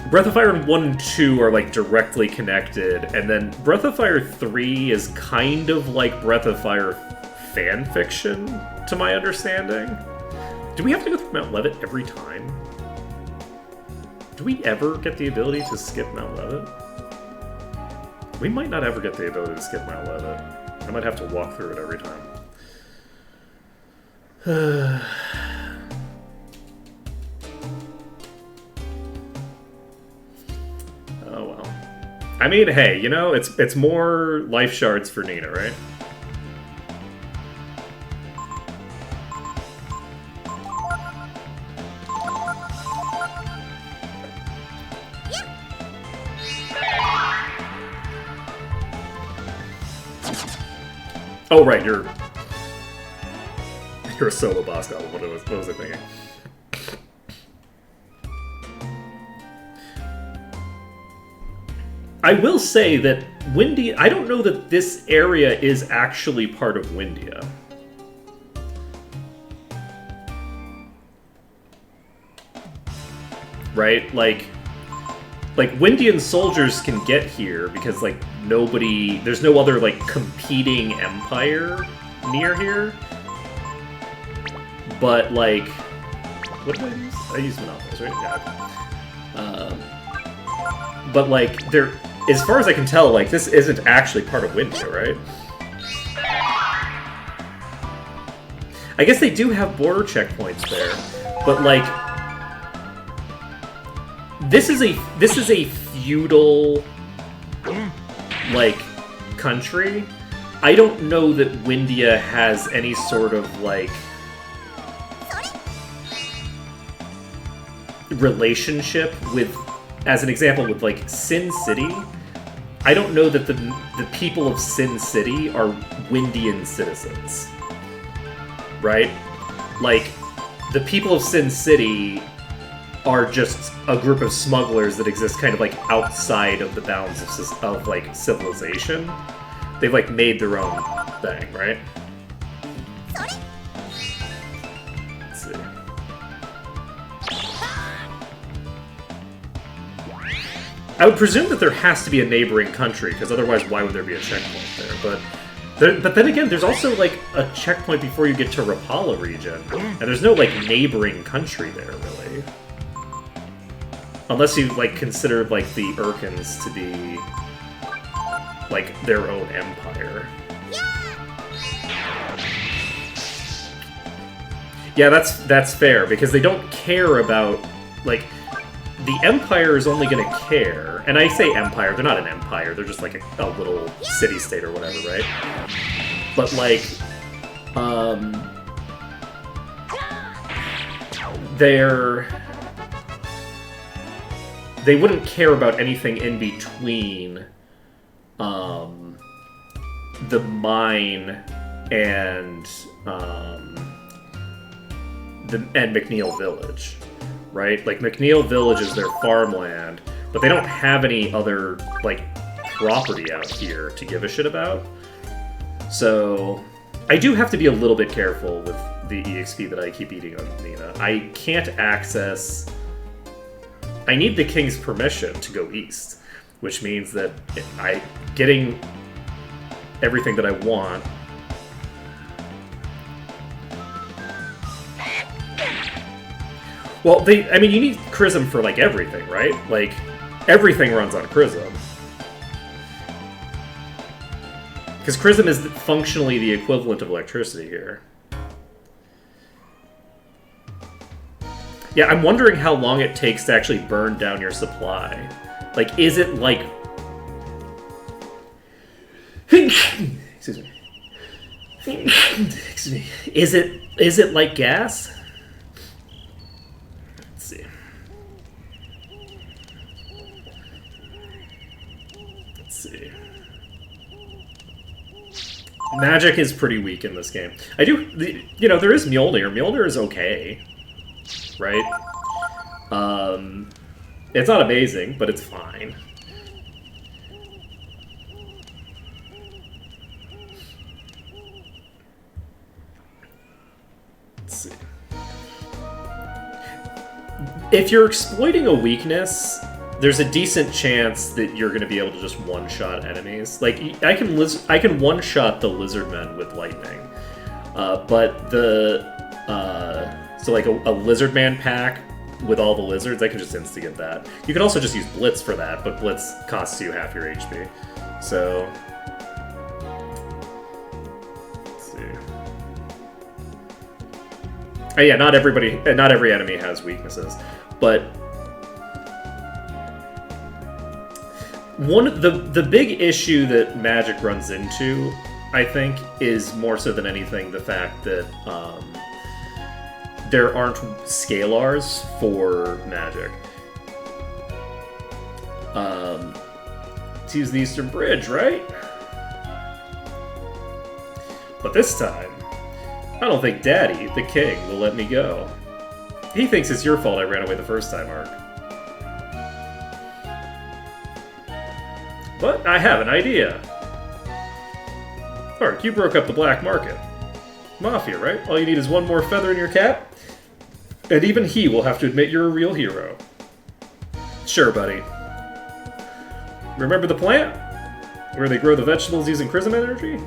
B: Breath of Fire 1 and 2 are, like, directly connected, and then Breath of Fire 3 is kind of like Breath of Fire fanfiction, to my understanding. Do we have to go through Mount Levitt every time? Do we ever get the ability to skip Mount Levitt? We might not ever get the ability to skip Mount Levitt. I might have to walk through it every time. Oh well. I mean, hey, you know, it's more life shards for Nina, right? Oh right, you're a solo boss goblin. What was I thinking? I will say that Windia... I don't know that this area is actually part of Windia. Right? Like Windian soldiers can get here because, like, nobody... There's no other, like, competing empire near here. But, like... What did I use? I used Monopolis, right? Yeah. But, like, there... As far as I can tell, like, this isn't actually part of Windia, right? I guess they do have border checkpoints there, but, like, this is a feudal, like, country. I don't know that Windia has any sort of, like, relationship with, as an example, with, like, Sin City. I don't know that the people of Sin City are Windian citizens. Right? Like, the people of Sin City are just a group of smugglers that exist kind of like outside of the bounds of like civilization. They've like made their own thing, right? Let's see. I would presume that there has to be a neighboring country, because otherwise why would there be a checkpoint there? But then again, there's also like a checkpoint before you get to Rapala region, and there's no like neighboring country there really. Unless you like consider like the Urkins to be like their own empire. Yeah, that's fair, because they don't care about like the Empire is only gonna care, and I say empire, they're not an empire, they're just like a little city-state or whatever, right? But like, they wouldn't care about anything in between the mine and McNeil Village, right? Like, McNeil Village is their farmland, but they don't have any other, like, property out here to give a shit about. So, I do have to be a little bit careful with the EXP that I keep eating on Nina. I can't access... I need the king's permission to go east, which means that getting everything that I want... Well, I mean, you need Chrism for, like, everything, right? Like, everything runs on Chrism. Because Chrism is functionally the equivalent of electricity here. Yeah, I'm wondering how long it takes to actually burn down your supply. Like, is it like... Excuse me. Excuse me. Is it like gas? Let's see. Let's see. Magic is pretty weak in this game. You know, there is Mjolnir. Mjolnir is okay. Right? It's not amazing, but it's fine. Let's see. If you're exploiting a weakness, there's a decent chance that you're going to be able to just one-shot enemies. Like, I can one-shot the Lizardmen with lightning. But so like a Lizardman pack with all the lizards, I can just insta-get that. You can also just use Blitz for that, but Blitz costs you half your HP. So... Let's see. Oh yeah, not every enemy has weaknesses. But... The big issue that Magic runs into, I think, is more so than anything the fact that there aren't scalars for Magic. Let's use the Eastern Bridge, right? But this time, I don't think Daddy, the king, will let me go. He thinks it's your fault I ran away the first time, Ark. But I have an idea. Ark, you broke up the black market. Mafia, right? All you need is one more feather in your cap, and even he will have to admit you're a real hero. Sure, buddy. Remember the plant? Where they grow the vegetables using Chrism energy?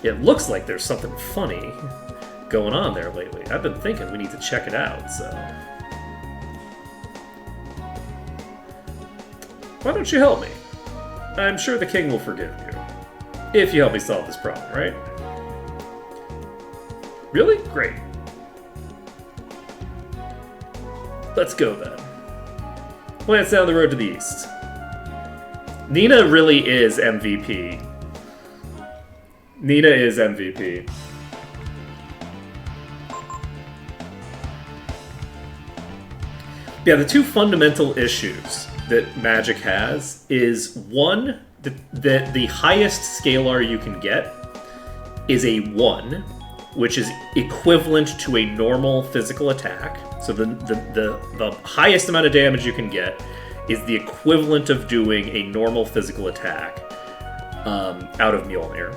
B: It looks like there's something funny going on there lately. I've been thinking we need to check it out, so... Why don't you help me? I'm sure the king will forgive you. If you help me solve this problem, right? Really? Great. Let's go then. Plants down the road to the east. Nina really is MVP. Nina is MVP. Yeah, the two fundamental issues that magic has is one, the highest scalar you can get is a 1, which is equivalent to a normal physical attack. So the highest amount of damage you can get is the equivalent of doing a normal physical attack out of Mjolnir.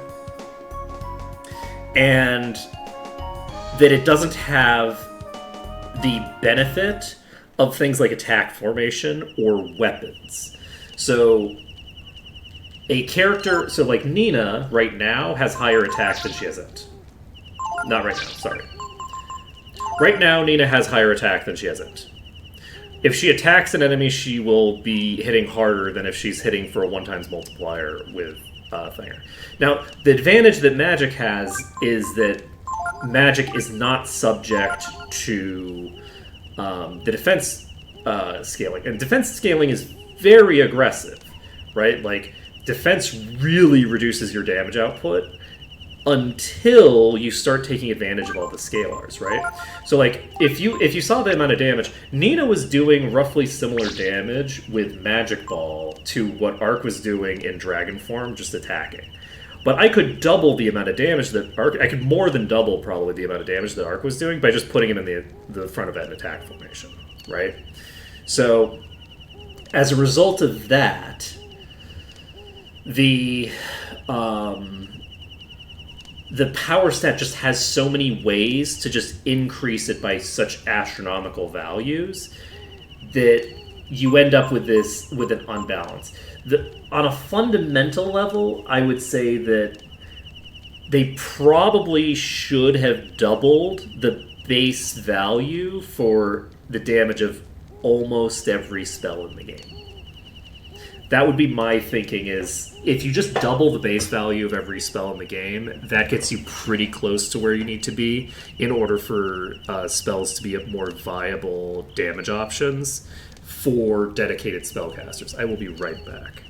B: And that it doesn't have the benefit of things like attack formation or weapons. So a character, so like Nina right now has higher attack than she has it. Not right now, sorry. Right now, Nina has higher attack than she has it. If she attacks an enemy, she will be hitting harder than if she's hitting for a 1x multiplier with Thinger. Now, the advantage that magic has is that magic is not subject to the defense scaling. And defense scaling is very aggressive, right? Like, defense really reduces your damage output until you start taking advantage of all the scalars, right? So, like, if you saw the amount of damage, Nina was doing roughly similar damage with Magic Ball to what Arc was doing in Dragon form, just attacking. But I could double the amount of damage that Arc... I could more than double, probably, the amount of damage that Arc was doing by just putting him in the front of that attack formation, right? So, as a result of that, the power stat just has so many ways to just increase it by such astronomical values that you end up with an unbalance. On a fundamental level, I would say that they probably should have doubled the base value for the damage of almost every spell in the game. That would be my thinking, is if you just double the base value of every spell in the game, that gets you pretty close to where you need to be in order for spells to be more viable damage options for dedicated spellcasters. I will be right back.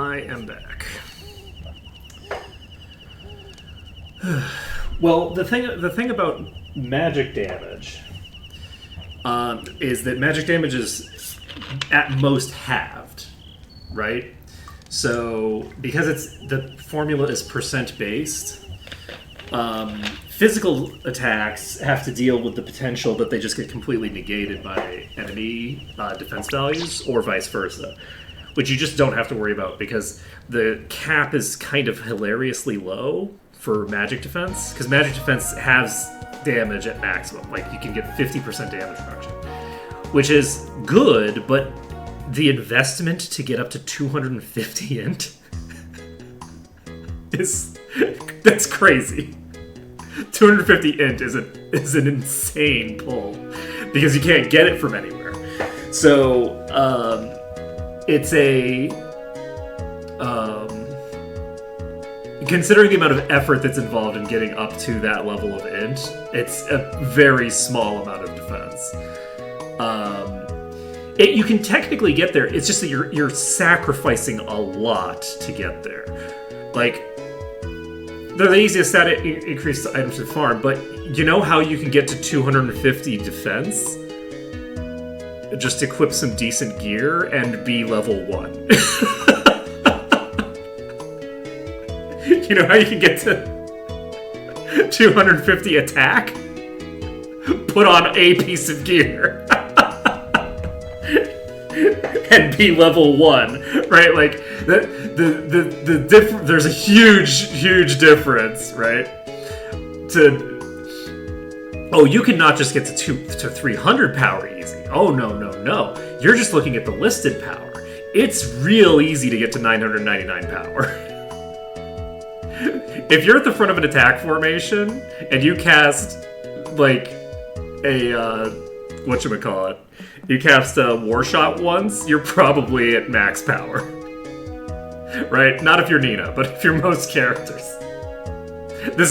C: I am back.
B: Well, the thing about magic damage is that magic damage is at most halved, right? So because the formula is percent based, physical attacks have to deal with the potential that they just get completely negated by enemy defense values, or vice versa, which you just don't have to worry about because the cap is kind of hilariously low for magic defense, because magic defense has damage at maximum. Like, you can get 50% damage reduction, which is good, but the investment to get up to 250 int that's crazy. 250 int is an insane pull because you can't get it from anywhere. So it's a considering the amount of effort that's involved in getting up to that level of int, it's a very small amount of defense. You can technically get there. It's just that you're sacrificing a lot to get there. Like, they're the easiest stat increase items to farm, but you know how you can get to 250 defense? Just equip some decent gear and be level 1. You know how you can get to 250 attack? Put on a piece of gear. And be level 1, right? Like, there's a huge difference, right? You can not just get to 300 power easy. Oh, no. You're just looking at the listed power. It's real easy to get to 999 power. If you're at the front of an attack formation and you cast, like, a, whatchamacallit, you cast a War Shot once, you're probably at max power. Right? Not if you're Nina, but if you're most characters. This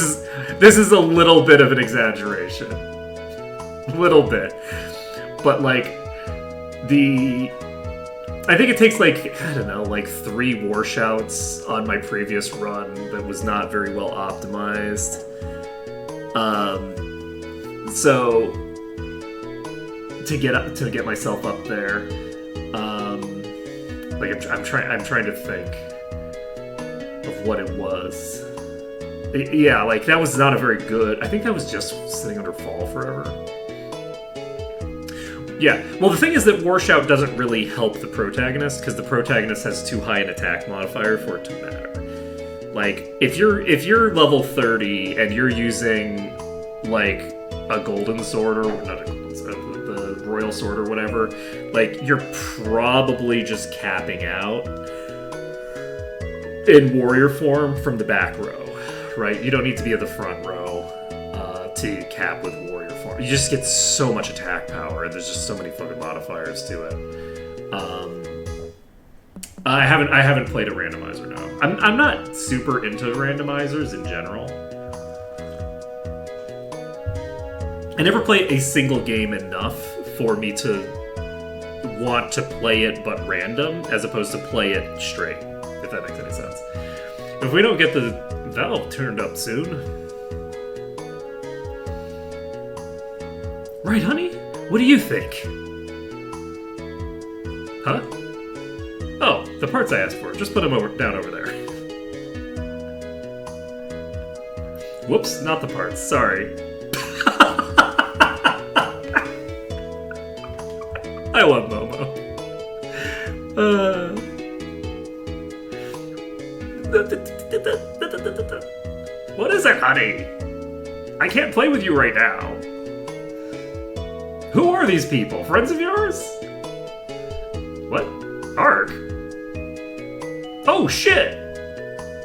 B: is a little bit of an exaggeration. Little bit. But, like, I think it takes, like, I don't know, like 3 War Shouts on my previous run that was not very well optimized. So to get myself up there, like I'm trying to think of what it was. Yeah, like that was not a very good. I think that was just sitting under Fall Forever. Yeah, well, the thing is that War Shout doesn't really help the protagonist because the protagonist has too high an attack modifier for it to matter. Like, if you're level 30 and you're using like a golden sword or not a golden sword, the royal sword or whatever, like you're probably just capping out in warrior form from the back row, right? You don't need to be at the front row to cap with warrior form. You just get so much attack power. There's just so many fucking modifiers to it. I haven't played a randomizer. No, I'm not super into randomizers in general. I never play a single game enough for me to want to play it but random, as opposed to play it straight, if that makes any sense. If we don't get the valve turned up soon... Right, honey? What do you think? Huh? Oh, the parts I asked for. Just put them down over there. Whoops, not the parts. Sorry. I love Momo. What is it, honey? I can't play with you right now. Who are these people? Friends of yours? What? Ark? Oh, shit!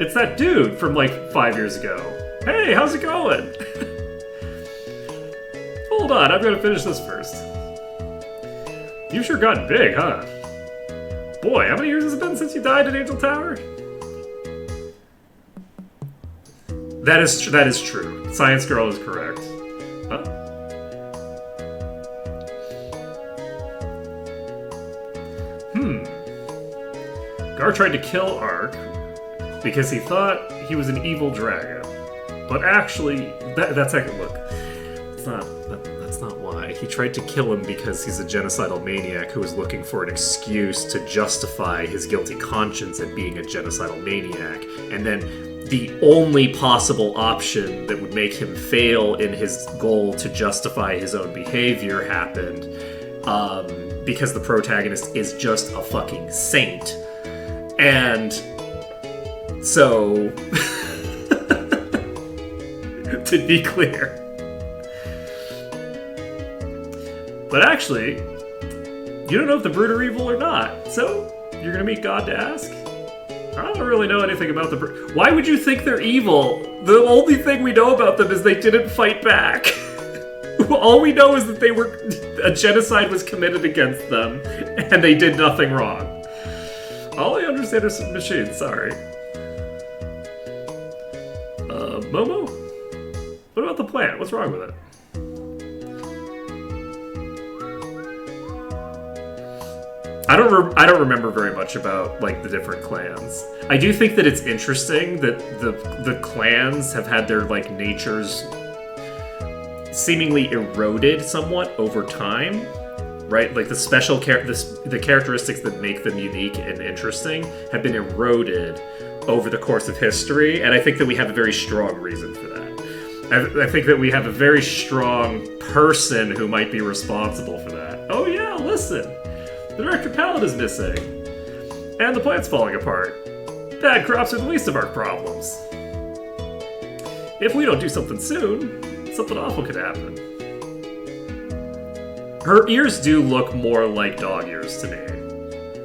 B: It's that dude from, like, 5 years ago. Hey, how's it going? Hold on, I've got to finish this first. You've sure gotten big, huh? Boy, how many years has it been since you died in Angel Tower? That is true. Science Girl is correct. Huh?
C: Gar tried to kill Ark because he thought he was an evil dragon. But actually, that's actually, look, that's not why. He tried to kill him because he's a genocidal maniac who was looking for an excuse to justify his guilty conscience at being a genocidal maniac. And then the only possible option that would make him fail in his goal to justify his own behavior happened because the protagonist is just a fucking saint. And so, to be clear. But actually, you don't know if the Brood are evil or not, so you're gonna meet God to ask? I don't really know anything about the Brood. Why would you think they're evil? The only thing we know about them is they didn't fight back. All we know is that a genocide was committed against them, and they did nothing wrong. All I understand are some machines, sorry. Momo? What about the plant? What's wrong with it? I don't remember very much about like the different clans. I do think that it's interesting that the clans have had their like natures seemingly eroded somewhat over time, right? Like the characteristics that make them unique and interesting have been eroded over the course of history, and I think that we have a very strong reason for that. I think that we have a very strong person who might be responsible for that. Oh yeah, listen! The Director Palette is missing! And the plant's falling apart. Bad crops are the least of our problems. If we don't do something soon, something awful could happen. Her ears do look more like dog ears to me.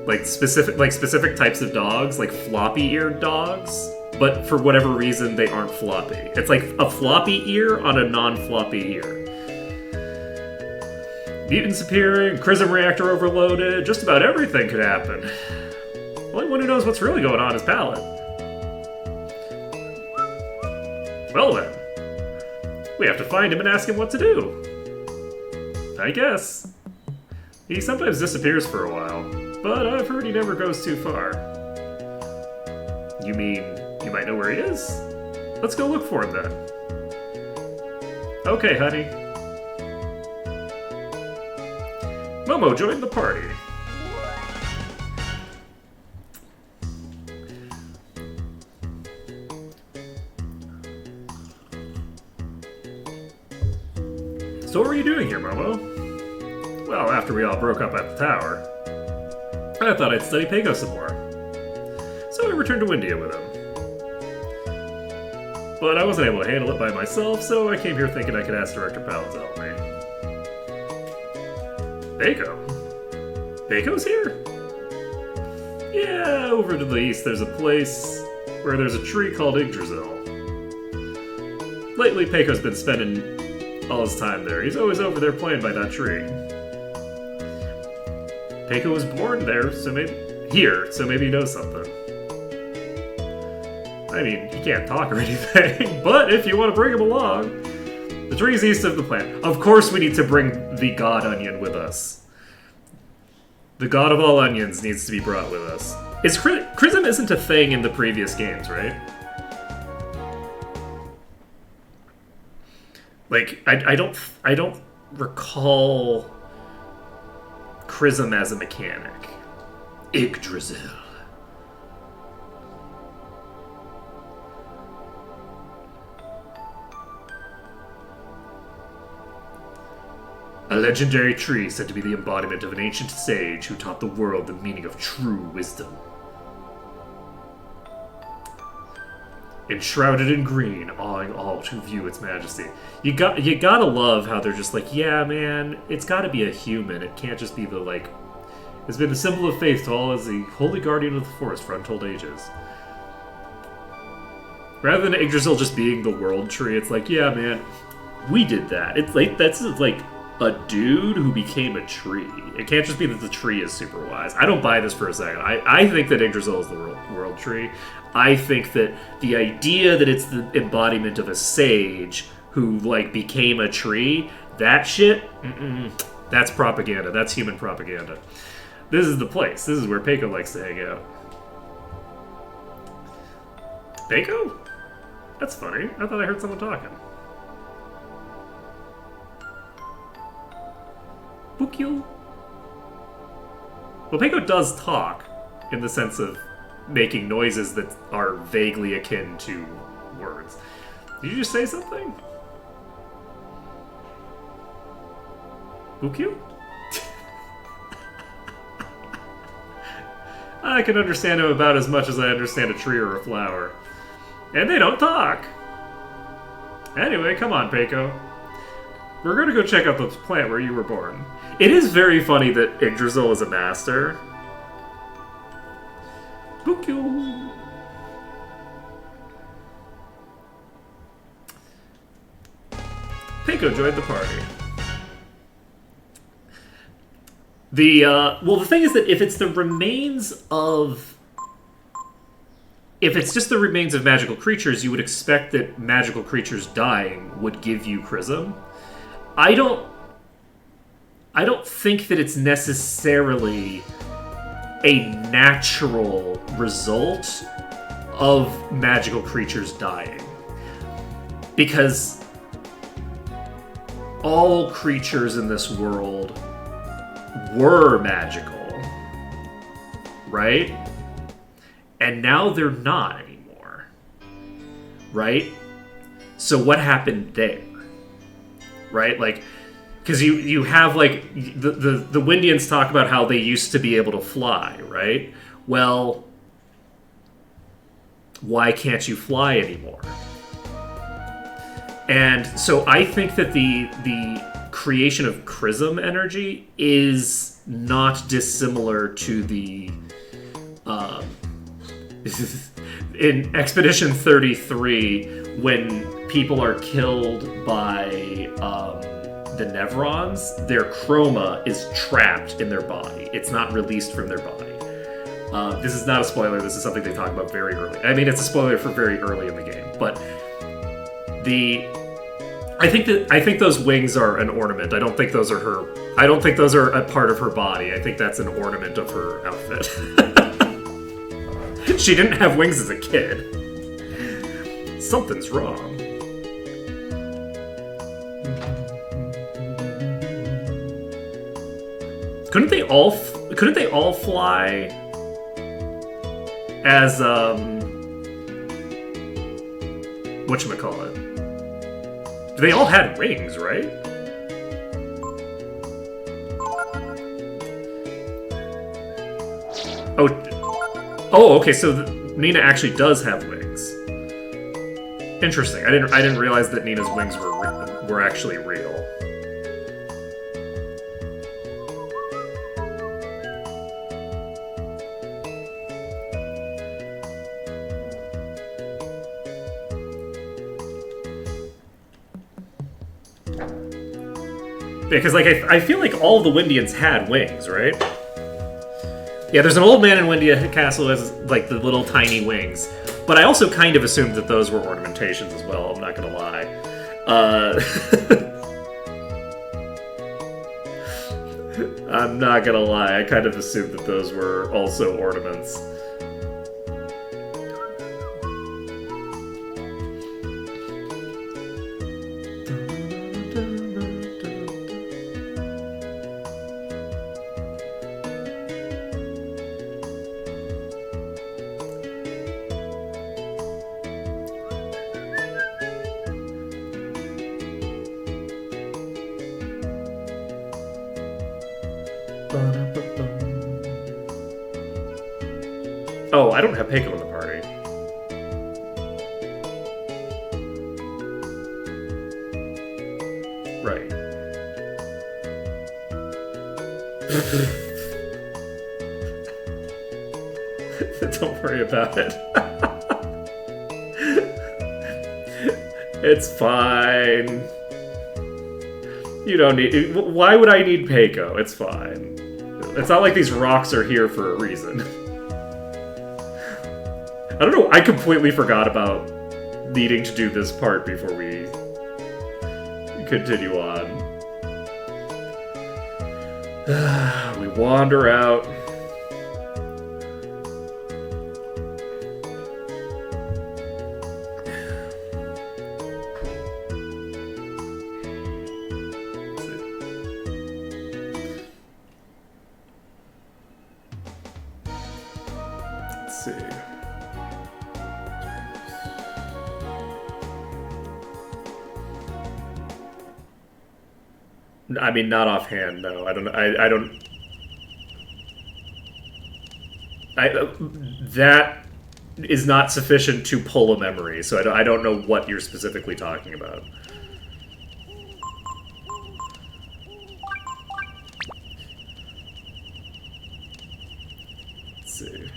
C: Like specific types of dogs, like floppy-eared dogs, but for whatever reason they aren't floppy. It's like a floppy ear on a non-floppy ear. Mutants appearing, Chrism reactor overloaded, just about everything could happen. The only one who knows what's really going on is Palette. Well then, we have to find him and ask him what to do. I guess. He sometimes disappears for a while, but I've heard he never goes too far. You mean you might know where he is? Let's go look for him then. Okay, honey. Momo joined the party. So what were you doing here, Momo? Well, after we all broke up at the tower, I thought I'd study Peiko some more. So I returned to India with him. But I wasn't able to handle it by myself, so I came here thinking I could ask Director Palette to help me. Peiko? Peiko's here? Yeah, over to the east there's a place where there's a tree called Yggdrasil. Lately, Peiko's been spending all his time there. He's always over there playing by that tree. Peiko was born there, so maybe he knows something. I mean, he can't talk or anything, but if you want to bring him along, the tree's east of the plant. Of course we need to bring the God Onion with us. The God of all onions needs to be brought with us. Chrism isn't a thing in the previous games, right? Like, I don't recall Chrism as a mechanic. Yggdrasil. A legendary tree said to be the embodiment of an ancient sage who taught the world the meaning of true wisdom. Enshrouded in green, awing all to view its majesty. You gotta love how they're just like, yeah, man, it's gotta be a human. It can't just be the, like... It's been a symbol of faith to all as the holy guardian of the forest for untold ages. Rather than Yggdrasil just being the world tree, it's like, yeah, man, we did that. It's like, that's like a dude who became a tree. It can't just be that the tree is super wise. I don't buy this for a second. I think that Yggdrasil is the world tree. I think that the idea that it's the embodiment of a sage who, like, became a tree, that shit, that's propaganda. That's human propaganda. This is the place. This is where Peiko likes to hang out. Peiko? That's funny. I thought I heard someone talking. Bukyo? Well, Peiko does talk, in the sense of making noises that are vaguely akin to words. Did you just say something? Bukyo? I can understand him about as much as I understand a tree or a flower. And they don't talk! Anyway, come on, Peiko. We're gonna go check out the plant where you were born. It is very funny that Yggdrasil is a master. Bukyo! Peiko joined the party. Well, the thing is that if it's the remains of... If it's just the remains of magical creatures, you would expect that magical creatures dying would give you Chrism. I don't think that it's necessarily a natural result of magical creatures dying. Because all creatures in this world were magical, right? And now they're not anymore, right? So what happened there, right? Like, because you have, like, the Windians talk about how they used to be able to fly, right? Well, why can't you fly anymore? And so I think that the creation of Chrism energy is not dissimilar to the in Expedition 33 when people are killed by the Nevrons. Their chroma is trapped in their body. It's not released from their body. This is not a spoiler. This is something they talk about very early. I mean, it's a spoiler for very early in the game, but I think those wings are an ornament. I don't think those are her. I don't think those are a part of her body. I think that's an ornament of her outfit. She didn't have wings as a kid. Something's wrong. Couldn't they all fly as whatchamacallit? They all had wings, right? Oh, okay. So Nina actually does have wings. Interesting. I didn't realize that Nina's wings were actually real. Because, like, I feel like all the Windians had wings, right? Yeah, there's an old man in Windia Castle who has, like, the little tiny wings. But I also kind of assumed that those were ornamentations as well, I'm not gonna lie. I'm not gonna lie, I kind of assumed that those were also ornaments. Oh, I don't have Peiko in the party. Right. Don't worry about it. It's fine. You don't need... Why would I need Peiko? It's fine. It's not like these rocks are here for a reason. I don't know, I completely forgot about needing to do this part before we continue on. We wander out. I mean, not offhand. No, I don't. I don't. That is not sufficient to pull a memory, so I don't know what you're specifically talking about. Let's see.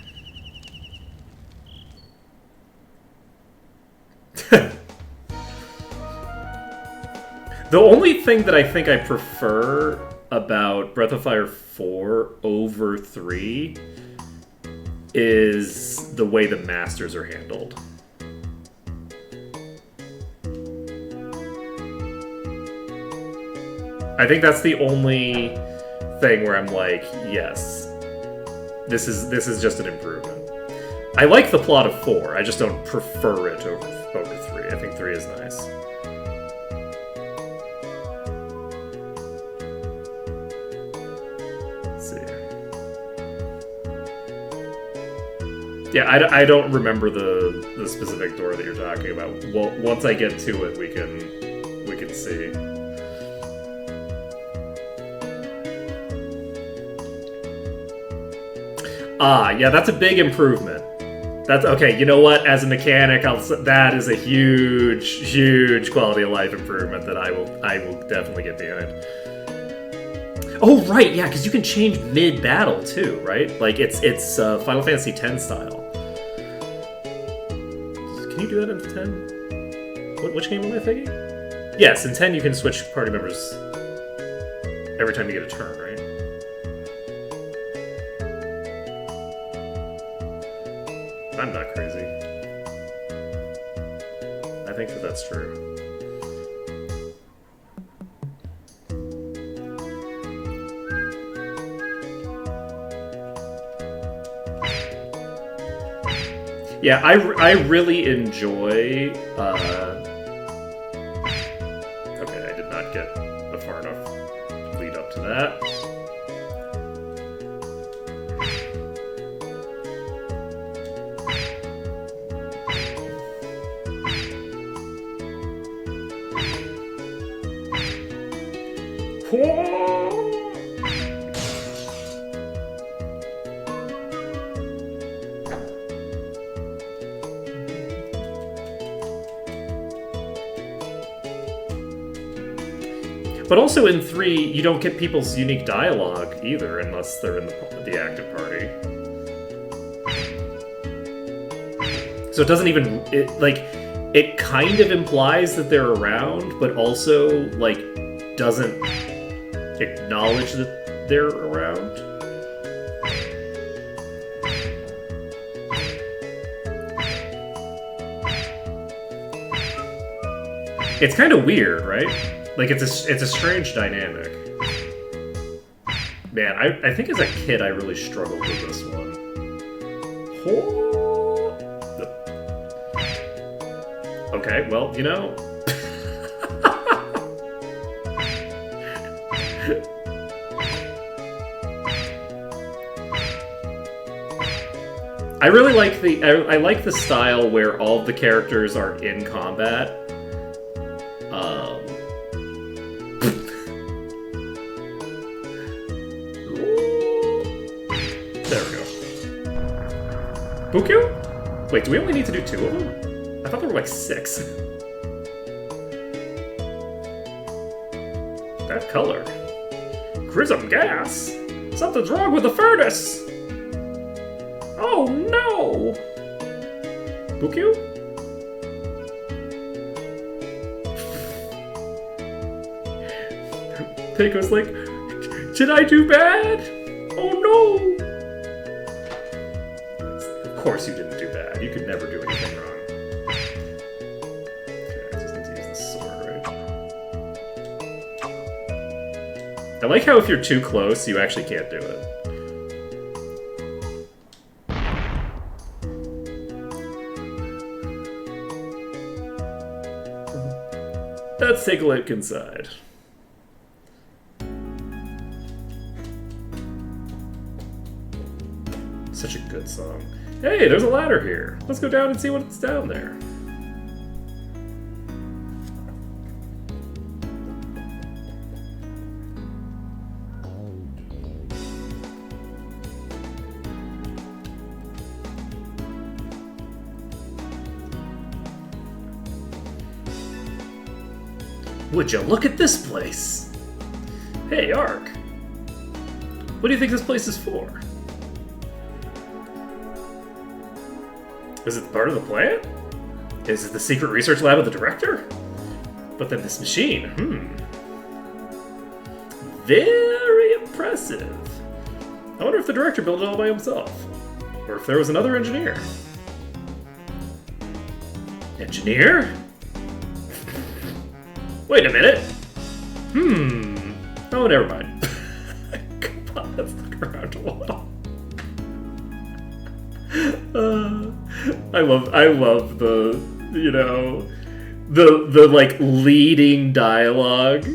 C: The only thing that I think I prefer about Breath of Fire 4 over 3 is the way the masters are handled. I think that's the only thing where I'm like, yes, this is just an improvement. I like the plot of 4, I just don't prefer it over 3. I think 3 is nice. Yeah, I don't remember the specific door that you're talking about. Well, once I get to it, we can see. Ah, yeah, that's a big improvement. That's okay. You know what? As a mechanic, that is a huge quality of life improvement that I will definitely get behind. Oh right, yeah, because you can change mid-battle too, right? Like it's Final Fantasy X style. Can you do that in 10? Which game am I thinking? Yes, in 10 you can switch party members every time you get a turn, right? I'm not crazy. I think that's true. Yeah, I really enjoy. Okay, I did not get a far enough lead up to that. But also in 3, you don't get people's unique dialogue either, unless they're in the active party. So it doesn't even... It kind of implies that they're around, but also, like, doesn't acknowledge that they're around. It's kind of weird, right? Like, it's a strange dynamic. Man, I think as a kid I really struggled with this one. Okay, well, you know... I really like I like the style where all of the characters are in combat. There we go. Buku? Wait, do we only need to do 2 of them? I thought there were like 6. That color. Chrism gas! Something's wrong with the furnace! Oh no! Buku? Peiko's like, did I do bad? Oh no! Of course you didn't do bad. You could never do anything wrong. Okay, I just need to use this sword, right? I like how if you're too close, you actually can't do it. Let's take a look inside. Such a good song. Hey, there's a ladder here. Let's go down and see what's down there. Would you look at this place? Hey, Ark. What do you think this place is for? Is it part of the plan? Is it the secret research lab of the director? But then this machine, very impressive. I wonder if the director built it all by himself. Or if there was another engineer. Engineer? Wait a minute. Oh, never mind. Come on, let's look around a while. I love the, you know, the like leading dialogue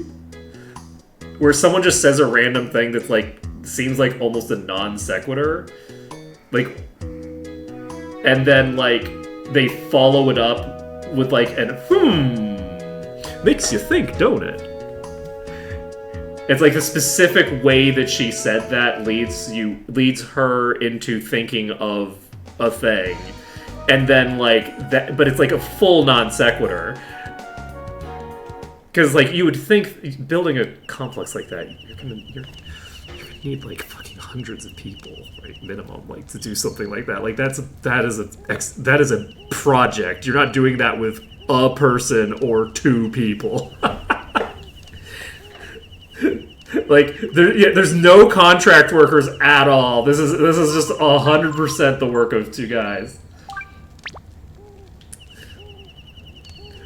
C: where someone just says a random thing that's like seems like almost a non sequitur, like, and then like they follow it up with like an makes you think, don't it? It's like the specific way that she said that leads her into thinking of a thing, and then like that, but it's like a full non sequitur. Because like you would think building a complex like that, you're gonna need like fucking hundreds of people, right, minimum, like to do something like that. Like that is a project. You're not doing that with a person or two people. Like there's no contract workers at all. This is just 100% the work of two guys.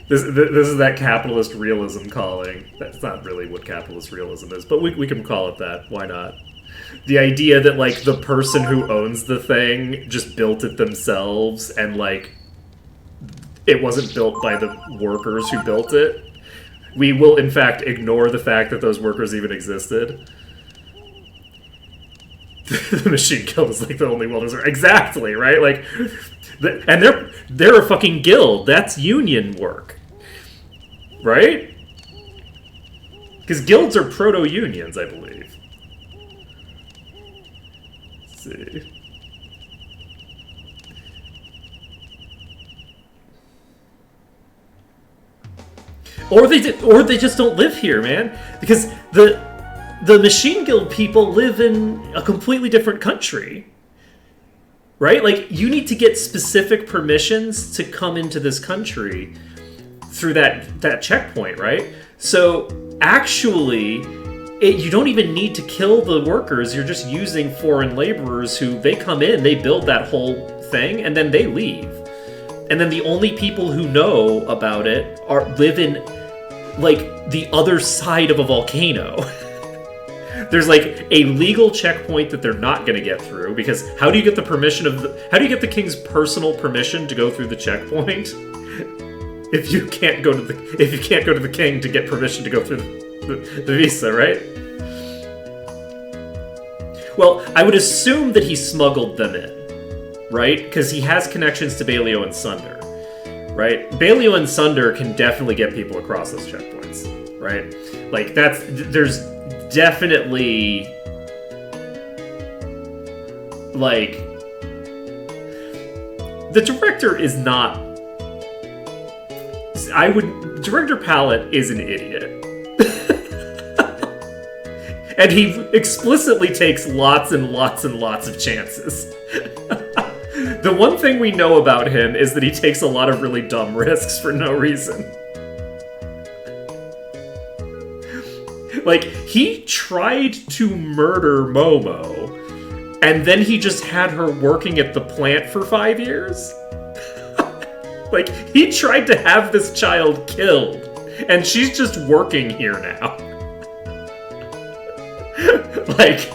C: This is that capitalist realism calling. That's not really what capitalist realism is, but we can call it that. Why not? The idea that like the person who owns the thing just built it themselves, and like it wasn't built by the workers who built it. We will, in fact, ignore the fact that those workers even existed. The Machine Guild is like the only welders. Exactly, right? Like, and they're a fucking guild. That's union work, right? Because guilds are proto-unions, I believe. Let's see. Or they just don't live here, man. Because the Machine Guild people live in a completely different country. Right? Like, you need to get specific permissions to come into this country through that checkpoint, right? So, actually, you don't even need to kill the workers. You're just using foreign laborers who, they come in, they build that whole thing, and then they leave. And then the only people who know about it live in, like, the other side of a volcano. There's, like, a legal checkpoint that they're not going to get through, because how do you get the permission how do you get the king's personal permission to go through the checkpoint? If you can't go to the king to get permission to go through the visa, right? Well, I would assume that he smuggled them in, right? Because he has connections to Baleo and Sunder, right? Baleo and Sunder can definitely get people across those checkpoints, right? Like, there's definitely, like, the director is not, Director Pallet is an idiot. And he explicitly takes lots and lots and lots of chances. The one thing we know about him is that he takes a lot of really dumb risks for no reason. Like, he tried to murder Momo, and then he just had her working at the plant for 5 years? Like, he tried to have this child killed, and she's just working here now. Like,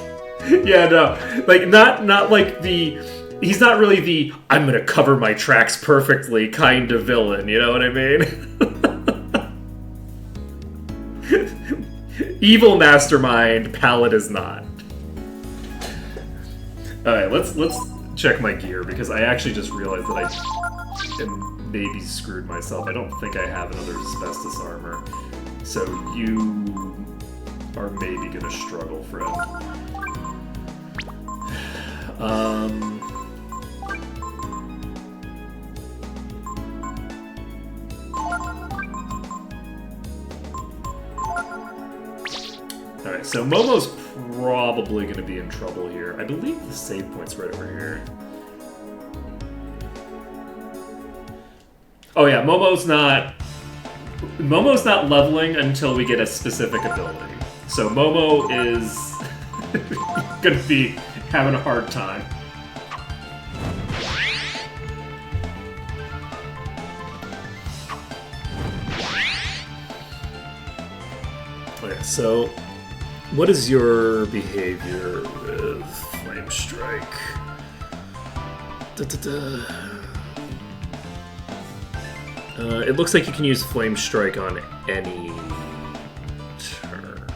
C: yeah, no. Like, not like he's not really the, I'm gonna cover my tracks perfectly kind of villain, you know what I mean? Evil mastermind, Pallet is not. Alright, let's check my gear, because I actually just realized that I am maybe screwed myself. I don't think I have another asbestos armor. So you are maybe gonna struggle, Fred. Alright, so Momo's probably going to be in trouble here. I believe the save point's right over here. Oh yeah, Momo's not leveling until we get a specific ability. So Momo is going to be having a hard time. Okay, so what is your behavior with Flame Strike? It looks like you can use Flame Strike on any turn.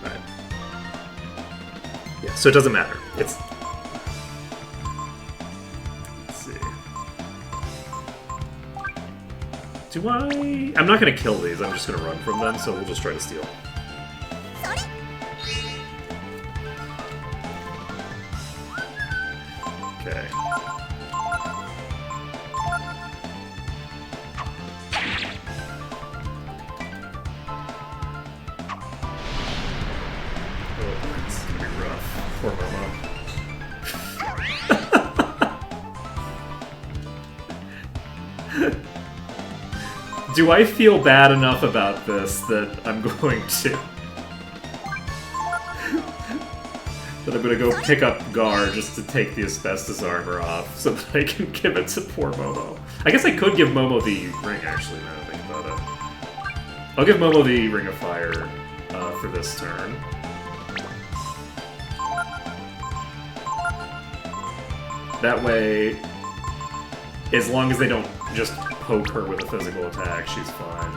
C: Right. Yeah, so it doesn't matter. Let's see. Do I? I'm not gonna kill these. I'm just gonna run from them. So we'll just try to steal. Okay. Oh, it's gonna be rough. Poor Momo. Do I feel bad enough about this that I'm going to... that I'm gonna go pick up Gar just to take the asbestos armor off so that I can give it to poor Momo. I guess I could give Momo the ring, actually, now that I think about it. I'll give Momo the Ring of Fire for this turn. That way, as long as they don't just poke her with a physical attack, she's fine.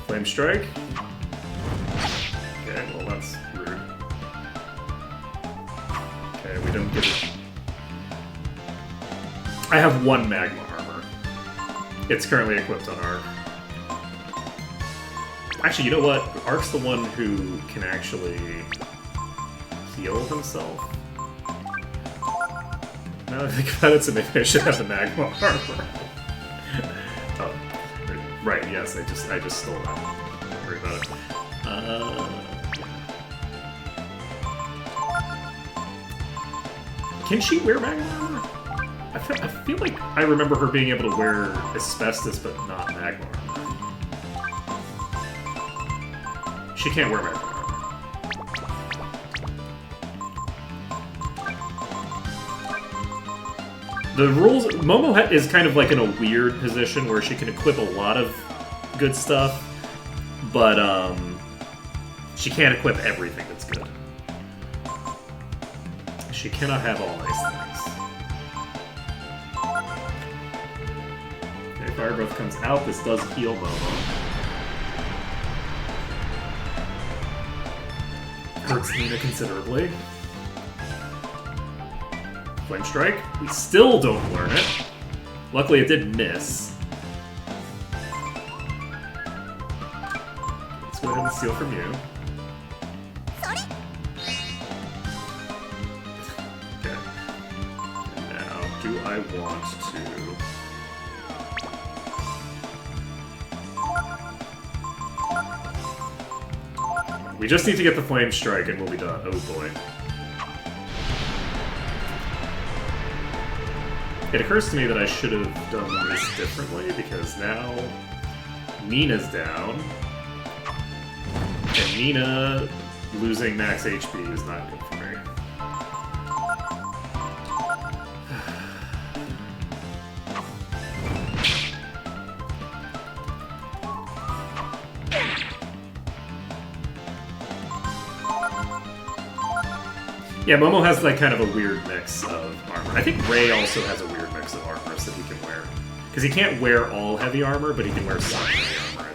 C: Flame Strike? Okay, well that's rude. Okay, we don't get it. I have one Magma Armor. It's currently equipped on Arc. Actually, you know what? Arc's the one who can actually heal himself. Now that I think about it, so maybe I should have the Magma Armor. Oh, right, yes, I just stole that. Don't worry about it. Can she wear Magma Armor? I feel like I remember her being able to wear Asbestos, but not Magma Armor. She can't wear Magma Armor. The rules... Momo is kind of like in a weird position where she can equip a lot of good stuff, but she can't equip everything that's good. She cannot have all nice things. Okay, Fire Breath comes out. This does heal Momo. Hurts Nina considerably. Flame Strike. We still don't learn it. Luckily, it did miss. Let's go ahead and steal from you. Okay. And now, do I want to... We just need to get the Flame Strike and we'll be done. Oh boy. It occurs to me that I should have done this differently, because now Nina's down, and Nina losing max HP is not good for me. Yeah, Momo has like kind of a weird mix of armor. I think Ray also has a weird mix of armors that he can wear. Because he can't wear all heavy armor, but he can wear some heavy armor, I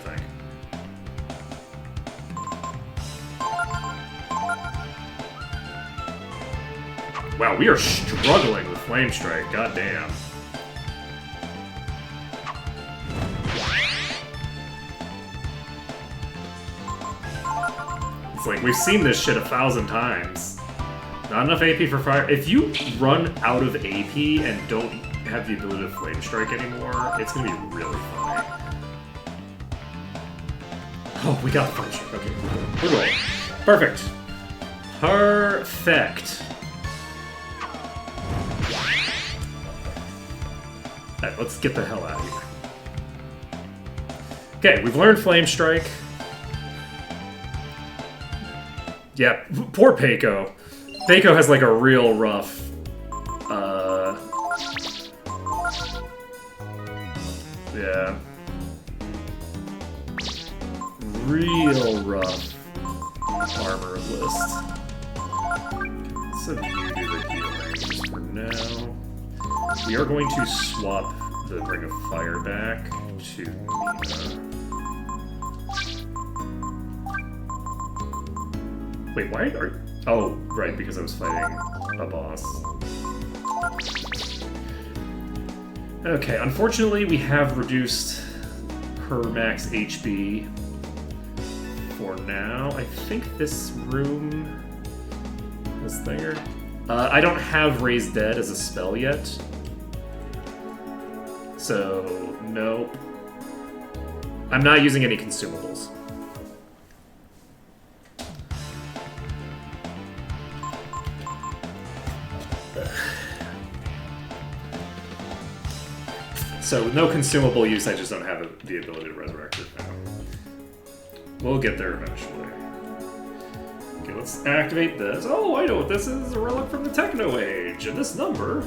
C: think. Wow, we are struggling with Flame Strike, goddamn. It's like, we've seen this shit 1,000 times. Not enough AP for fire. If you run out of AP and don't have the ability to Flame Strike anymore, it's gonna be really funny. Oh, we got the function. Okay, we're rolling. Perfect. Perfect. Alright, let's get the hell out of here. Okay, we've learned Flame Strike. Yeah, poor Peiko. Peiko has like a real rough... yeah. Real rough armor list. So you do the healing just for now. We are going to swap the Ring of Fire back to Nina. Wait, why are... Oh, right, because I was fighting a boss. Okay, unfortunately we have reduced her max HP for now. I think this room... This thinger... I don't have Raise Dead as a spell yet. So, nope. I'm not using any consumables. So with no consumable use, I just don't have the ability to resurrect it now. We'll get there eventually. Okay, let's activate this. Oh, I know what this is. A relic from the Techno Age. And this number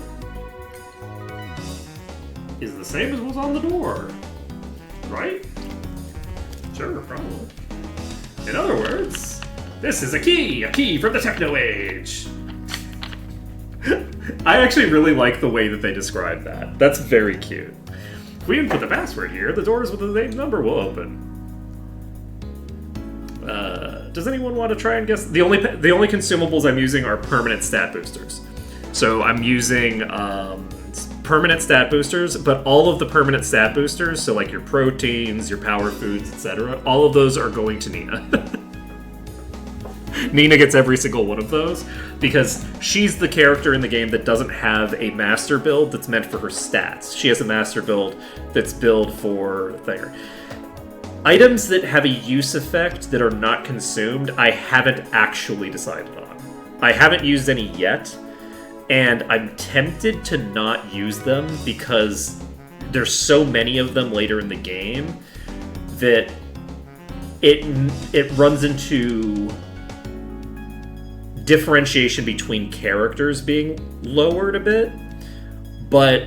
C: is the same as what's on the door. Right? Sure, probably. In other words, this is a key from the Techno Age. I actually really like the way that they describe that. That's very cute. If we input the password here, the doors with the same number will open. Does anyone want to try and guess? The only consumables I'm using are permanent stat boosters. So I'm using permanent stat boosters, but all of the permanent stat boosters, so like your proteins, your power foods, etc., all of those are going to Nina. Nina gets every single one of those because she's the character in the game that doesn't have a master build that's meant for her stats. She has a master build that's built for Thinger. Items that have a use effect that are not consumed, I haven't actually decided on. I haven't used any yet, and I'm tempted to not use them because there's so many of them later in the game that it runs into differentiation between characters being lowered a bit, but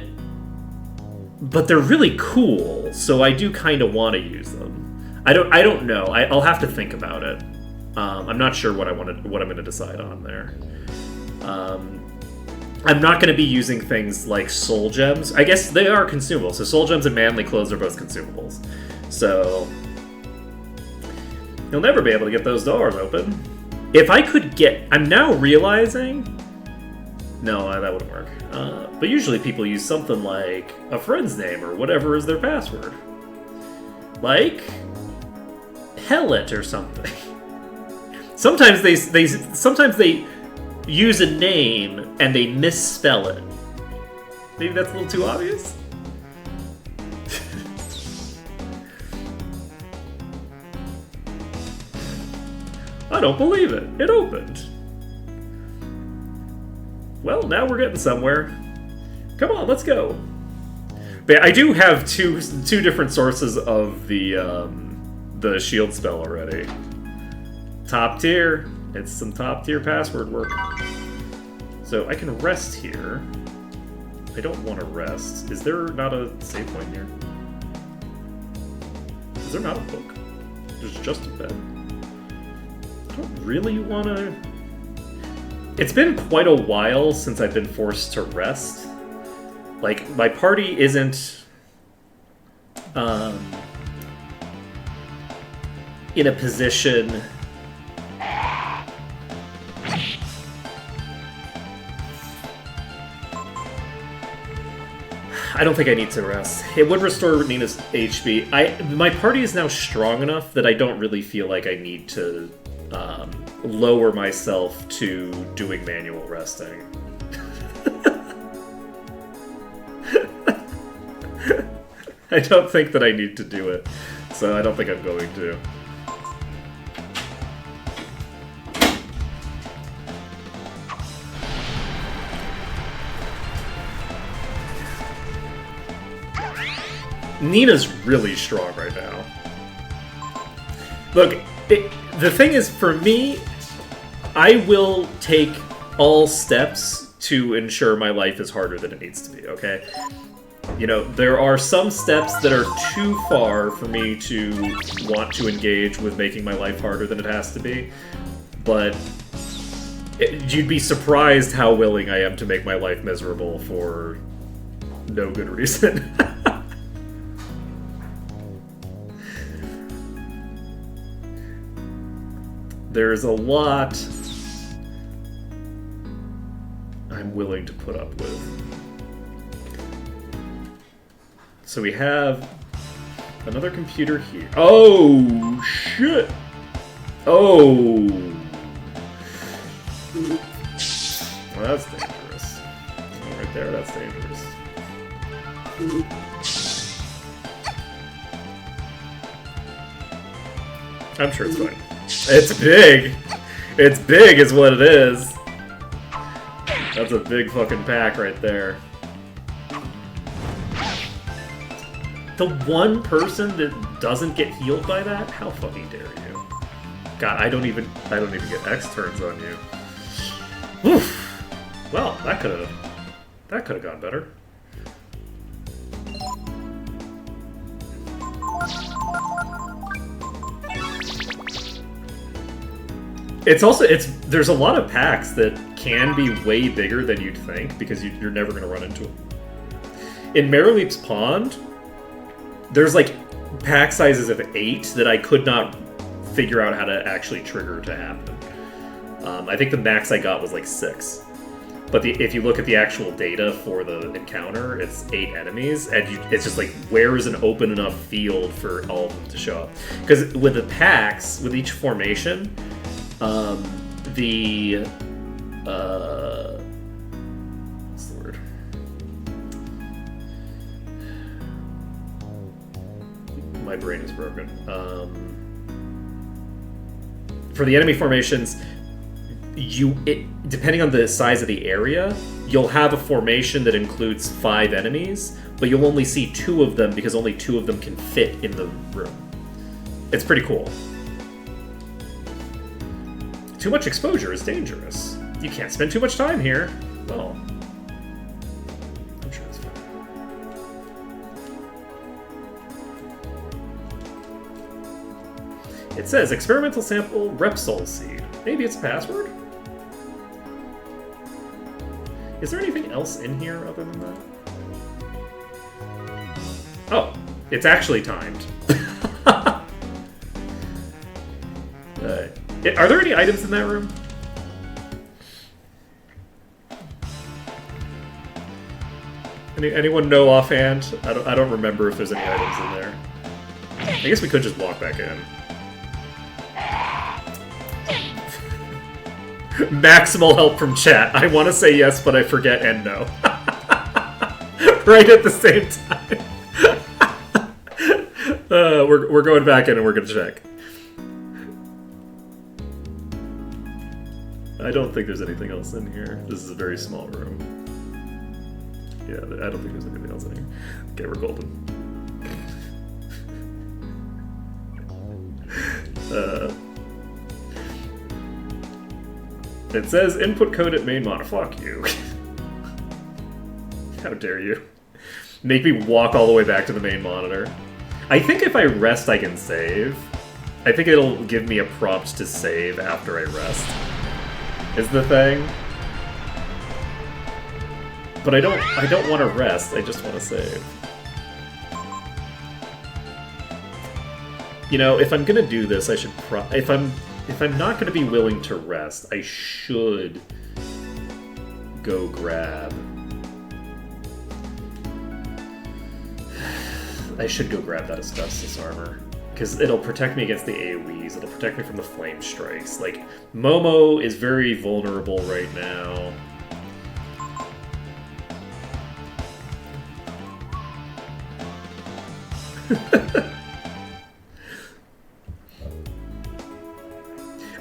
C: they're really cool, so I do kind of want to use them. I don't know. I'll have to think about it. I'm not sure what I'm going to decide on there. I'm not going to be using things like soul gems. I guess they are consumable. So soul gems and manly clothes are both consumables. So you'll never be able to get those doors open. If I could get... I'm now realizing... No, that wouldn't work. But usually people use something like a friend's name or whatever is their password. Like... Pellet or something. Sometimes they use a name and they misspell it. Maybe that's a little too obvious? I don't believe it. It opened. Well, now we're getting somewhere. Come on, let's go. But I do have two different sources of the shield spell already. Top tier. It's some top tier password work. So I can rest here. I don't want to rest. Is there not a save point here? Is there not a book? There's just a bed. I don't really want to... It's been quite a while since I've been forced to rest. Like, my party isn't... in a position... I don't think I need to rest. It would restore Nina's HP. My party is now strong enough that I don't really feel like I need to lower myself to doing manual resting. I don't think that I need to do it, so I don't think I'm going to. Nina's really strong right now. Look, the thing is, for me, I will take all steps to ensure my life is harder than it needs to be, okay? You know, there are some steps that are too far for me to want to engage with making my life harder than it has to be, but you'd be surprised how willing I am to make my life miserable for no good reason. There's a lot I'm willing to put up with. So we have another computer here. Oh, shit! Oh! Well, that's dangerous. Right there, that's dangerous. I'm sure it's fine. It's big! It's big is what it is. That's a big fucking pack right there. The one person that doesn't get healed by that? How fucking dare you? God, I don't even get X turns on you. Oof. Well, that could have gone better. There's a lot of packs that can be way bigger than you'd think because you're never going to run into them. In Marileap's Pond, there's like pack sizes of 8 that I could not figure out how to actually trigger to happen. I think the max I got was like 6. But if you look at the actual data for the encounter, it's 8 enemies, and it's just like, where is an open enough field for all of them to show up? Because with the packs, with each formation, what's the word? My brain is broken. For the enemy formations, depending on the size of the area, you'll have a formation that includes 5 enemies, but you'll only see 2 of them because only 2 of them can fit in the room. It's pretty cool. Too much exposure is dangerous. You can't spend too much time here. Well, I'm sure it's fine. It says experimental sample Repsol seed. Maybe it's a password? Is there anything else in here other than that? Oh, it's actually timed. Are there any items in that room? Anyone know offhand? I don't remember if there's any items in there. I guess we could just walk back in. Maximal help from chat. I want to say yes, but I forget and no. Right at the same time. We're going back in and we're going to check. I don't think there's anything else in here. This is a very small room. Yeah, I don't think there's anything else in here. Okay, we're golden. It says input code at main monitor. Fuck you. How dare you. Make me walk all the way back to the main monitor. I think if I rest, I can save. I think it'll give me a prompt to save after I rest. Is the thing. But I don't want to rest, I just want to save. You know, if I'm gonna do this, I should if I'm not gonna be willing to rest, I should go grab. I should go grab that asbestos armor. Because it'll protect me against the AoEs, it'll protect me from the flame strikes. Like, Momo is very vulnerable right now.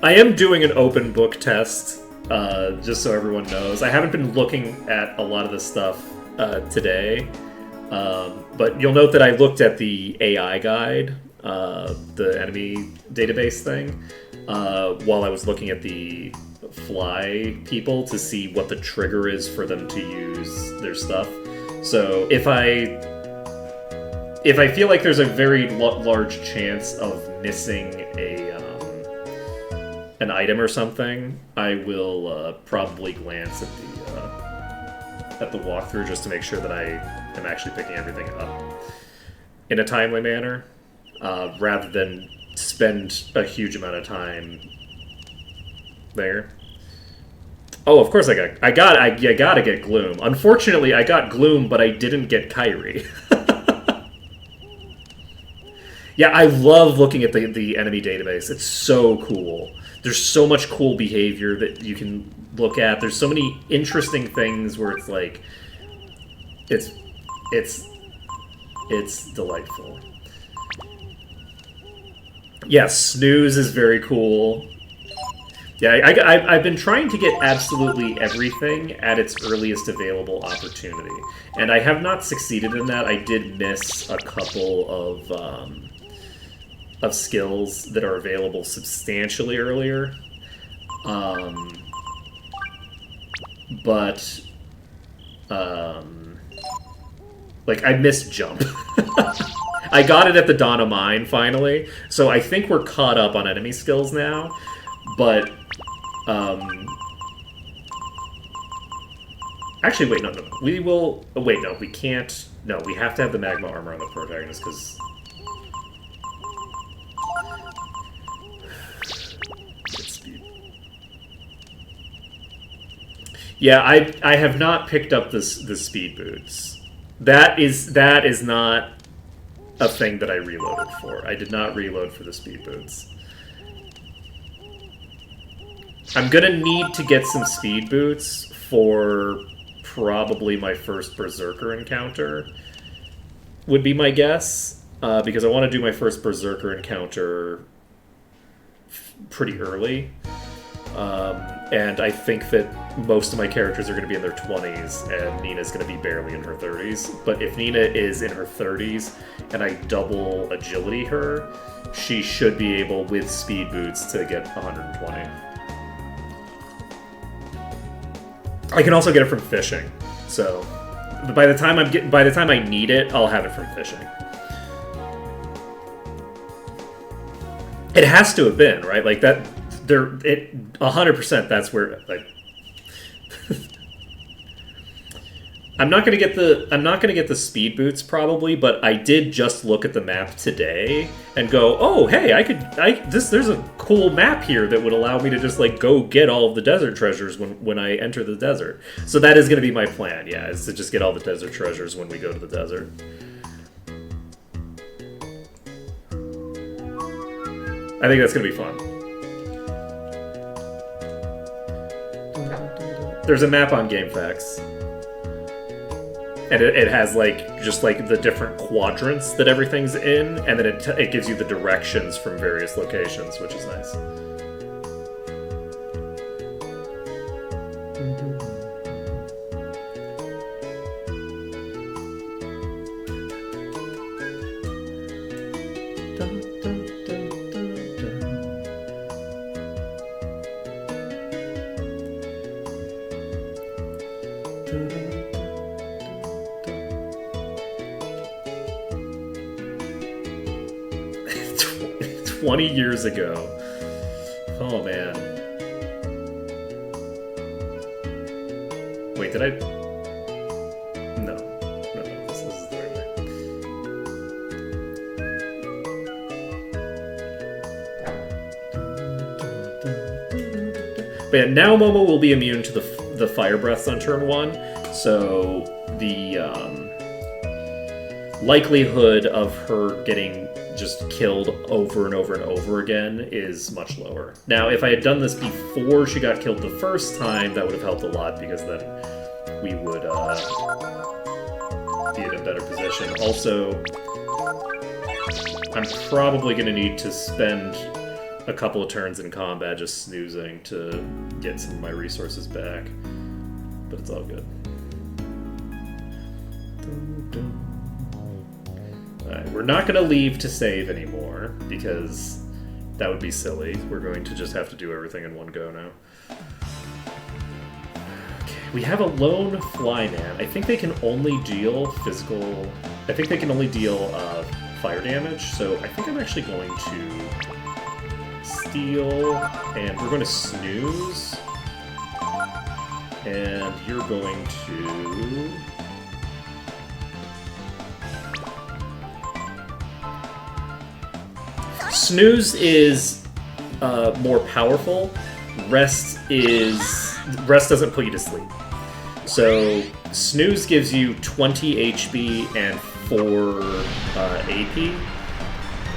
C: I am doing an open book test, just so everyone knows. I haven't been looking at a lot of this stuff today, But you'll note that I looked at the AI guide, the enemy database thing, while I was looking at the fly people to see what the trigger is for them to use their stuff. So if I feel like there's a very large chance of missing an item or something, I will probably glance at the walkthrough just to make sure that I am actually picking everything up in a timely manner, rather than spend a huge amount of time there. Oh, of course I gotta get Gloom. Unfortunately, I got Gloom, but I didn't get Kyrie. Yeah, I love looking at the enemy database. It's so cool. There's so much cool behavior that you can look at. There's so many interesting things where it's like, it's delightful. Yeah, Snooze is very cool. Yeah, I've been trying to get absolutely everything at its earliest available opportunity, and I have not succeeded in that. I did miss a couple of skills that are available substantially earlier, but like I missed Jump. I got it at the Dawn of Mine finally, so I think we're caught up on enemy skills now, but actually, wait, no. We will... Oh, wait, no, we can't... No, we have to have the magma armor on the protagonist, because... Yeah, I have not picked up the speed boots. That is not a thing that I reloaded for. I did not reload for the speed boots. I'm gonna need to get some speed boots for probably my first Berserker encounter, would be my guess, because I want to do my first Berserker encounter pretty early, and I think that most of my characters are going to be in their 20s, and Nina's going to be barely in her 30s. But if Nina is in her 30s, and I double agility her, she should be able, with speed boots, to get 120. I can also get it from fishing, so by the time I need it, I'll have it from fishing. It has to have been, right? Like that. 100%. That's where, like, I'm not gonna get the speed boots probably, but I did just look at the map today and go, oh hey, there's a cool map here that would allow me to just like go get all of the desert treasures when I enter the desert. So that is gonna be my plan. Yeah, is to just get all the desert treasures when we go to the desert. I think that's gonna be fun. There's a map on GameFAQs, and it has like just like the different quadrants that everything's in, and then it gives you the directions from various locations, which is nice. 20 years ago. Oh man. Wait, did I? No, this is the right way. But yeah, now Momo will be immune to the fire breaths on turn 1, so the likelihood of her getting just killed over and over and over again is much lower. Now, if I had done this before she got killed the first time, that would have helped a lot, because then we would be in a better position. Also, I'm probably going to need to spend a couple of turns in combat just snoozing to get some of my resources back, but it's all good. Dun, dun.
B: Alright, we're not going to leave to save anymore, because that would be silly. We're going to just have to do everything in one go now. Okay, we have a lone flyman. I think they can only deal physical... I think they can only deal fire damage, so I think I'm actually going to steal, and we're going to snooze. And you're going to... Snooze is more powerful. Rest doesn't put you to sleep. So Snooze gives you 20 HP and 4 AP,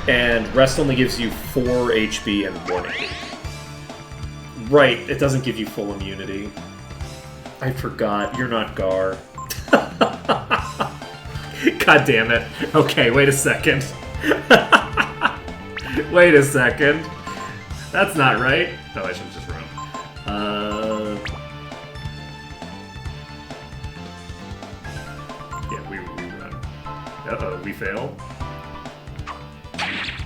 B: and Rest only gives you 4 HP and 1 AP. Right, it doesn't give you full immunity. I forgot, you're not Gar.
C: God damn it. Okay, wait a second. Wait a second. That's not right. Oh, I should have just run. Yeah, we run. Uh-oh, we fail.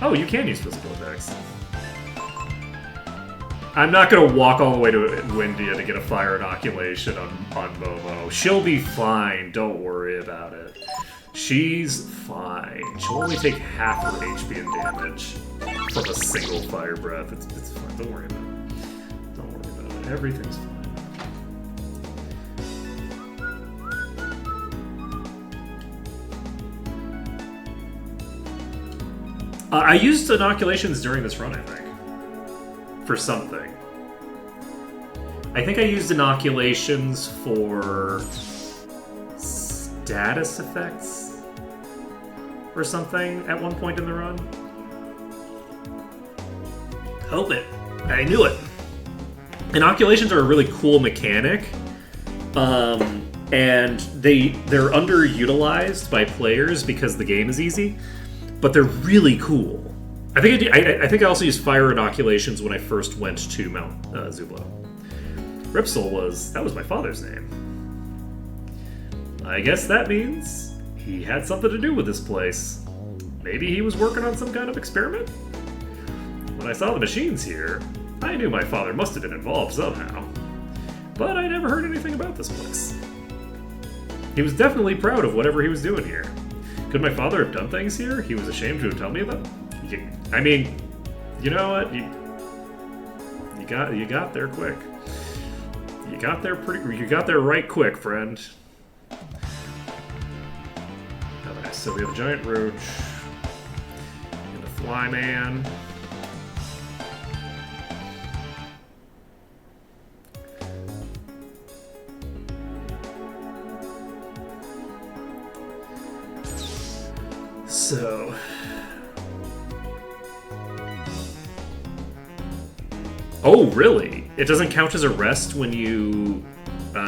C: Oh, you can use physical attacks. I'm not gonna walk all the way to Windia to get a fire inoculation on Momo. She'll be fine, don't worry about it. She's fine. She'll only take half her HP and damage from a single fire breath. It's fine, don't worry about it. Don't worry about it. Everything's fine. I used inoculations during this run, I think. For something. I think I used inoculations for status effects or something at one point in the run. Hope it. I knew it. Inoculations are a really cool mechanic, and they're underutilized by players because the game is easy, but they're really cool. I think I also used fire inoculations when I first went to Mount Zublo. Ripsol was my father's name. I guess that means he had something to do with this place. Maybe he was working on some kind of experiment? When I saw the machines here, I knew my father must have been involved somehow. But I never heard anything about this place. He was definitely proud of whatever he was doing here. Could my father have done things here he was ashamed to tell me about? I mean, you know what? You got there quick. You got there right quick, friend. Okay, so we have a giant roach and a flyman. So oh, really? It doesn't count as a rest when you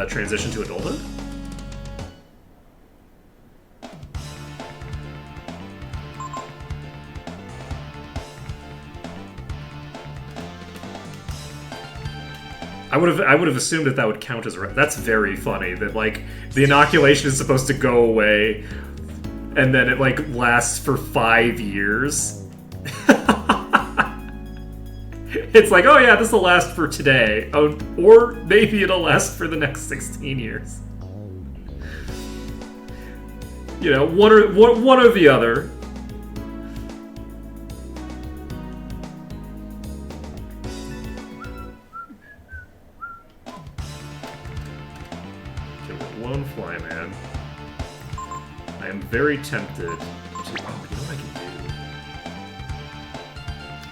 C: transition to adulthood? I would have assumed that would count as a rest. That's very funny. That like the inoculation is supposed to go away, and then it like lasts for 5 years. It's like, oh yeah, this will last for today. Oh, or maybe it'll last for the next 16 years. You know, one or the other. Okay, with one flyman. I am very tempted to... Oh, you know what I can do?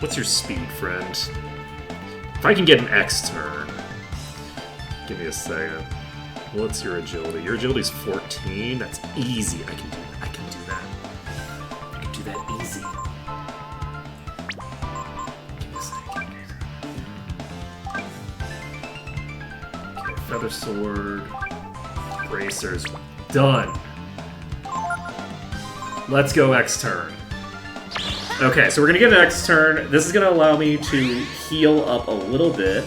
C: What's your speed, friend? If I can get an X turn... Give me a second. What's your agility? Your agility's 14? That's easy. I can do that. I can do that easy. Give me a second. Okay, Feather Sword. Bracers. Done. Let's go X turn. Okay, so we're gonna get an X turn. This is gonna allow me to heal up a little bit.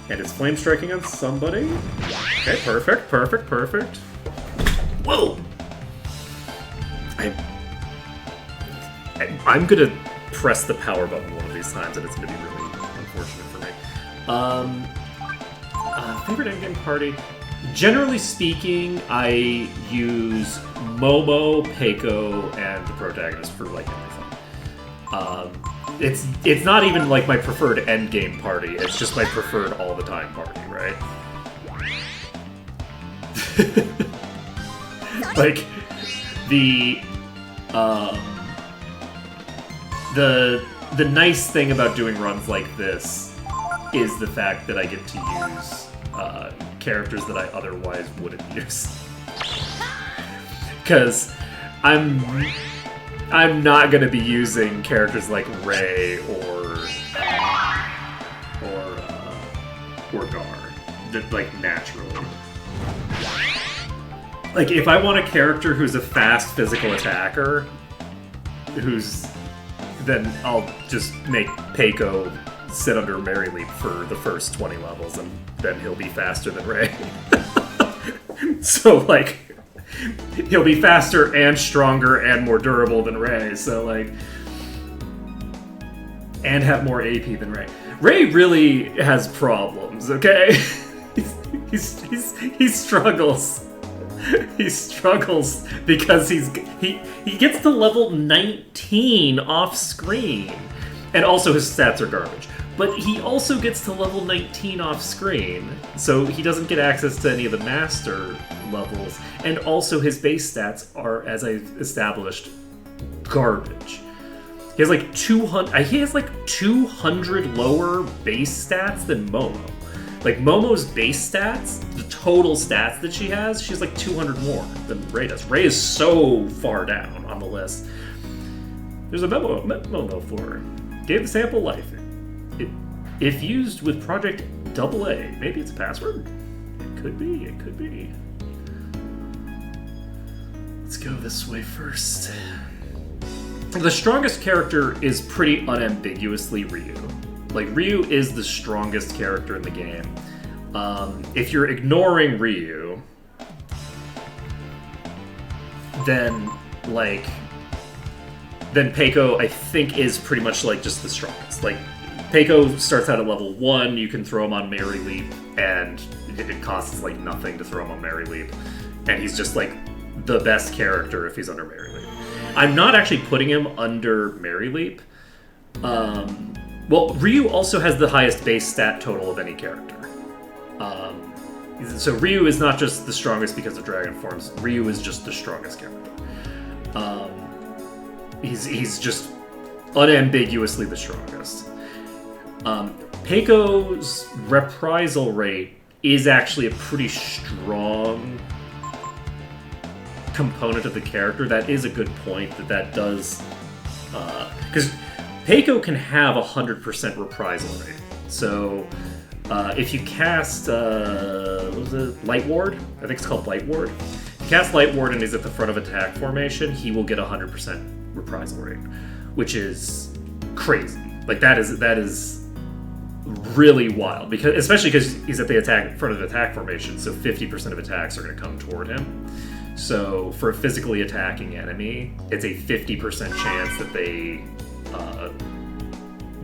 C: And it's flame striking on somebody. Okay, perfect. Whoa! I'm gonna press the power button one of these times, and it's gonna be really unfortunate for me. Favorite endgame party? Generally speaking, I use Momo, Peiko, and the protagonist for like everything. It's not even like my preferred endgame party. It's just my preferred all the time party, right? Like the nice thing about doing runs like this is the fact that I get to use characters that I otherwise wouldn't use. Because I'm not gonna be using characters like Rei or Gar, that like naturally. Like if I want a character who's a fast physical attacker, then I'll just make Peiko sit under Mary Leap for the first 20 levels, and then he'll be faster than Rei. So like, he'll be faster and stronger and more durable than Rei. So like, and have more AP than Rei. Rei really has problems. Okay, he struggles. He struggles because he gets to level 19 off screen, and also his stats are garbage. But he also gets to level 19 off screen, so he doesn't get access to any of the master levels, and also his base stats are, as I established, garbage. He has like 200 lower base stats than Momo. Like, Momo's base stats, the total stats that she has like 200 more than Rei does. Rei is so far down on the list. There's a memo for her. Gave the sample life. If used with Project AA, maybe it's a password? It could be. Let's go this way first. The strongest character is pretty unambiguously Ryu. Like, Ryu is the strongest character in the game. If you're ignoring Ryu, then Peiko, I think, is pretty much like just the strongest. Like, Peiko starts out at level 1, you can throw him on Mary Leap, and it costs like nothing to throw him on Mary Leap. And he's just like the best character if he's under Mary Leap. I'm not actually putting him under Mary Leap. Well, Ryu also has the highest base stat total of any character. So Ryu is not just the strongest because of Dragon Forms. Ryu is just the strongest character. He's just unambiguously the strongest. Peiko's reprisal rate is actually a pretty strong component of the character. That is a good point that does... Because Peiko can have 100% reprisal rate. So, if you cast, what was it? Light Ward? I think it's called Light Ward. If you cast Light Ward and he's at the front of attack formation, he will get 100% reprisal rate, which is crazy. Like, that is really wild, especially because he's at the front of the attack formation, so 50% of attacks are going to come toward him. So, for a physically attacking enemy, it's a 50% chance that they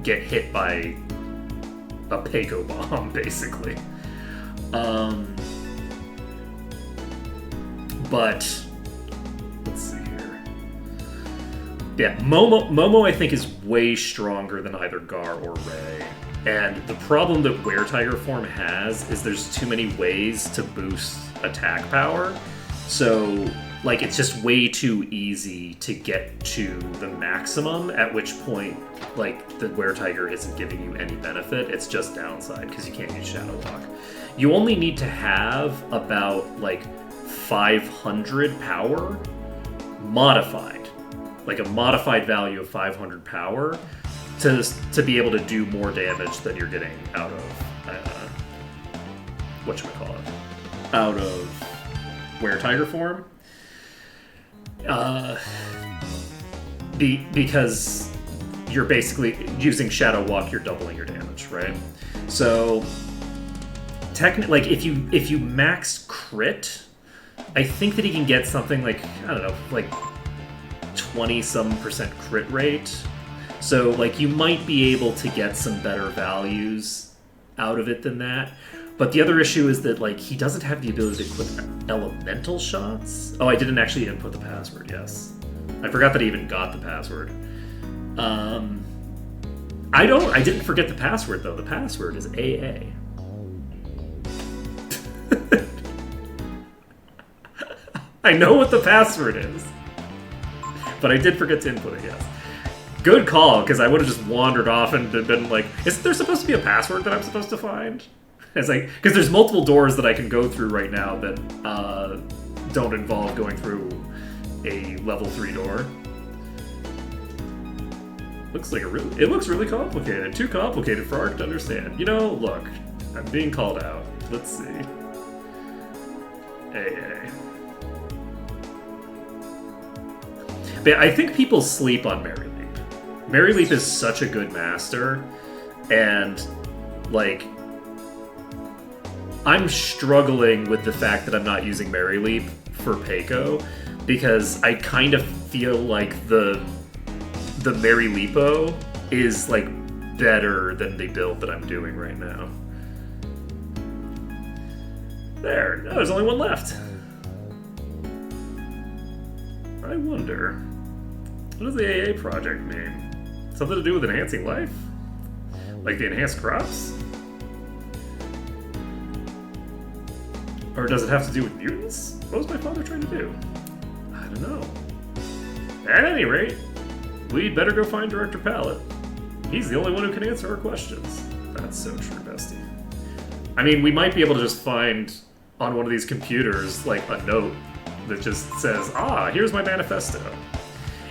C: get hit by a Peiko bomb, basically. But let's see here. Yeah, Momo I think is way stronger than either Gar or Rei. And the problem that Weretiger form has is there's too many ways to boost attack power. So, like, it's just way too easy to get to the maximum, at which point, like, the Weretiger isn't giving you any benefit. It's just downside, because you can't use Shadow Walk. You only need to have about, like, 500 power modified. Like, a modified value of 500 power to be able to do more damage than you're getting out of, whatchamacallit, out of Weretiger form. Because you're basically using Shadow Walk, you're doubling your damage, right? So, technically, like, if you max crit, I think that he can get something like, I don't know, like 20-some% crit rate. So, like, you might be able to get some better values out of it than that. But the other issue is that, like, he doesn't have the ability to equip elemental shots. Oh, I didn't actually input the password, yes. I forgot that I even got the password. I didn't forget the password, though. The password is AA. I know what the password is. But I did forget to input it, yes. Good call, because I would have just wandered off and been like, isn't there supposed to be a password that I'm supposed to find? It's like, because there's multiple doors that I can go through right now that don't involve going through a level 3 door. It looks really complicated. Too complicated for Ark to understand. You know, look, I'm being called out. Let's see. AA. But I think people sleep on Mary Leap. Mary Leap is such a good master, and, like, I'm struggling with the fact that I'm not using Mary Leap for Peiko, because I kind of feel like the Mary Leapo is, like, better than the build that I'm doing right now. There. No, there's only one left. I wonder, what does the AA project mean? Something to do with enhancing life? Like the enhanced crops? Or does it have to do with mutants? What was my father trying to do? I don't know. At any rate, we'd better go find Director Pallet. He's the only one who can answer our questions. That's so true, bestie. I mean, we might be able to just find on one of these computers, like, a note that just says, here's my manifesto.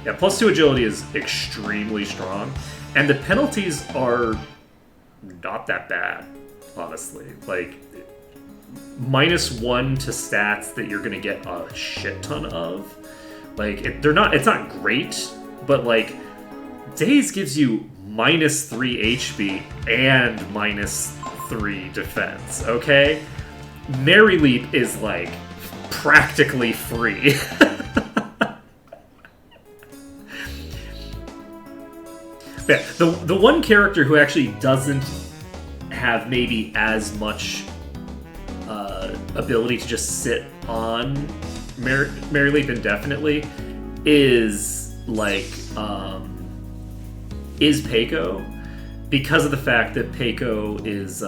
C: Yeah, +2 agility is extremely strong, and the penalties are not that bad, honestly. Like, -1 to stats that you're gonna get a shit ton of. Like, it's not great, but, like, Daze gives you -3 HP and -3 defense, okay? Mary Leap is, like, practically free. Yeah, the one character who actually doesn't have maybe as much ability to just sit on Mary Leap indefinitely is, like, is Peiko, because of the fact that Peiko is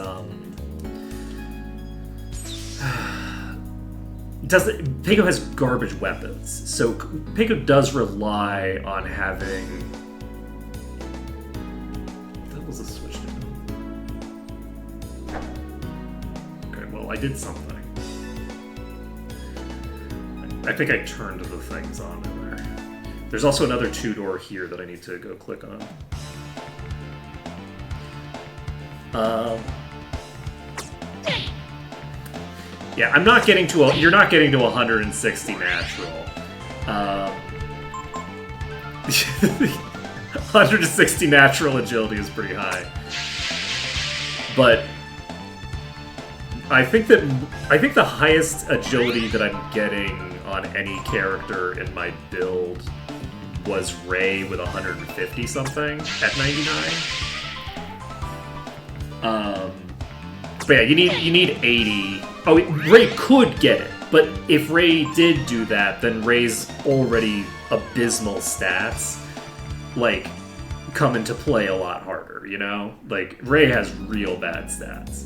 C: Peiko has garbage weapons, so Peiko does rely on having. What was the switch to? Okay, well, I did something. I think I turned the things on in there. There's also another 2-door here that I need to go click on. Yeah, I'm not getting to you're not getting to 160 natural. 160 natural agility is pretty high. But I think the highest agility that I'm getting on any character in my build was Ray with 150 something at 99. But yeah, you need 80. Oh, Ray could get it, but if Ray did do that, then Ray's already abysmal stats, like, come into play a lot harder, you know? Like, Ray has real bad stats.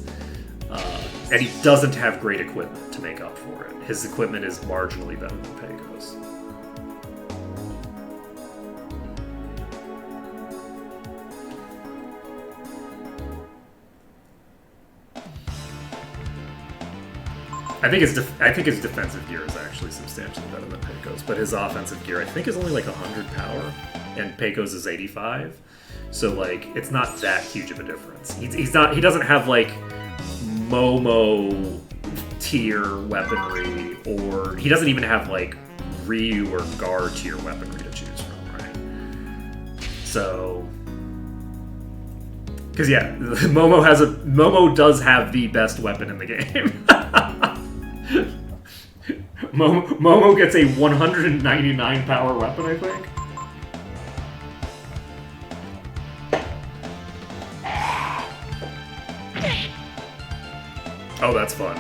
C: And he doesn't have great equipment to make up for it. His equipment is marginally better than Peiko's. I think his defensive gear is actually substantially better than Peiko's, but his offensive gear I think is only like 100 power, and Peiko's is 85. So, like, it's not that huge of a difference. He doesn't have, like, Momo tier weaponry, or he doesn't even have, like, Ryu or Gar tier weaponry to choose from, right? So, because yeah, Momo does have the best weapon in the game. Momo gets a 199 power weapon, I think. Oh, that's fun.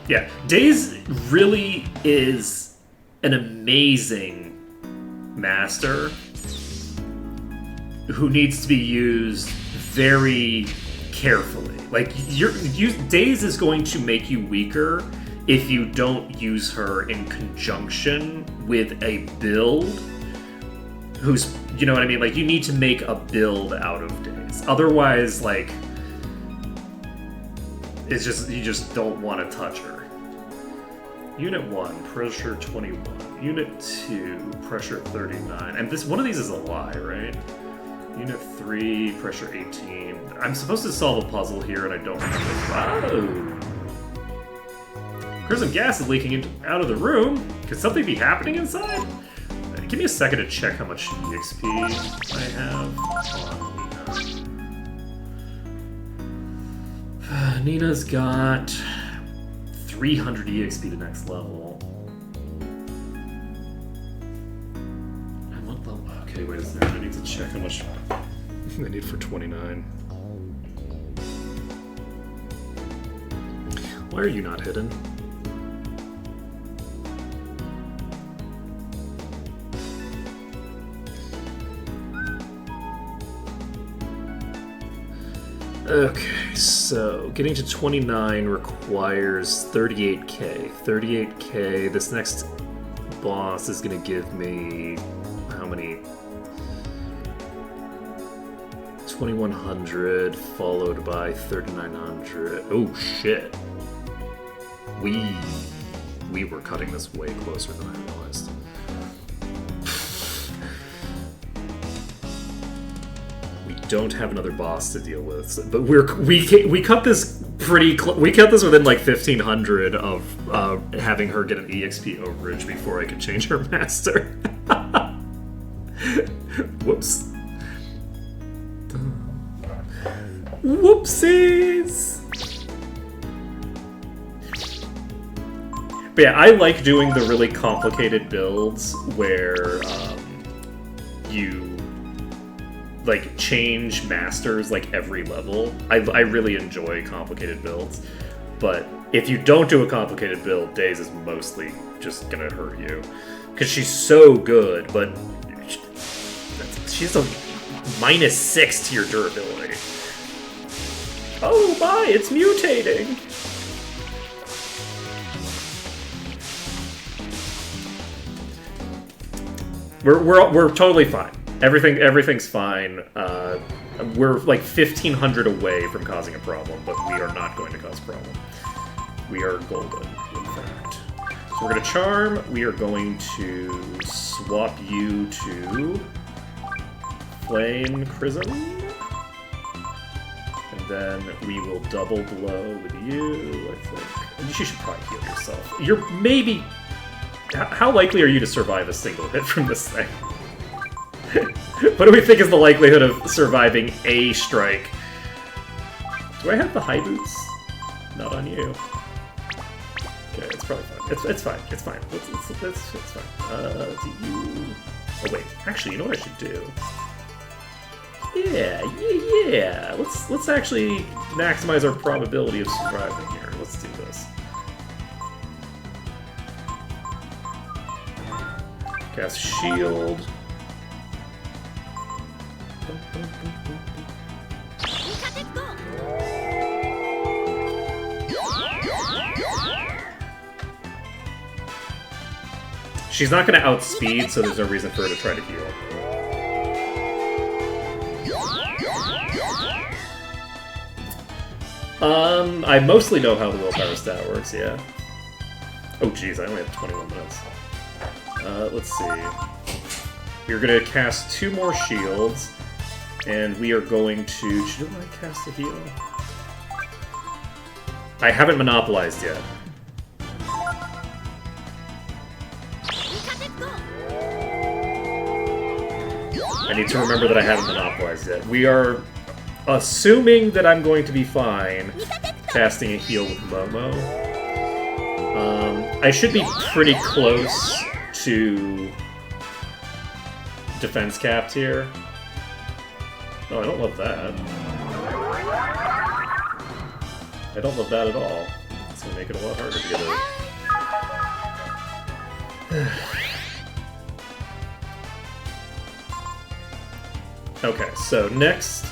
C: Yeah, Daze really is an amazing master who needs to be used very carefully. Like, Daze is going to make you weaker if you don't use her in conjunction with a build who's, you know what I mean? Like, you need to make a build out of Daze. Otherwise, like, it's just, you just don't want to touch her. Unit 1, pressure 21. Unit 2, pressure 39. And this one of these is a lie, right? Unit 3, pressure 18. I'm supposed to solve a puzzle here, and I don't remember. Oh! Crimson gas is leaking out of the room. Could something be happening inside? Give me a second to check how much EXP I have on Nina. Nina's got 300 EXP to next level. And what level? Okay, wait a second. I need to check how much I need for 29. Why are you not hidden? Okay, so getting to 29 requires 38k. 38k, this next boss is going to give me how many? 2100 followed by 3900. Oh shit. We were cutting this way closer than I realized. Don't have another boss to deal with, but we cut this we cut this within like 1500 of having her get an EXP overage before I could change her master. Whoops. Whoopsies. But yeah, I like doing the really complicated builds where you like change masters like every level. I really enjoy complicated builds, but if you don't do a complicated build, Daze is mostly just gonna hurt you because she's so good, but she's a -6 to your durability. Oh my, it's mutating. We're totally fine. Everything's fine. We're like 1500 away from causing a problem, but we are not going to cause a problem. We are golden, in fact. So we're going to charm. We are going to swap you to Flame Chrism. And then we will double blow with you, I think. And you should probably heal yourself. You're maybe... How likely are you to survive a single hit from this thing? What do we think is the likelihood of surviving a strike? Do I have the high boots? Not on you. Okay, it's probably fine. It's fine. It's fine. It's fine. Do you... Oh wait, actually, you know what I should do? Yeah. Let's actually maximize our probability of surviving here. Let's do this. Cast shield. She's not going to outspeed, so there's no reason for her to try to heal. I mostly know how the willpower stat works, yeah. Oh geez, I only have 21 minutes. Let's see. We're going to cast 2 more shields, and we are going to... Should I cast a heal? I haven't monopolized yet. I need to remember that I haven't monopolized yet. We are assuming that I'm going to be fine casting a heal with Momo. I should be pretty close to defense capped here. Oh, I don't love that. I don't love that at all. It's gonna make it a lot harder to get it. Okay, so next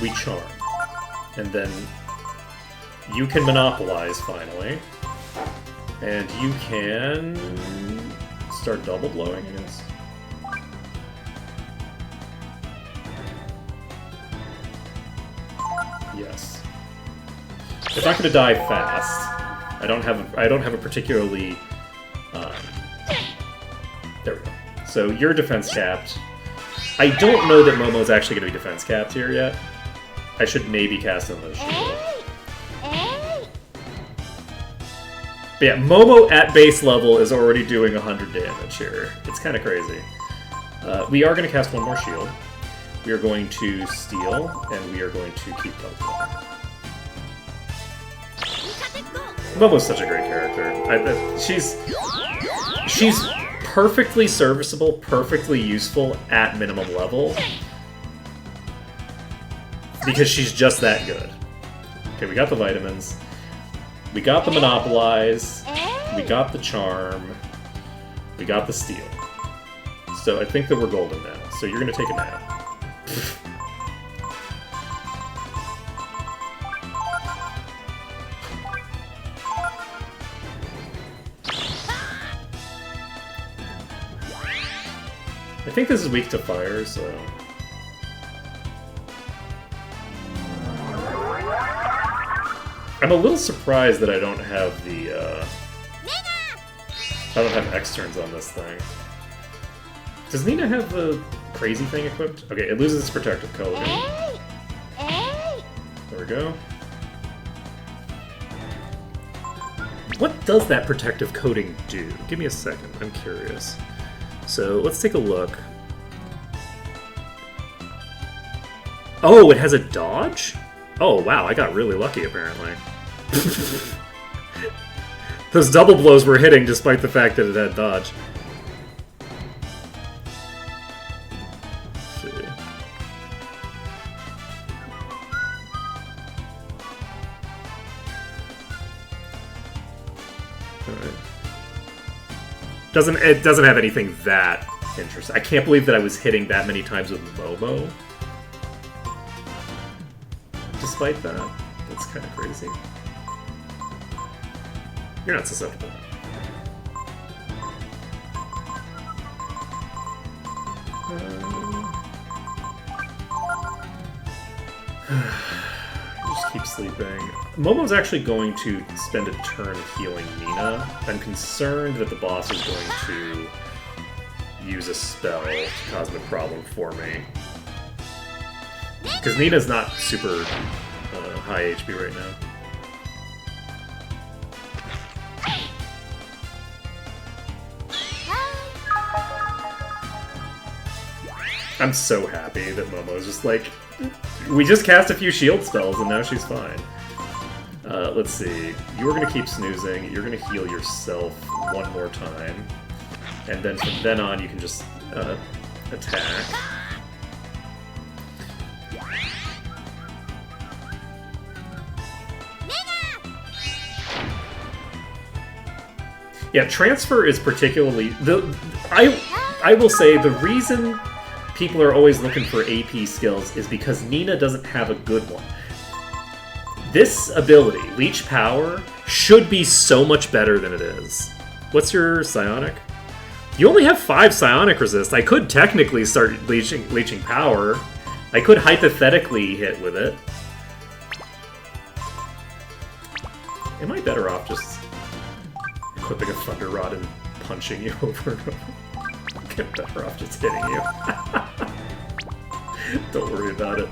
C: we charm. And then you can monopolize finally. And you can start double blowing, I guess. Yes. If I'm gonna die fast, I don't have a particularly there we go. So you're defense capped. I don't know that Momo's actually gonna be defense capped here yet. I should maybe cast on the shield. But yeah, Momo at base level is already doing 100 damage here. It's kind of crazy. We are going to cast one more shield. We are going to steal, and we are going to keep Pokemon. Momo's such a great character. She's perfectly serviceable, perfectly useful at minimum level. Because she's just that good. Okay, we got the vitamins. We got the monopolize. We got the charm. We got the steal. So I think that we're golden now. So you're gonna take a nap. I think this is weak to fire, so... I'm a little surprised that I don't have the, I don't have externs on this thing. Does Nina have the crazy thing equipped? Okay, it loses its protective coating. There we go. What does that protective coating do? Give me a second, I'm curious. So, let's take a look. Oh, it has a dodge? Oh, wow, I got really lucky, apparently. Those double blows were hitting despite the fact that it had dodge. Let's see. Alright. It doesn't have anything that interesting. I can't believe that I was hitting that many times with Momo. Despite that, that's kind of crazy. You're not susceptible. Just keep sleeping. Momo's actually going to spend a turn healing Nina. I'm concerned that the boss is going to use a spell to cause the problem for me. Because Nina's not super high HP right now. I'm so happy that Momo's just like... We just cast a few shield spells and now she's fine. Let's see. You're gonna keep snoozing. You're gonna heal yourself one more time. And then from then on you can just attack. Yeah, transfer is particularly... I will say the reason people are always looking for AP skills is because Nina doesn't have a good one. This ability, Leech Power, should be so much better than it is. What's your Psionic? You only have 5 Psionic resist. I could technically start leeching Power. I could hypothetically hit with it. Am I better off just equipping a Thunder Rod and punching you over and over? I'm better off just hitting you. Don't worry about it.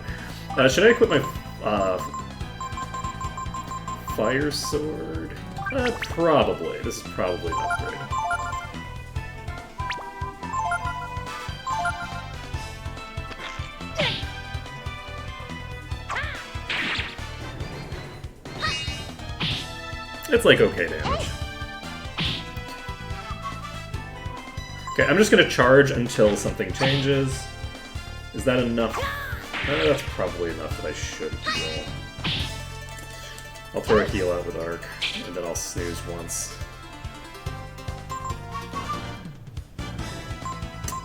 C: Should I equip my Fire Sword? Probably. This is probably not great. It's like okay damage. Okay, I'm just gonna charge until something changes. Is that enough? That's probably enough that I should heal. I'll throw a heal out with Arc, and then I'll snooze once.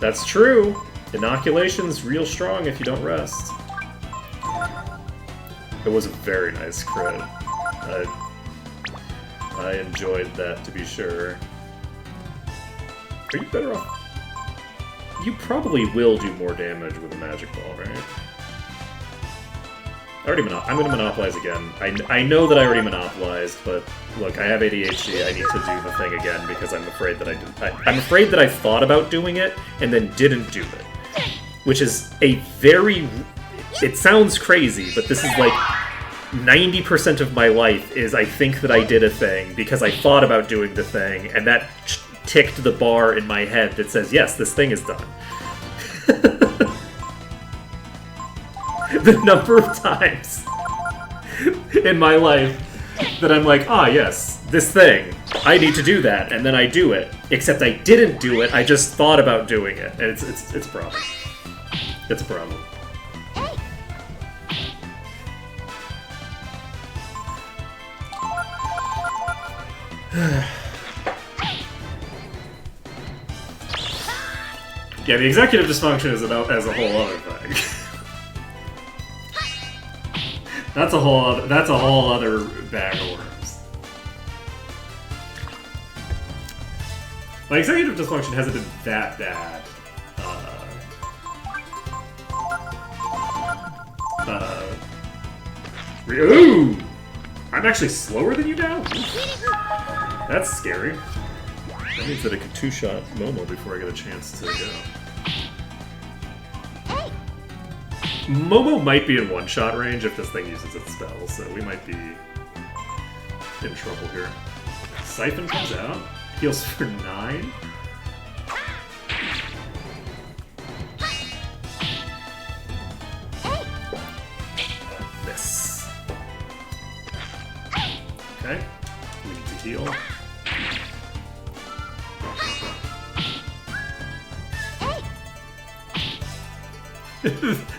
C: That's true! Inoculation's real strong if you don't rest. It was a very nice crit. I enjoyed that, to be sure. Are you better off? You probably will do more damage with a Magic Ball, right? I'm gonna monopolize again. I know that I already monopolized, but look, I have ADHD. I need to do the thing again because I'm afraid that I'm afraid that I thought about doing it and then didn't do it, which is a very. It sounds crazy, but this is like 90% of my life is I think that I did a thing because I thought about doing the thing, and that ticked the bar in my head that says, yes, this thing is done. The number of times in my life that I'm like, ah, yes, this thing, I need to do that, and then I do it. Except I didn't do it, I just thought about doing it. And it's a problem. It's a problem. Yeah, the executive dysfunction is as a whole other thing. That's a whole other bag of worms. My executive dysfunction hasn't been that bad. Ooh! I'm actually slower than you now? That's scary. That means that I could two-shot Momo before I get a chance to go. Momo might be in one-shot range if this thing uses its spell, so we might be in trouble here. Siphon comes out. Heals for 9. This. Okay. We need to heal.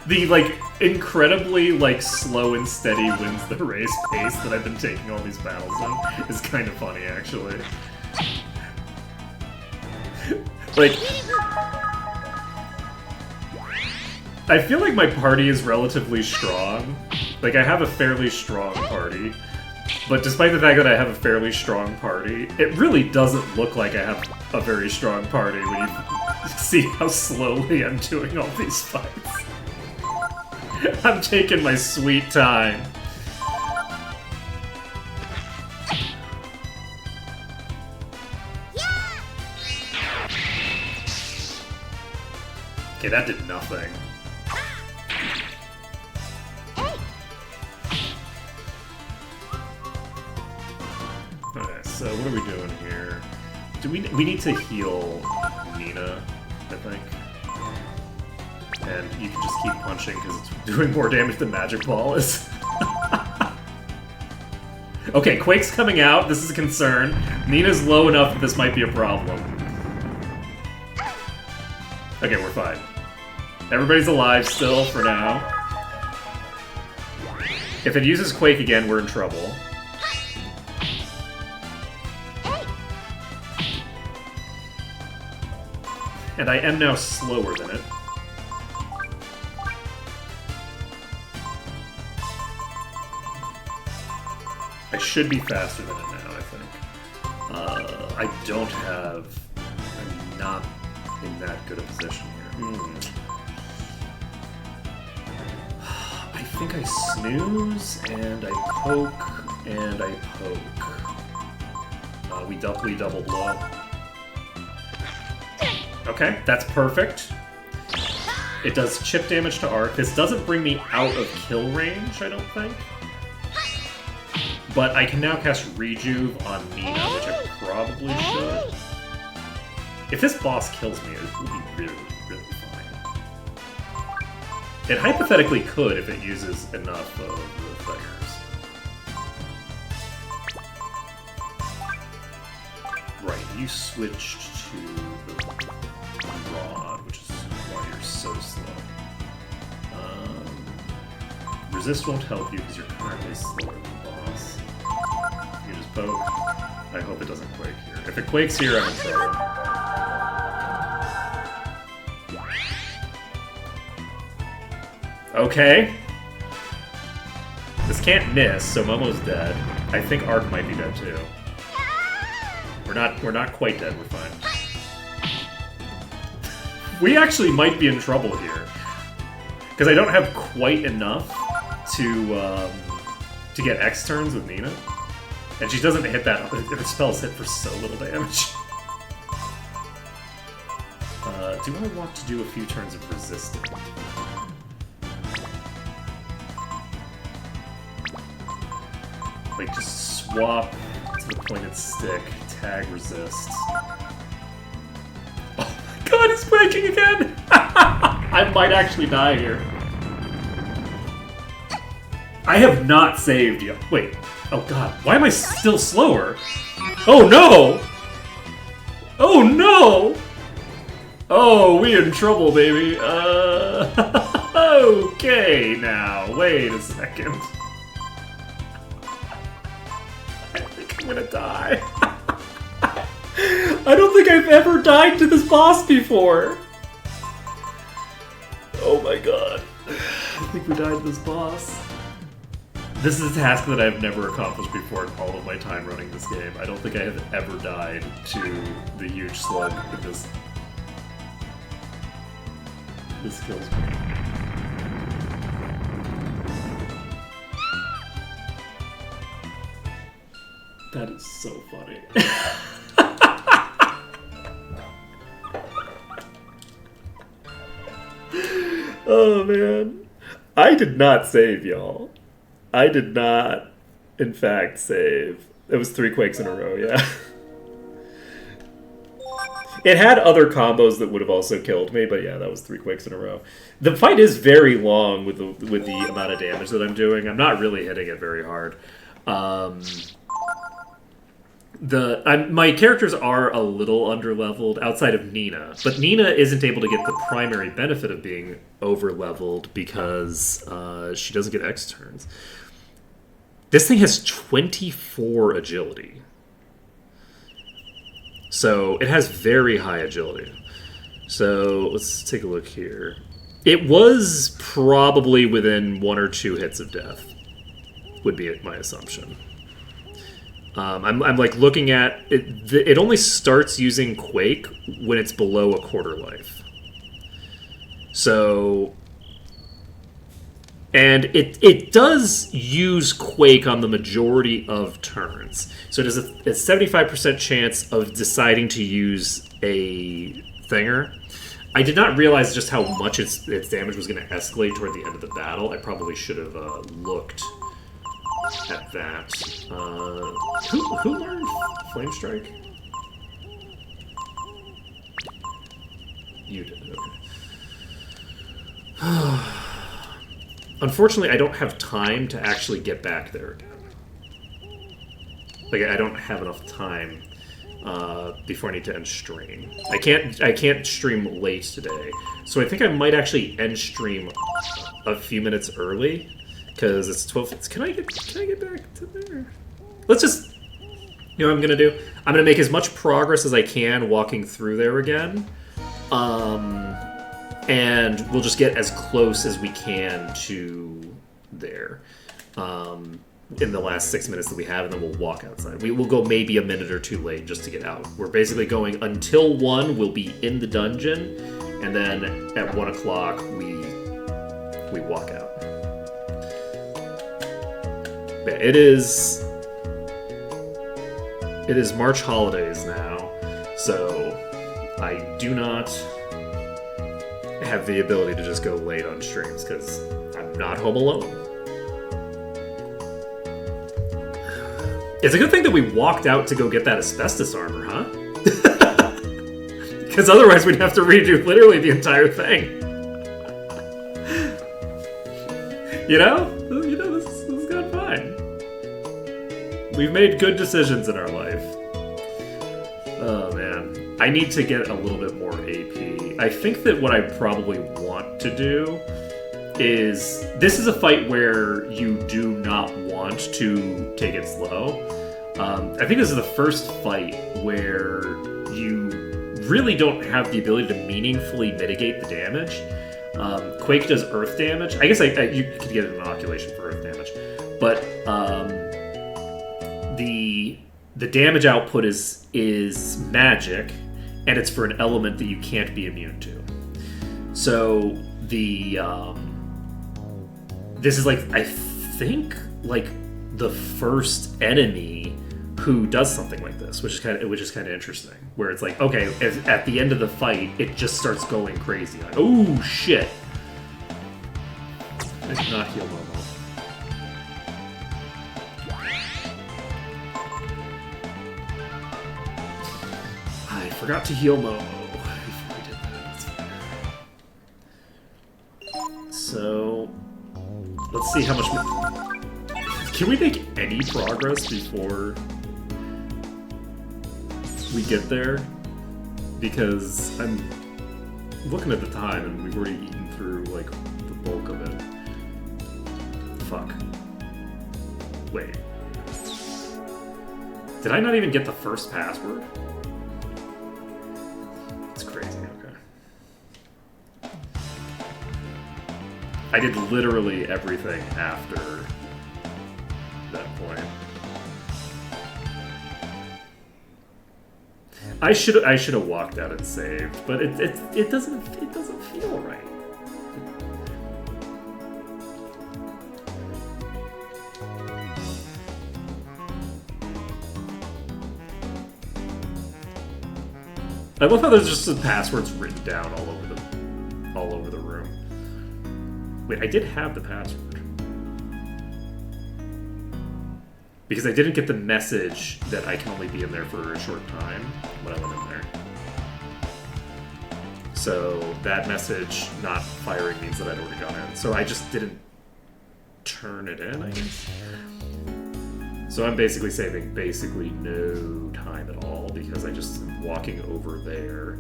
C: The, like, incredibly, like, slow and steady wins the race pace that I've been taking all these battles in is kind of funny, actually. Like, I feel like my party is relatively strong. Like, I have a fairly strong party. But despite the fact that I have a fairly strong party, it really doesn't look like I have a very strong party when you see how slowly I'm doing all these fights. I'm taking my sweet time. Okay, that did nothing. Okay, so what are we doing here? We need to heal Nina, I think. And you can just keep punching because it's doing more damage than Magic Ball is. Okay, Quake's coming out. This is a concern. Nina's low enough that this might be a problem. Okay, we're fine. Everybody's alive still for now. If it uses Quake again, we're in trouble. And I am now slower than it. I should be faster than it now, I think. I don't have... I'm not in that good a position here. I think I snooze, and I poke, and I poke. We double blow. Okay, that's perfect. It does chip damage to Arc. This doesn't bring me out of kill range, I don't think. But I can now cast Rejuve on Nina, which I probably should. If this boss kills me, it will be really, really fine. It hypothetically could if it uses enough of the fighters.
B: you switched to the rod, which is why you're so slow. Resist won't help you because you're currently slower than the boss. You just poke. I hope it doesn't quake here. If it quakes here, I'm in trouble. Okay. This can't miss, so Momo's dead. I think Ark might be dead too. We're not quite dead, we're fine. We actually might be in trouble here. Because I don't have quite enough to get X turns with Nina. And she doesn't hit that, her spells hit for so little damage. Do I want to do a few turns of resisting? Like, just swap to the pointed stick, tag resist. Oh my god, he's breaking again! I might actually die here. I have not saved yet. Wait. Oh god, why am I still slower? Oh no! Oh no! Oh, we in trouble, baby. Okay now. Wait a second. I think I'm gonna die. I don't think I've ever died to this boss before. Oh my god. I think we died to this boss. This is a task that I've never accomplished before in all of my time running this game. I don't think I have ever died to the huge slug with this. This kills me. That is so funny. Oh man. I did not save, y'all. I did not, in fact, save. It was 3 quakes in a row, yeah. It had other combos that would have also killed me, but yeah, that was 3 quakes in a row. The fight is very long with the amount of damage that I'm doing. I'm not really hitting it very hard. My characters are a little underleveled outside of Nina, but Nina isn't able to get the primary benefit of being overleveled because she doesn't get X turns. This thing has 24 agility. So it has very high agility. So let's take a look here. It was probably within 1 or 2 hits of death, would be my assumption. I'm like looking at it. It only starts using Quake when it's below a quarter life. So, and it does use Quake on the majority of turns. So it has a 75% chance of deciding to use a Thinger. I did not realize just how much its damage was going to escalate toward the end of the battle. I probably should have looked at that. Who learned Flame Strike? You did, okay. Unfortunately, I don't have time to actually get back there again. Like, I don't have enough time before I need to end stream. I can't stream late today, so I think I might actually end stream a few minutes early. Because it's 12. Can I get back to there? Let's just. You know what I'm gonna do? I'm gonna make as much progress as I can walking through there again, and we'll just get as close as we can to there in the last 6 minutes that we have, and then we'll walk outside. We'll go maybe a minute or 2 late just to get out. We're basically going until 1. We'll be in the dungeon, and then at 1 o'clock we walk out. It is March holidays now, so I do not have the ability to just go late on streams because I'm not home alone. It's a good thing that we walked out to go get that asbestos armor, huh? Because otherwise we'd have to redo literally the entire thing. You know, this has gone fine. We've made good decisions in our life. Oh,
C: I need to get a little bit more AP. I think that what I probably want to do is... This is a fight where you do not want to take it slow. I think this is the first fight where you really don't have the ability to meaningfully mitigate the damage. Quake does earth damage. I guess you could get an inoculation for earth damage. But the damage output is magic, and it's for an element that you can't be immune to. So this is like, I think, like the first enemy who does something like this, which is kind of interesting. Where it's like, okay, at the end of the fight, it just starts going crazy. Like, oh shit! I did not heal Momo. I forgot to heal Momo before we did that. That's fine. So let's see how much. Can we make any progress before we get there? Because I'm looking at the time and we've already eaten through like the bulk of it. Fuck. Wait. Did I not even get the first password? It's crazy, okay. I did literally everything after that point. I should have walked out and saved, but it doesn't feel right. I love how there's just the passwords written down all over the room. Wait, I did have the password. Because I didn't get the message that I can only be in there for a short time when I went in there. So that message not firing means that I'd already gone in. So I just didn't turn it in, I guess. So I'm basically saving no time at all because I just am walking over there.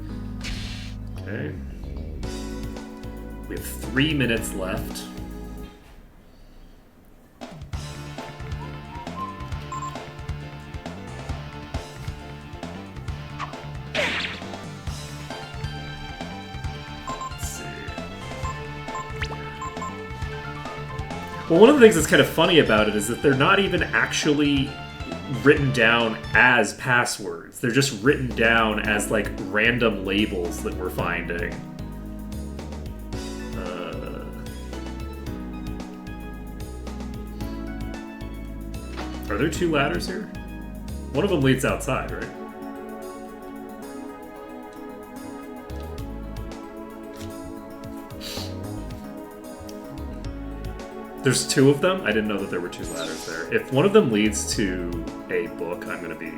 C: Okay. We have 3 minutes left. Well, one of the things that's kind of funny about it is that they're not even actually written down as passwords. They're just written down as, like, random labels that we're finding. Are there 2 ladders here? One of them leads outside, right? There's 2 of them? I didn't know that there were 2 ladders there. If one of them leads to a book, I'm gonna be...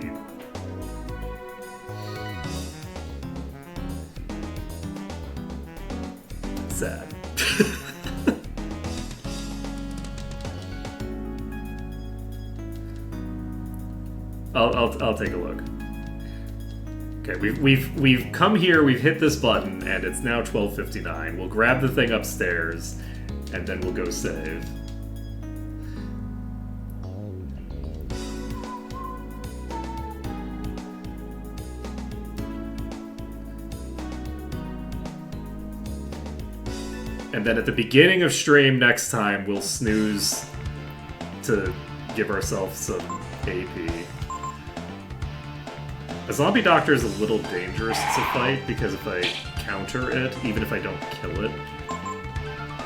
C: sad. I'll take a look. Okay, we've come here, we've hit this button, and it's now 12:59. We'll grab the thing upstairs, and then we'll go save. And then at the beginning of stream next time, we'll snooze to give ourselves some AP. A zombie doctor is a little dangerous to fight because if I counter it, even if I don't kill it,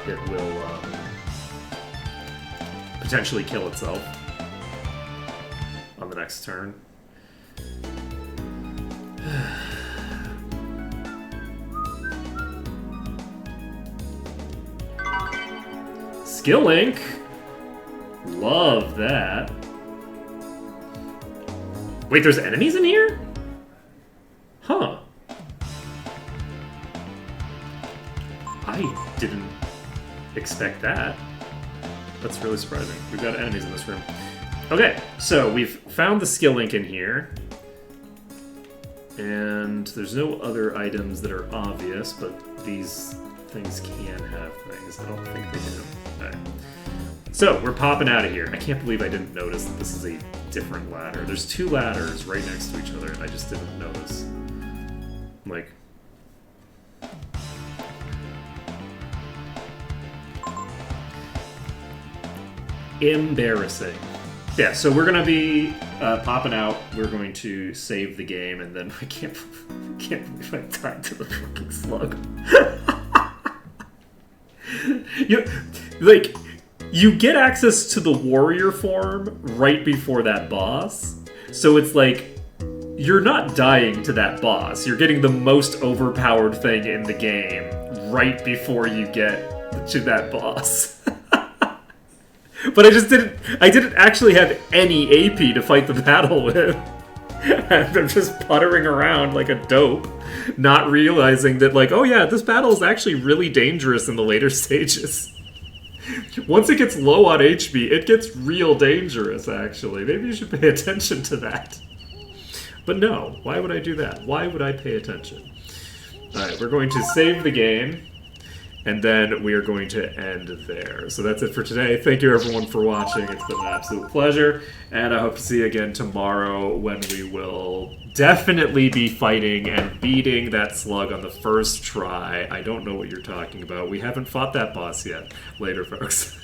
C: it will potentially kill itself on the next turn. Skill link! Love that. Wait, there's enemies in here? Huh. I didn't expect that. That's really surprising. We've got enemies in this room. Okay, so we've found the skill link in here. And there's no other items that are obvious, but these things can have things. I don't think they do. Alright. So, we're popping out of here. I can't believe I didn't notice that this is a different ladder. There's 2 ladders right next to each other, and I just didn't notice. Like... embarrassing. Yeah, so we're gonna be popping out. We're going to save the game, and then I can't believe I died to the fucking slug. You get access to the warrior form right before that boss, so it's like you're not dying to that boss. You're getting the most overpowered thing in the game right before you get to that boss. But I didn't actually have any AP to fight the battle with. And I'm just puttering around like a dope, not realizing that, like, oh yeah, this battle is actually really dangerous in the later stages. Once it gets low on HP, it gets real dangerous, actually. Maybe you should pay attention to that. But no, why would I do that? Why would I pay attention? Alright, we're going to save the game. And then we are going to end there. So that's it for today. Thank you everyone for watching. It's been an absolute pleasure. And I hope to see you again tomorrow when we will definitely be fighting and beating that slug on the first try. I don't know what you're talking about. We haven't fought that boss yet. Later, folks.